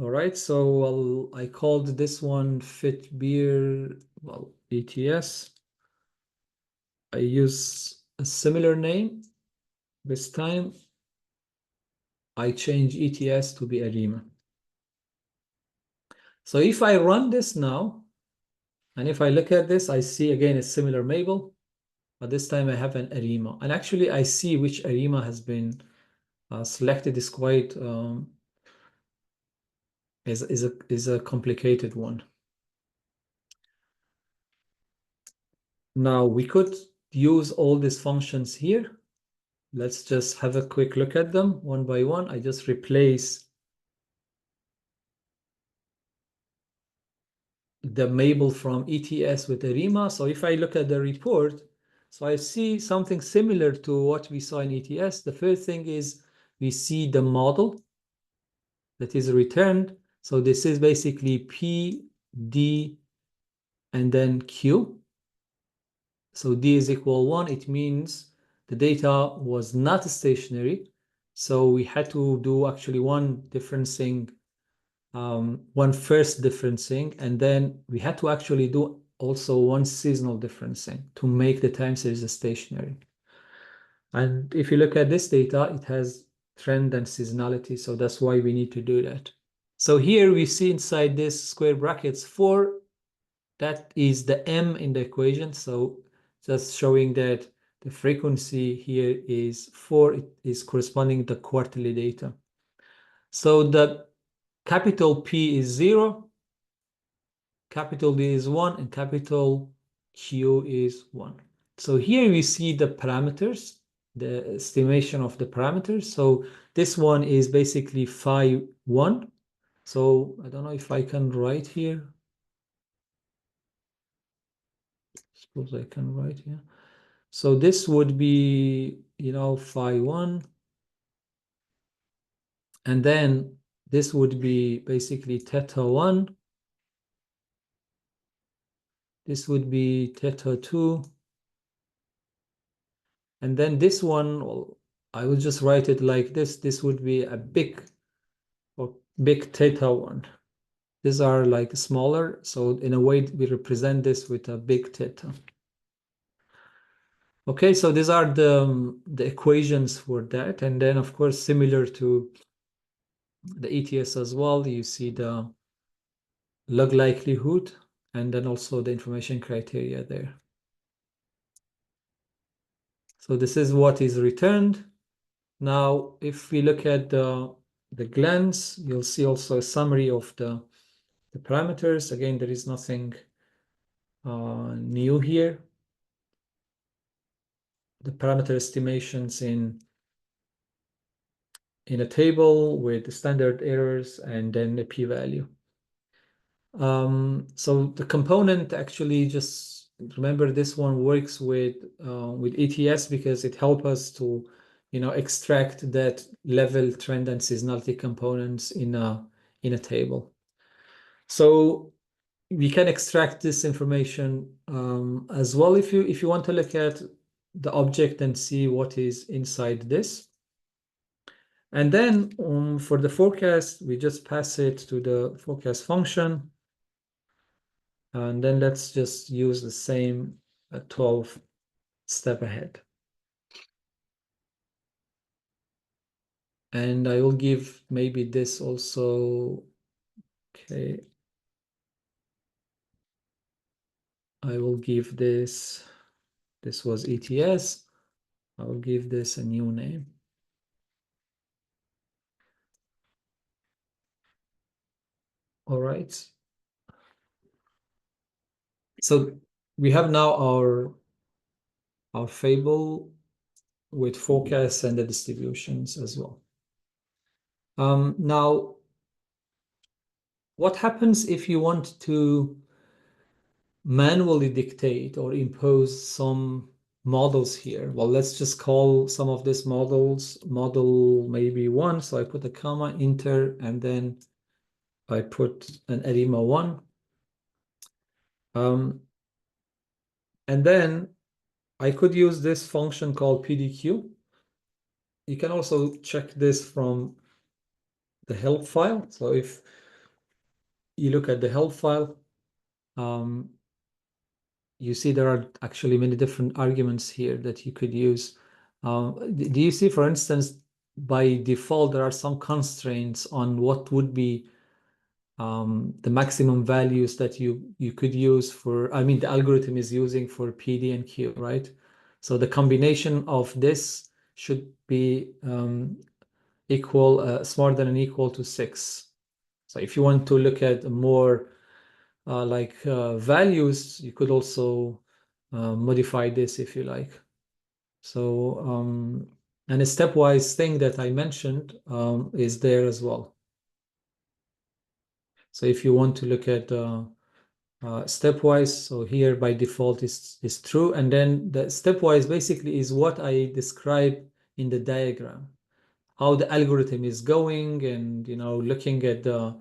All right, so I called this one fit beer, well, ETS. I use a similar name. This time I change ETS to be ARIMA. So if I run this now, and if I look at this, I see again a similar label, but this time I have an ARIMA. And actually I see which ARIMA has been selected is quite is a complicated one. Now we could use all these functions here. Let's just have a quick look at them one by one. I just replace the label from ETS with ARIMA. So if I look at the report, so I see something similar to what we saw in ETS. The first thing is we see the model that is returned. So this is basically P, D, and then Q. So D is equal 1. It means the data was not stationary. So we had to do actually one differencing, one first differencing, and then we had to actually do also one seasonal differencing to make the time series stationary. And if you look at this data, it has trend and seasonality. So that's why we need to do that. So here we see inside this square brackets 4, that is the M in the equation. So just showing that the frequency here is 4, it is corresponding to quarterly data. So the capital P is 0, capital D is 1, and capital Q is 1. So here we see the parameters, the estimation of the parameters. So this one is basically phi 1. So I don't know if I can write here. Suppose I can write here. So this would be, phi 1. And then this would be basically theta 1. This would be theta 2. And then this one, well, I will just write it like this. This would be a big theta 1. These are like smaller. So in a way, we represent this with a big theta. Okay, so these are the equations for that. And then, of course, similar to the ETS as well, you see the log likelihood and then also the information criteria there. So this is what is returned. Now, if we look at the glance, you'll see also a summary of the parameters. Again, there is nothing new here. The parameter estimations in a table with the standard errors and then the p-value. So the component actually, just remember this one works with ETS because it helps us to extract that level, trend, and seasonality components in a table. So we can extract this information as well if you want to look at the object and see what is inside this. And then for the forecast, we just pass it to the forecast function. And then let's just use the same 12 step ahead. And I will give maybe this also, okay. I will give this was ETS. I will give this a new name. All right. So we have now our fable with forecasts and the distributions as well. Now, what happens if you want to manually dictate or impose some models here? Well, let's just call some of these models model maybe 1. So I put a comma, enter, and then I put an ARIMA 1. And then I could use this function called PDQ. You can also check this from the help file. So if you look at the help file, you see there are actually many different arguments here that you could use. Do you see, for instance, by default, there are some constraints on what would be the maximum values that you could use for, I mean, the algorithm is using for PD and Q, right? So the combination of this should be equal, smaller than and equal to 6. So if you want to look at more values, you could also modify this if you like. So, and a stepwise thing that I mentioned is there as well. So if you want to look at stepwise, so here by default is true. And then the stepwise basically is what I described in the diagram, how the algorithm is going and, looking at the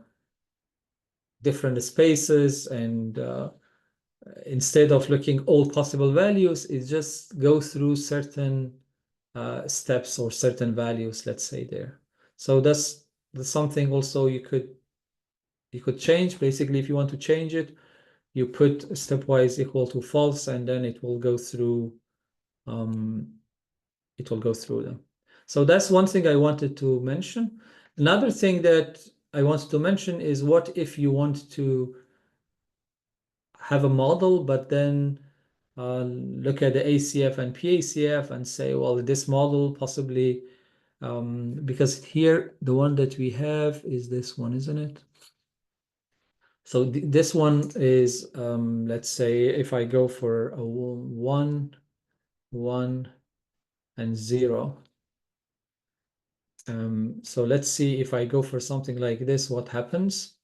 different spaces and instead of looking all possible values, it just goes through certain steps or certain values, let's say there. So that's something also you could change. Basically, if you want to change it, you put stepwise equal to false, and then it will go through them. So that's one thing I wanted to mention. Another thing that I wanted to mention is what if you want to have a model, but then look at the ACF and PACF and say, well, this model possibly, because here the one that we have is this one, isn't it? So this one is, let's say, if I go for a 1, 1, and 0. So let's see if I go for something like this, what happens.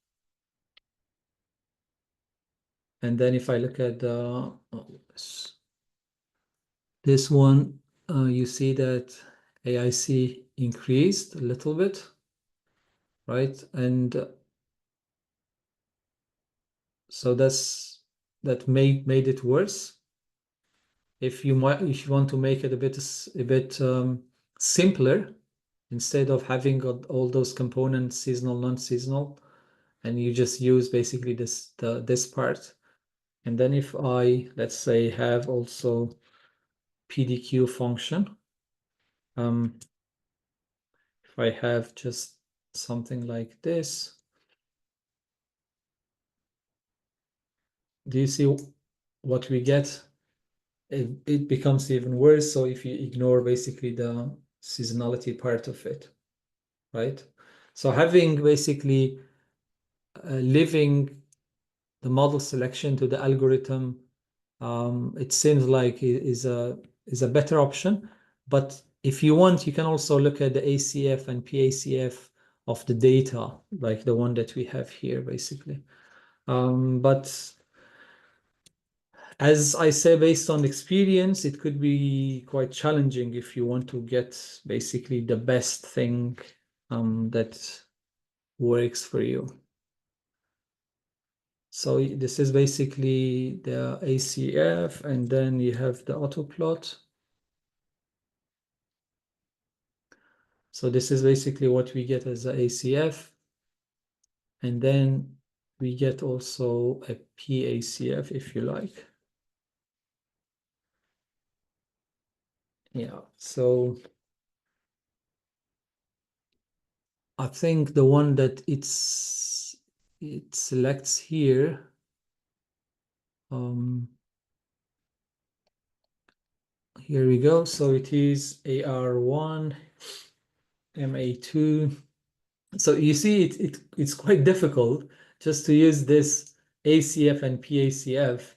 And then if I look at this one, you see that AIC increased a little bit, right? And so that made it worse. If you want to make it a bit simpler, instead of having all those components, seasonal, non-seasonal, and you just use basically this part. And then if I, let's say, have also PDQ function, if I have just something like this, do you see what we get? It becomes even worse. So if you ignore basically the seasonality part of it, right? So having basically leaving the model selection to the algorithm, it seems like is a better option. But if you want, you can also look at the ACF and PACF of the data, like the one that we have here, basically. But as I say, based on experience, it could be quite challenging if you want to get basically the best thing that works for you. So this is basically the ACF, and then you have the autoplot. So this is basically what we get as the ACF. And then we get also a PACF, if you like. Yeah, so I think the one that it selects here, here we go. So it is AR1, MA2. So you see, it's quite difficult just to use this ACF and PACF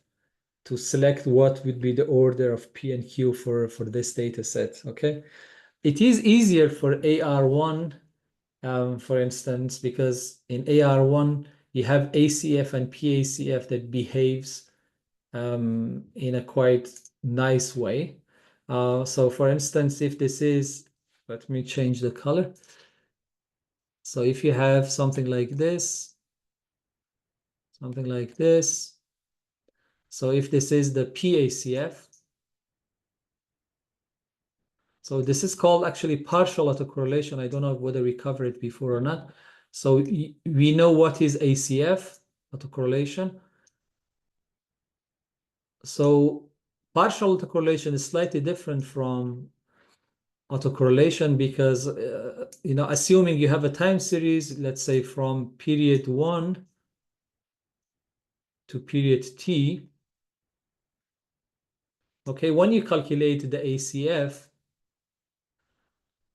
to select what would be the order of P and Q for this data set, okay? It is easier for AR1, for instance, because in AR1, you have ACF and PACF that behaves in a quite nice way. So for instance, if this is, let me change the color. So if you have something like this, something like this, so if this is the PACF, so this is called actually partial autocorrelation. I don't know whether we covered it before or not. So we know what is ACF. autocorrelation. So partial autocorrelation is slightly different from autocorrelation because, assuming you have a time series, let's say from period 1 to period t, okay, when you calculate the ACF,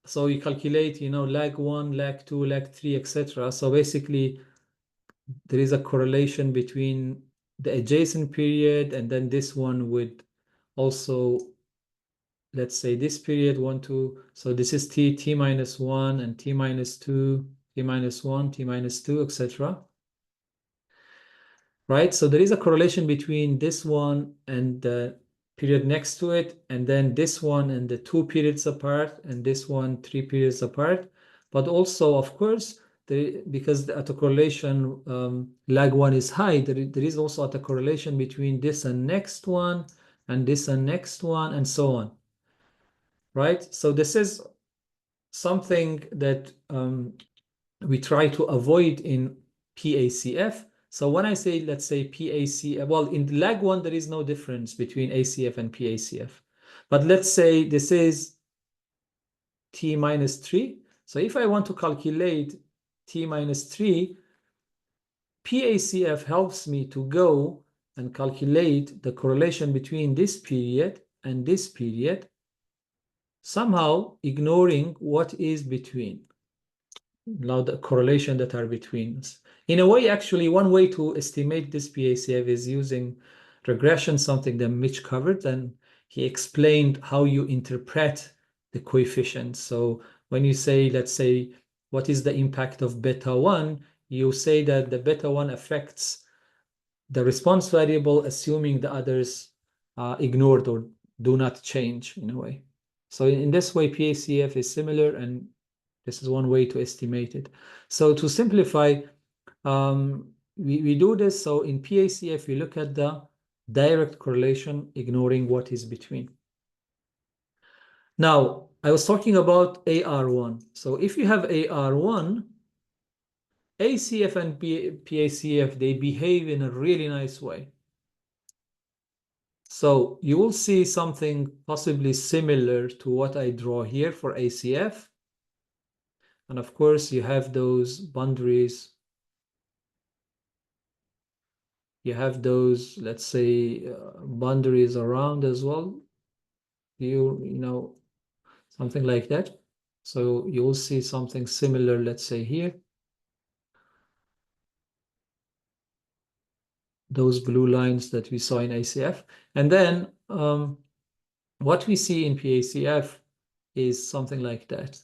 so you calculate, lag 1, lag 2, lag 3, etc. So basically, there is a correlation between the adjacent period and then this one would also, let's say this period 1, 2. So this is t minus 1 and t minus 2, t minus 1, t minus 2, etc. Right? So there is a correlation between this one and the period next to it, and then this one and the 2 periods apart, and this one 3 periods apart. But also, of course, because the autocorrelation lag 1 is high, there is also autocorrelation between this and next one, and this and next one, and so on. Right? So this is something that we try to avoid in PACF. So when I say, let's say PACF, well, in lag 1, there is no difference between ACF and PACF. But let's say this is T minus 3. So if I want to calculate T minus 3, PACF helps me to go and calculate the correlation between this period and this period, somehow ignoring what is between. Now the correlation that are between us. In a way, actually, one way to estimate this PACF is using regression, something that Mitch covered, and he explained how you interpret the coefficients. So when you say, let's say, what is the impact of beta 1, you say that the beta 1 affects the response variable, assuming the others are ignored or do not change in a way. So in this way, PACF is similar, and this is one way to estimate it. So to simplify, we do this. So in PACF, we look at the direct correlation, ignoring what is between. Now, I was talking about AR1. So if you have AR1, ACF and PACF, they behave in a really nice way. So you will see something possibly similar to what I draw here for ACF. And of course, you have those boundaries. You have those, let's say, boundaries around as well. You know, something like that. So you will see something similar, let's say here. Those blue lines that we saw in ACF. And then what we see in PACF is something like that.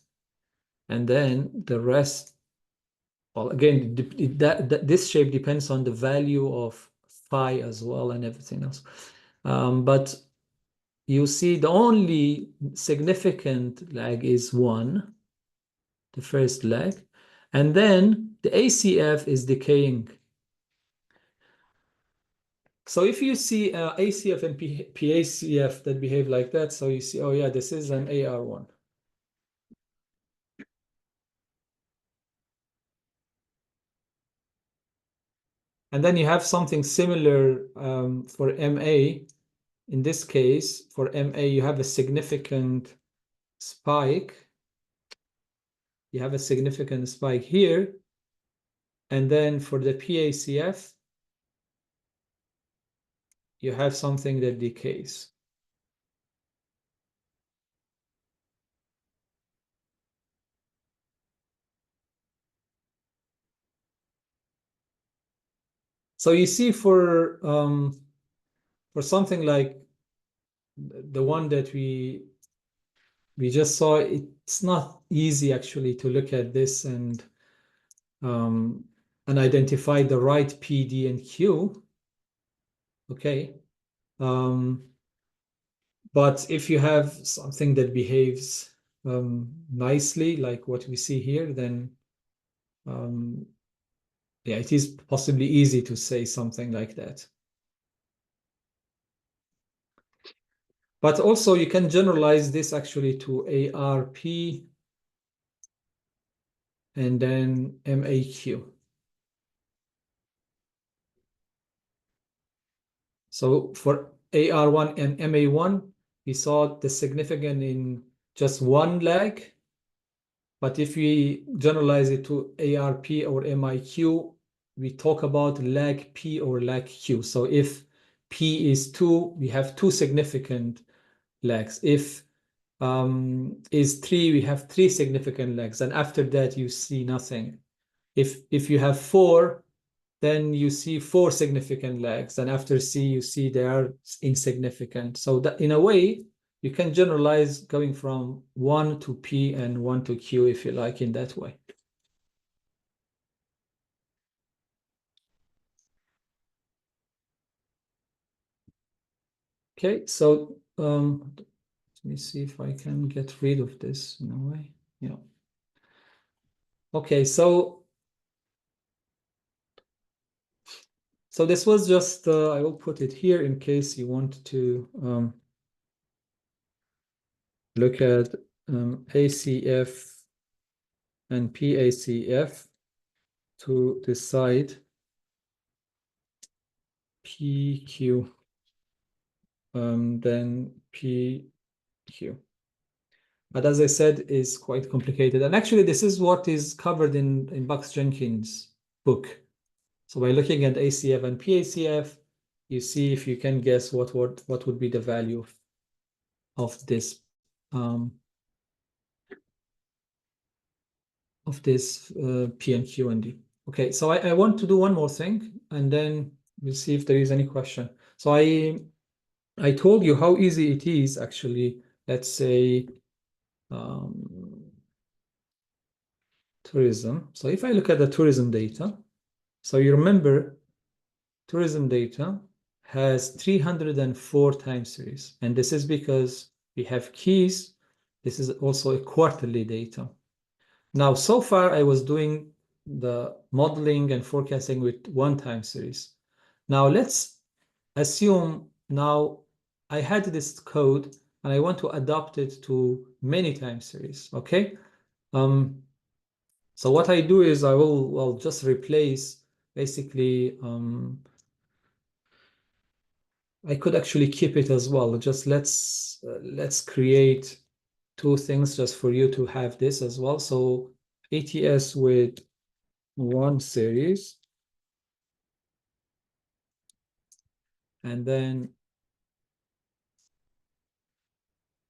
And then the rest, well, again, this shape depends on the value of phi as well and everything else. But you see the only significant lag is 1, the first lag. And then the ACF is decaying. So if you see ACF and PACF that behave like that, so you see, oh yeah, this is an AR1. And then you have something similar for MA. In this case, for MA, you have a significant spike. You have a significant spike here. And then for the PACF, you have something that decays. So you see for something like the one that we just saw, it's not easy actually to look at this and identify the right PD and Q. Okay. But if you have something that behaves nicely, like what we see here, then yeah, it is possibly easy to say something like that. But also you can generalize this actually to ARP and then MAQ. So for AR1 and MA1, we saw the significant in just one lag. But if we generalize it to ARP or MIQ, we talk about lag P or lag Q. So if P is 2, we have 2 significant lags. If is 3, we have 3 significant lags. And after that, you see nothing. If you have 4, then you see 4 significant lags. And after C, you see they are insignificant. So that in a way, you can generalize going from 1 to P and 1 to Q, if you like, in that way. Okay, so let me see if I can get rid of this in a way. Yeah. Okay, so this was just, I will put it here in case you want to look at ACF and PACF to decide PQ, then PQ. But as I said, is quite complicated. And actually, this is what is covered in Bucks Jenkins' book. So by looking at ACF and PACF, you see if you can guess what would be the value of this P and Q and D. Okay, so I want to do one more thing, and then we'll see if there is any question. So I told you how easy it is actually. Let's say tourism. So if I look at the tourism data, so you remember tourism data has 304 time series, and this is because we have keys. This is also a quarterly data. Now, so far, I was doing the modeling and forecasting with one time series. Now, let's assume now I had this code and I want to adapt it to many time series, okay? So what I do is I'll just replace basically, I could actually keep it as well. Just let's create 2 things just for you to have this as well. So ATS with 1 series, and then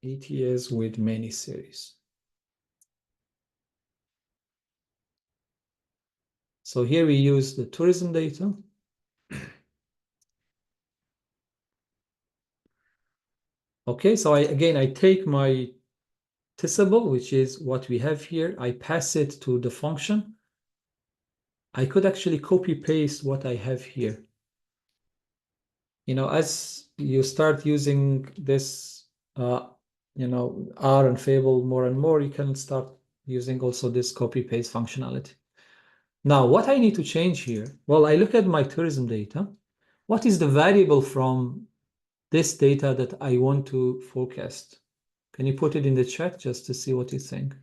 ATS with many series. So here we use the tourism data. Okay, so I take my tissable, which is what we have here. I pass it to the function. I could actually copy paste what I have here. You know, as you start using this, you know, R and Fable more and more, you can start using also this copy paste functionality. Now, what I need to change here, well, I look at my tourism data. What is the variable from this data that I want to forecast? Can you put it in the chat just to see what you think?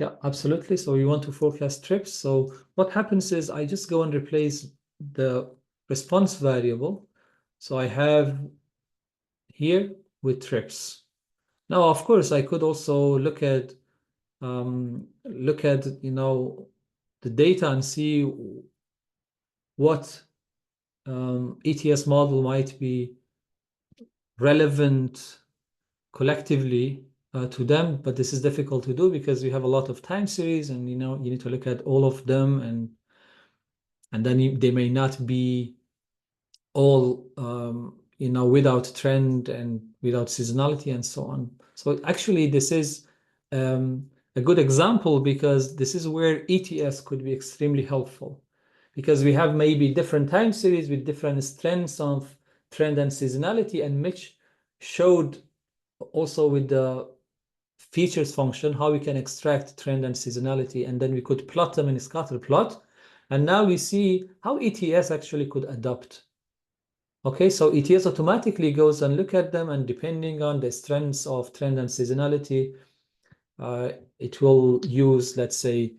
Yeah, absolutely. So you want to forecast trips. So what happens is I just go and replace the response variable. So I have here with trips. Now, of course, I could also look at you know, the data and see what ETS model might be relevant collectively to them, but this is difficult to do because we have a lot of time series, and you know, you need to look at all of them, and then they may not be all you know, without trend and without seasonality and so on. So actually, this is a good example because this is where ETS could be extremely helpful, because we have maybe different time series with different strengths of trend and seasonality, and Mitch showed also with the features function how we can extract trend and seasonality, and then we could plot them in a scatter plot. And now we see how ETS actually could adapt. Okay, so ETS automatically goes and look at them, and depending on the strengths of trend and seasonality, it will use, let's say,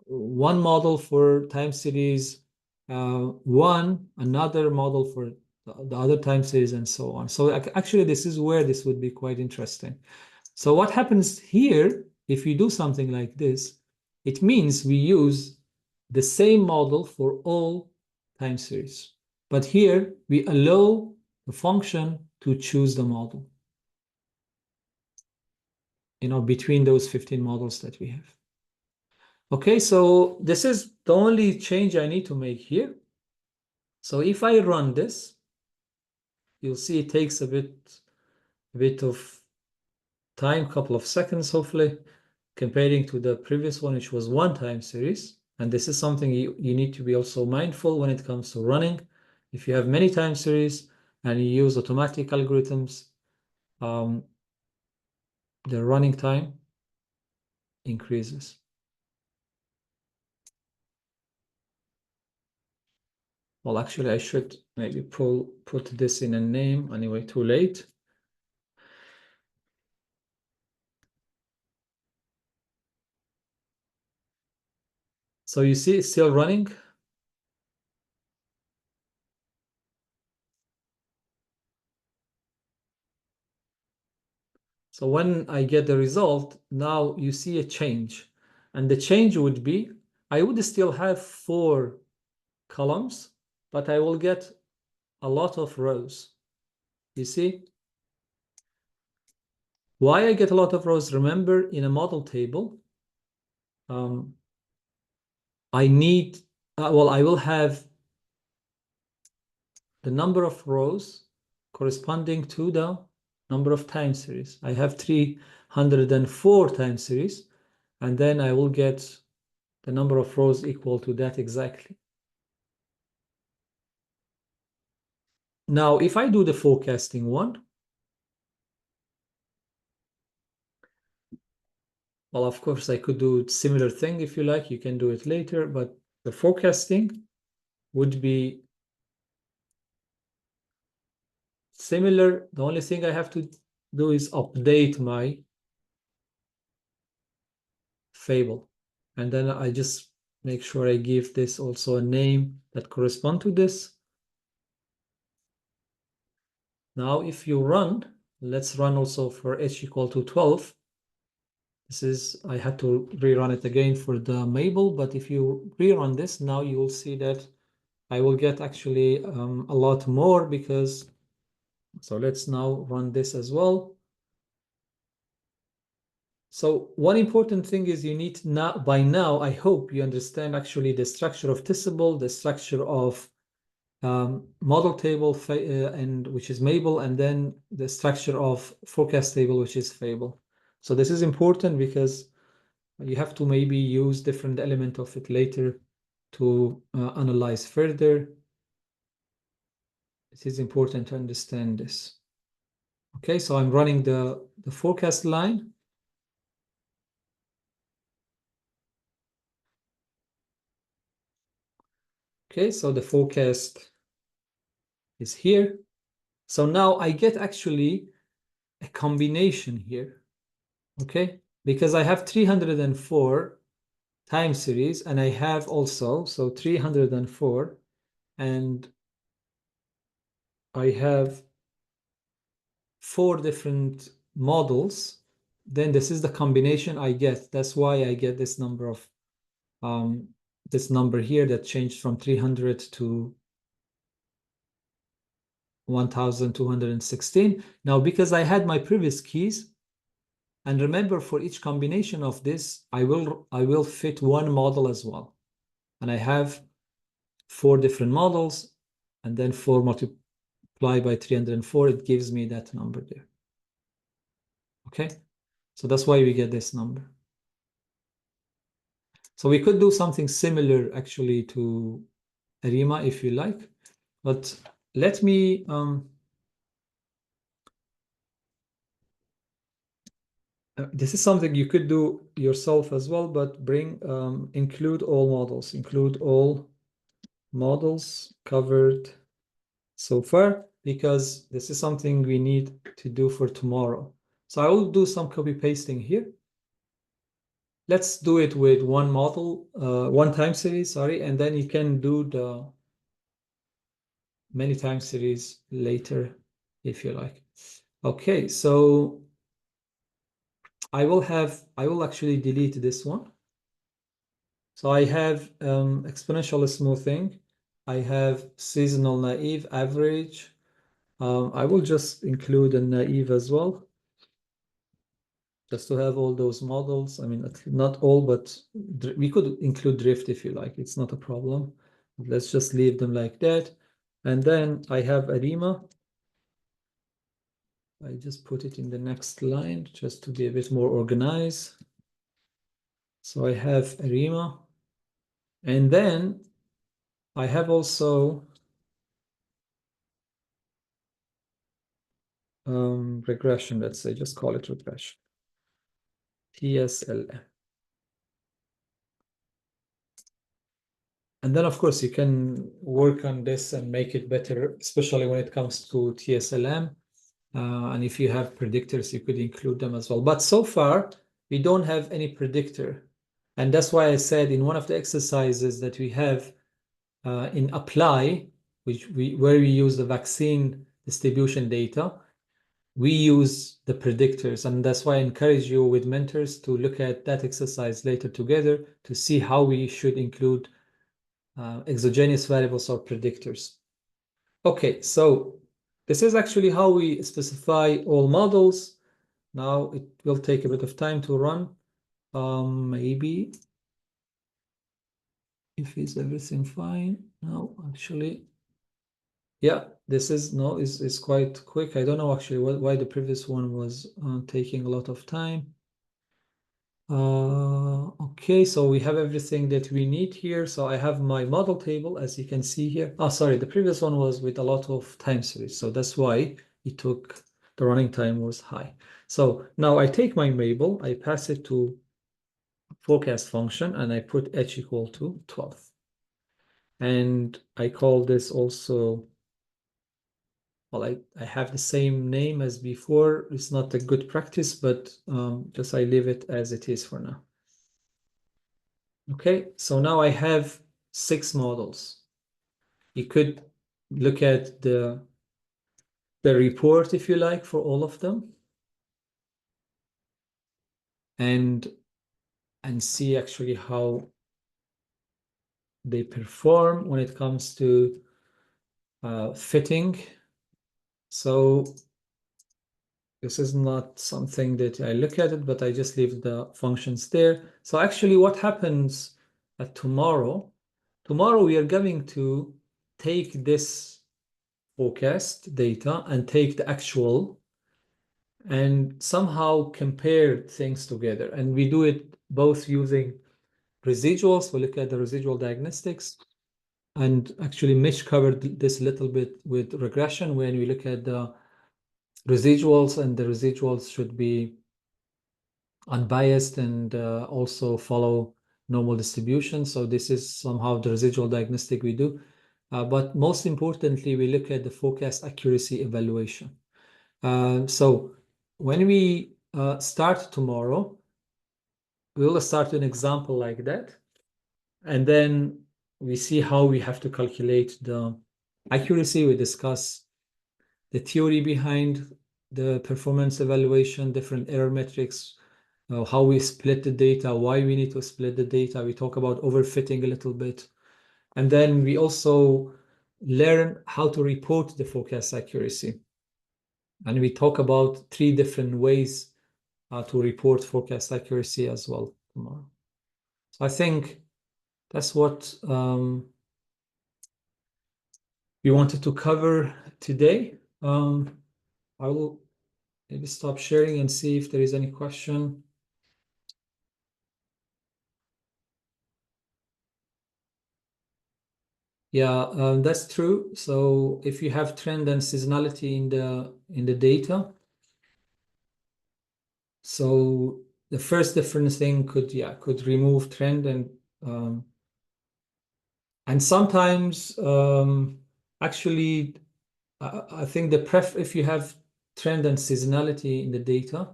one model for time series, another model for the other time series, and so on. So actually, this is where this would be quite interesting. So what happens here, if you do something like this, it means we use the same model for all time series. But here, we allow the function to choose the model, between those 15 models that we have. Okay, so this is the only change I need to make here. So if I run this, you'll see it takes a bit of time, couple of seconds, hopefully, comparing to the previous one, which was one time series. And this is something you need to be also mindful when it comes to running. If you have many time series and you use automatic algorithms, the running time increases. Well, actually, I should maybe put this in a name. Anyway, too late. So you see it's still running. So when I get the result, now you see a change. And the change would be, I would still have 4 columns, but I will get a lot of rows. You see? Why I get a lot of rows? Remember, in a model table, I need, I will have the number of rows corresponding to the number of time series. I have 304 time series, and then I will get the number of rows equal to that exactly. Now, if I do the forecasting one, well, of course, I could do similar thing if you like. You can do it later, but the forecasting would be similar. The only thing I have to do is update my fable. And then I just make sure I give this also a name that correspond to this. Now, if you run, let's run also for h equal to 12. This is, I had to rerun it again for the Mabel, but if you rerun this, now you will see that I will get actually a lot more because, so let's now run this as well. So one important thing is you need now, by now, I hope you understand actually the structure of Tissable, the structure of model table, and which is Mabel, and then the structure of forecast table, which is Fable. So this is important because you have to maybe use different element of it later to analyze further. It is important to understand this. Okay, so I'm running the forecast line. Okay, so the forecast is here. So now I get actually a combination here. Okay, because I have 304 time series, and I have also, so 304, and I have 4 different models, then this is the combination I get. That's why I get this number of this number here that changed from 300 to 1216. Now, because I had my previous keys, and remember, for each combination of this, I will fit one model as well. And I have 4 different models, and then 4 multiplied by 304, it gives me that number there. Okay, so that's why we get this number. So we could do something similar actually to ARIMA if you like, but let me this is something you could do yourself as well, but include all models, include all models covered so far, because this is something we need to do for tomorrow. So I will do some copy pasting here. Let's do it with one model, one time series, sorry, and then you can do the many time series later if you like. Okay, so I will actually delete this one. So I have exponential smoothing. I have seasonal naive average. I will just include a naive as well, just to have all those models. I mean, not all, but we could include drift if you like. It's not a problem. Let's just leave them like that. And then I have ARIMA. I just put it in the next line just to be a bit more organized. So I have ARIMA. And then I have also regression, let's say, just call it regression. TSLM. And then, of course, you can work on this and make it better, especially when it comes to TSLM. And if you have predictors, you could include them as well. But so far, we don't have any predictor. And that's why I said in one of the exercises that we have in apply, where we use the vaccine distribution data, we use the predictors. And that's why I encourage you with mentors to look at that exercise later together to see how we should include exogenous variables or predictors. Okay, so this is actually how we specify all models. Now it will take a bit of time to run. Maybe if is everything fine. No, actually, yeah, this is quite quick. I don't know actually why the previous one was taking a lot of time. Okay, so we have everything that we need here. So I have my model table, as you can see here. Oh, sorry, the previous one was with a lot of time series. So that's why the running time was high. So now I take my Mabel, I pass it to forecast function, and I put h equal to 12. And I call this also, well, I have the same name as before. It's not a good practice, but just I leave it as it is for now. Okay, so now I have 6 models. You could look at the report, if you like, for all of them, and see actually how they perform when it comes to fitting. So this is not something that I look at it, but I just leave the functions there. So actually what happens at tomorrow we are going to take this forecast data and take the actual and somehow compare things together. And we do it both using residuals. We look at the residual diagnostics, and actually Mitch covered this a little bit with regression when we look at the residuals, and the residuals should be unbiased and also follow normal distribution. So this is somehow the residual diagnostic we do. But most importantly, we look at the forecast accuracy evaluation. So when we start tomorrow, we'll start an example like that. And then we see how we have to calculate the accuracy. We discuss the theory behind the performance evaluation, different error metrics, how we split the data, why we need to split the data. We talk about overfitting a little bit. And then we also learn how to report the forecast accuracy. And we talk about 3 different ways to report forecast accuracy as well tomorrow. So I think that's what we wanted to cover today. I will maybe stop sharing and see if there is any question. Yeah, that's true. So if you have trend and seasonality in the data, so the first different thing could remove trend and And sometimes, actually, I think if you have trend and seasonality in the data,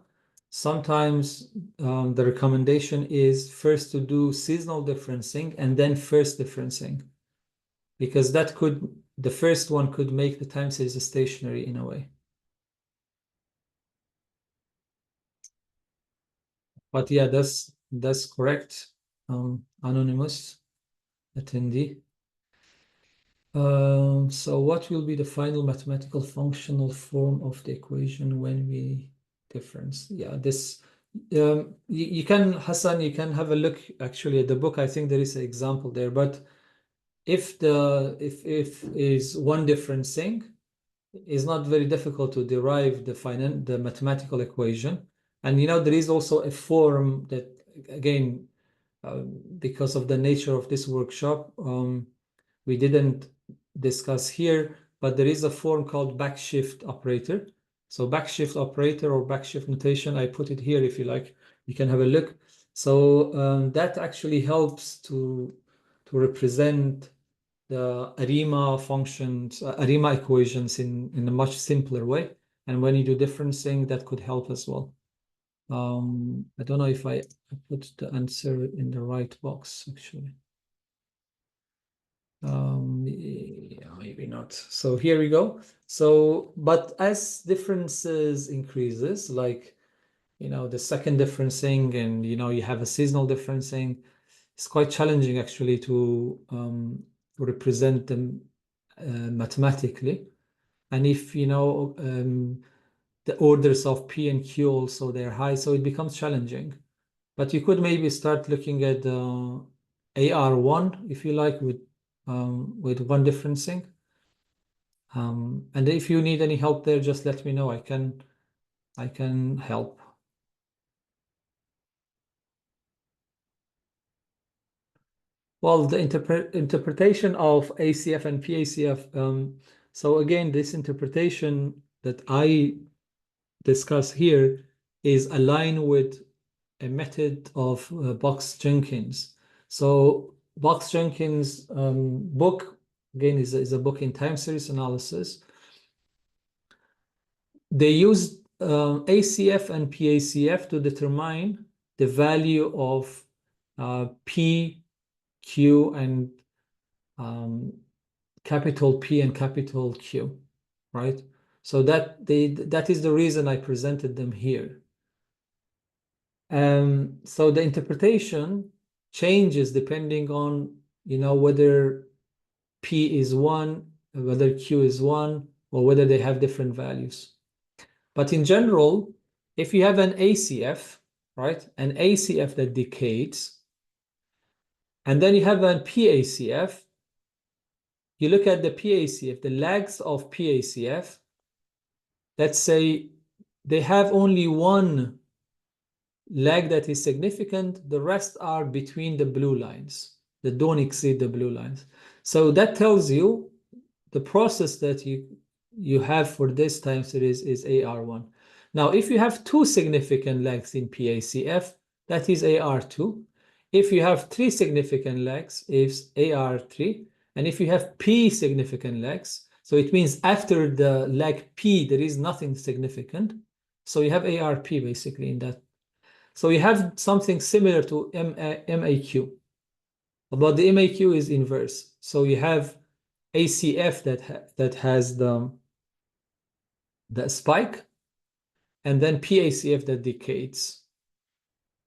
sometimes the recommendation is first to do seasonal differencing and then first differencing, because the first one could make the time series stationary in a way. But yeah, that's correct. Anonymous attendee. So what will be the final mathematical functional form of the equation when we difference? Yeah, this you can, Hassan, you can have a look actually at the book. I think there is an example there, but if is one difference thing, it's not very difficult to derive the mathematical equation. And there is also a form that, again, because of the nature of this workshop, we didn't discuss here, but there is a form called backshift operator. So backshift operator or backshift notation, I put it here if you like. You can have a look. So that actually helps to represent the ARIMA functions, ARIMA equations in a much simpler way. And when you do differencing, that could help as well. I don't know if I put the answer in the right box, actually. Yeah, maybe not. So here we go. So, but as differences increases, like, the second differencing and, you have a seasonal differencing, it's quite challenging actually to represent them mathematically. And if, the orders of P and Q also, they're high, so it becomes challenging. But you could maybe start looking at AR1, if you like, with one differencing. And if you need any help there, just let me know. I can help. Well, the interpretation of ACF and PACF. So again, this interpretation that I discuss here is aligned with a method of Box-Jenkins. So Box-Jenkins book, again, is a book in time series analysis. They use ACF and PACF to determine the value of P, Q, and capital P and capital Q, right? So that is the reason I presented them here. So the interpretation changes depending on, whether P is 1, whether Q is 1, or whether they have different values. But in general, if you have an ACF, right, an ACF that decays, and then you have an PACF, you look at the PACF, the lags of PACF, let's say they have only one lag that is significant, the rest are between the blue lines, that don't exceed the blue lines. So that tells you the process that you have for this time series is AR1. Now, if you have two significant lags in PACF, that is AR2. If you have three significant lags, it's AR3. And if you have P significant lags, so it means after the lag P, there is nothing significant. So you have ARP basically in that. So you have something similar to MAQ, but the MAQ is inverse. So you have ACF that has the spike, and then PACF that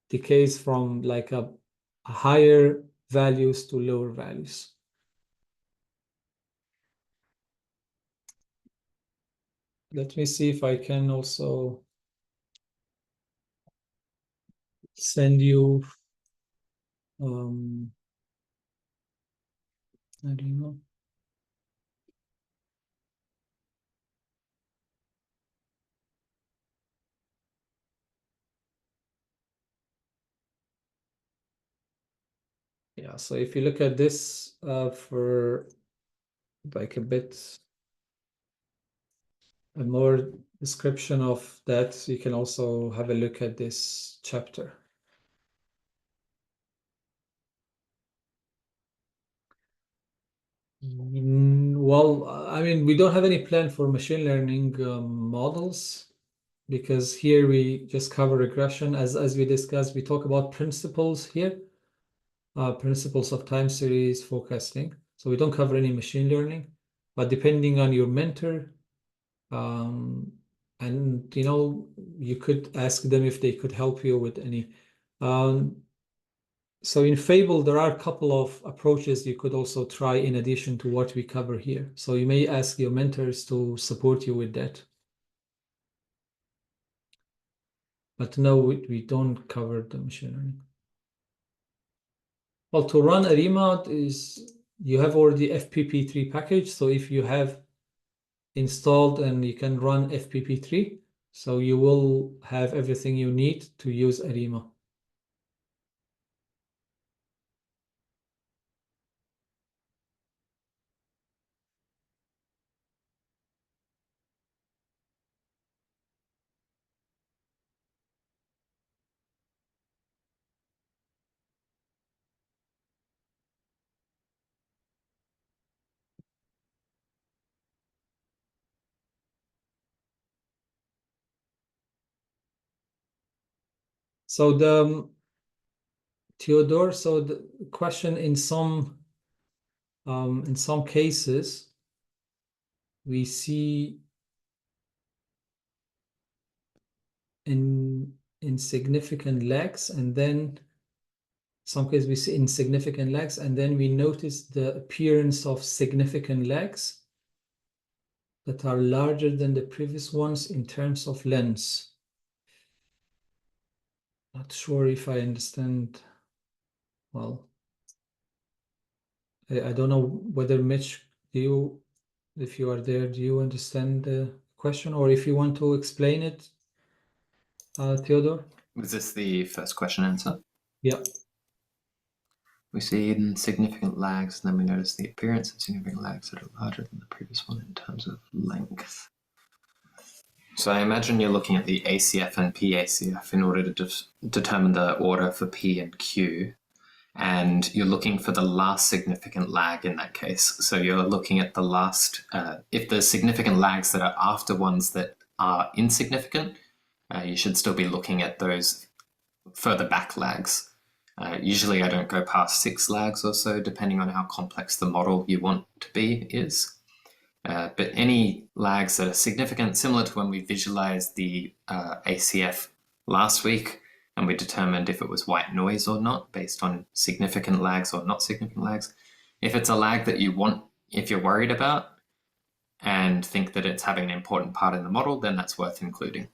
decays from like a higher values to lower values. Let me see if I can also send you I don't know. Yeah, so if you look at this for like a more description of that, you can also have a look at this chapter. Well, I mean, we don't have any plan for machine learning models because here we just cover regression. As we discussed, we talk about principles here, principles of time series forecasting. So we don't cover any machine learning, but depending on your mentor, and you could ask them if they could help you with any. So in Fable, there are a couple of approaches you could also try in addition to what we cover here. So you may ask your mentors to support you with that. But no, we don't cover the machine learning. Well, to run ARIMA is you have already FPP3 package. So if you have installed and you can run FPP3, so you will have everything you need to use ARIMA. So the Theodore, so the question in some cases we see in insignificant lags, and then some cases we see insignificant lags, and then we notice the appearance of significant lags that are larger than the previous ones in terms of length. Not sure if I understand well. I don't know whether Mitch, if you are there, do you understand the question, or if you want to explain it, Theodore? Was this the first question answer? Yeah. We see insignificant lags, and then we notice the appearance of significant lags that are larger than the previous one in terms of length. So I imagine you're looking at the ACF and PACF in order to determine the order for P and Q, and you're looking for the last significant lag in that case. So you're looking at the last, if there's significant lags that are after ones that are insignificant, you should still be looking at those further back lags. Usually I don't go past 6 lags or so, depending on how complex the model you want to be is. But any lags that are significant, similar to when we visualized the ACF last week, and we determined if it was white noise or not based on significant lags or not significant lags. If it's a lag that you want, if you're worried about and think that it's having an important part in the model, then that's worth including.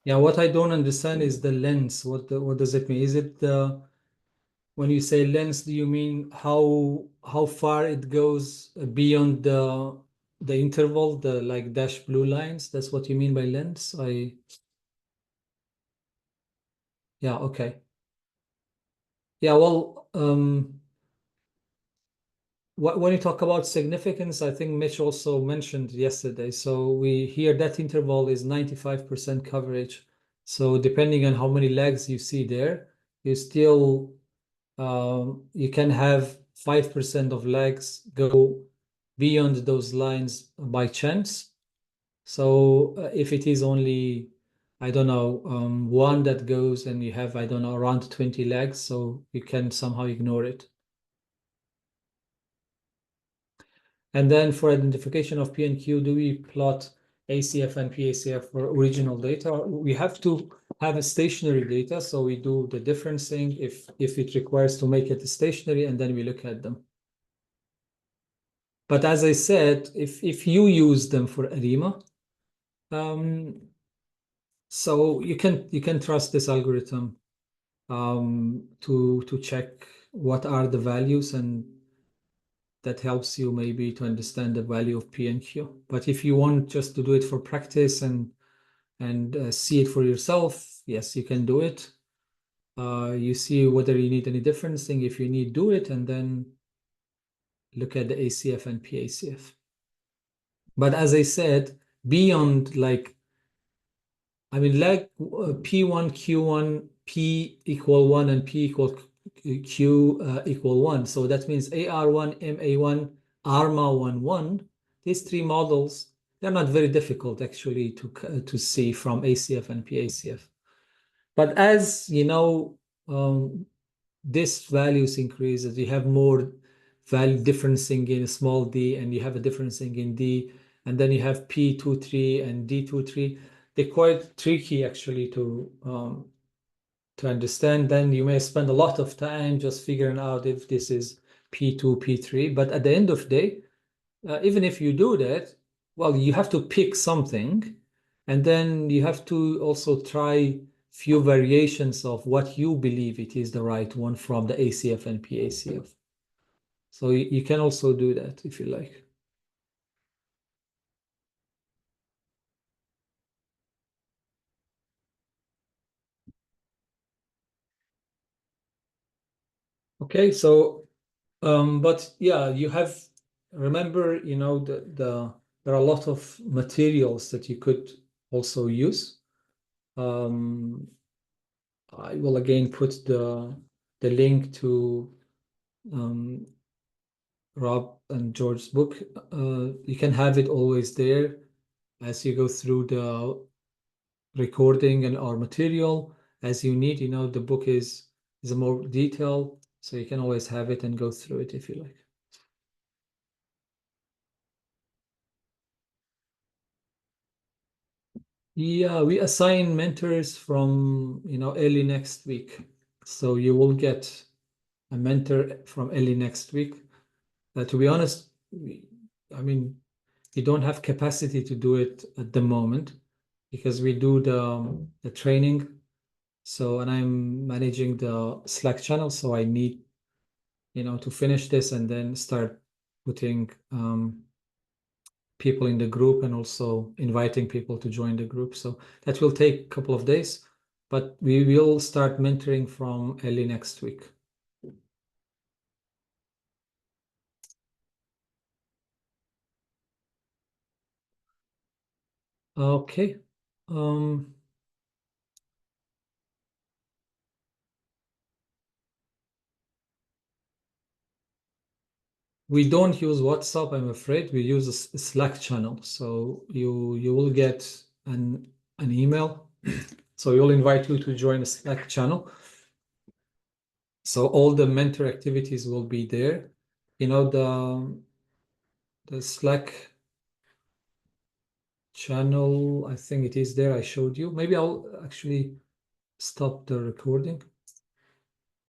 Yeah, what I don't understand is the lens. What does it mean? Is it when you say lens, do you mean how far it goes beyond the interval, the like dash blue lines? That's what you mean by lens? Yeah, okay. Yeah, well, when you talk about significance, I think Mitch also mentioned yesterday. So we hear that interval is 95% coverage. So depending on how many legs you see there, you still you can have 5% of legs go beyond those lines by chance. So if it is only, I don't know, one that goes and you have, I don't know, around 20 legs, so you can somehow ignore it. And then for identification of P and Q, do we plot ACF and PACF for original data? We have to have a stationary data, so we do the differencing if it requires to make it stationary, and then we look at them. But as I said, if you use them for ARIMA, so you can trust this algorithm to check what are the values, and that helps you maybe to understand the value of P and Q. But if you want just to do it for practice and see it for yourself, yes, you can do it. You see whether you need any differencing. If you need, do it, and then look at the ACF and PACF. But as I said, beyond like, I mean, like P1, Q1, P equal 1 and P equal Q equal 1. So that means AR1, MA1, ARMA11, these three models, they're not very difficult actually to see from ACF and PACF. But as you know, this values increases, you have more value differencing in small d, and you have a differencing in d, and then you have P23 and D23. They're quite tricky actually to understand. Then you may spend a lot of time just figuring out if this is P2, P3. But at the end of the day, even if you do that, well, you have to pick something, and then you have to also try few variations of what you believe it is the right one from the ACF and PACF. So you can also do that if you like. Okay, so but yeah, you have remember, there are a lot of materials that you could also use. I will again put the link to Rob and George's book. You can have it always there as you go through the recording and our material as you need. The book is a more detailed, so you can always have it and go through it if you like. Yeah, we assign mentors from early next week. So you will get a mentor from early next week. To be honest, I mean, you don't have capacity to do it at the moment because we do the training. So, and I'm managing the Slack channel, so I need, to finish this and then start putting people in the group and also inviting people to join the group. So that will take a couple of days, but we will start mentoring from early next week. Okay. We don't use WhatsApp, I'm afraid. We use a Slack channel. So you will get an email. So we'll invite you to join the Slack channel. So all the mentor activities will be there. The Slack channel, I think it is there. I showed you. Maybe I'll actually stop the recording.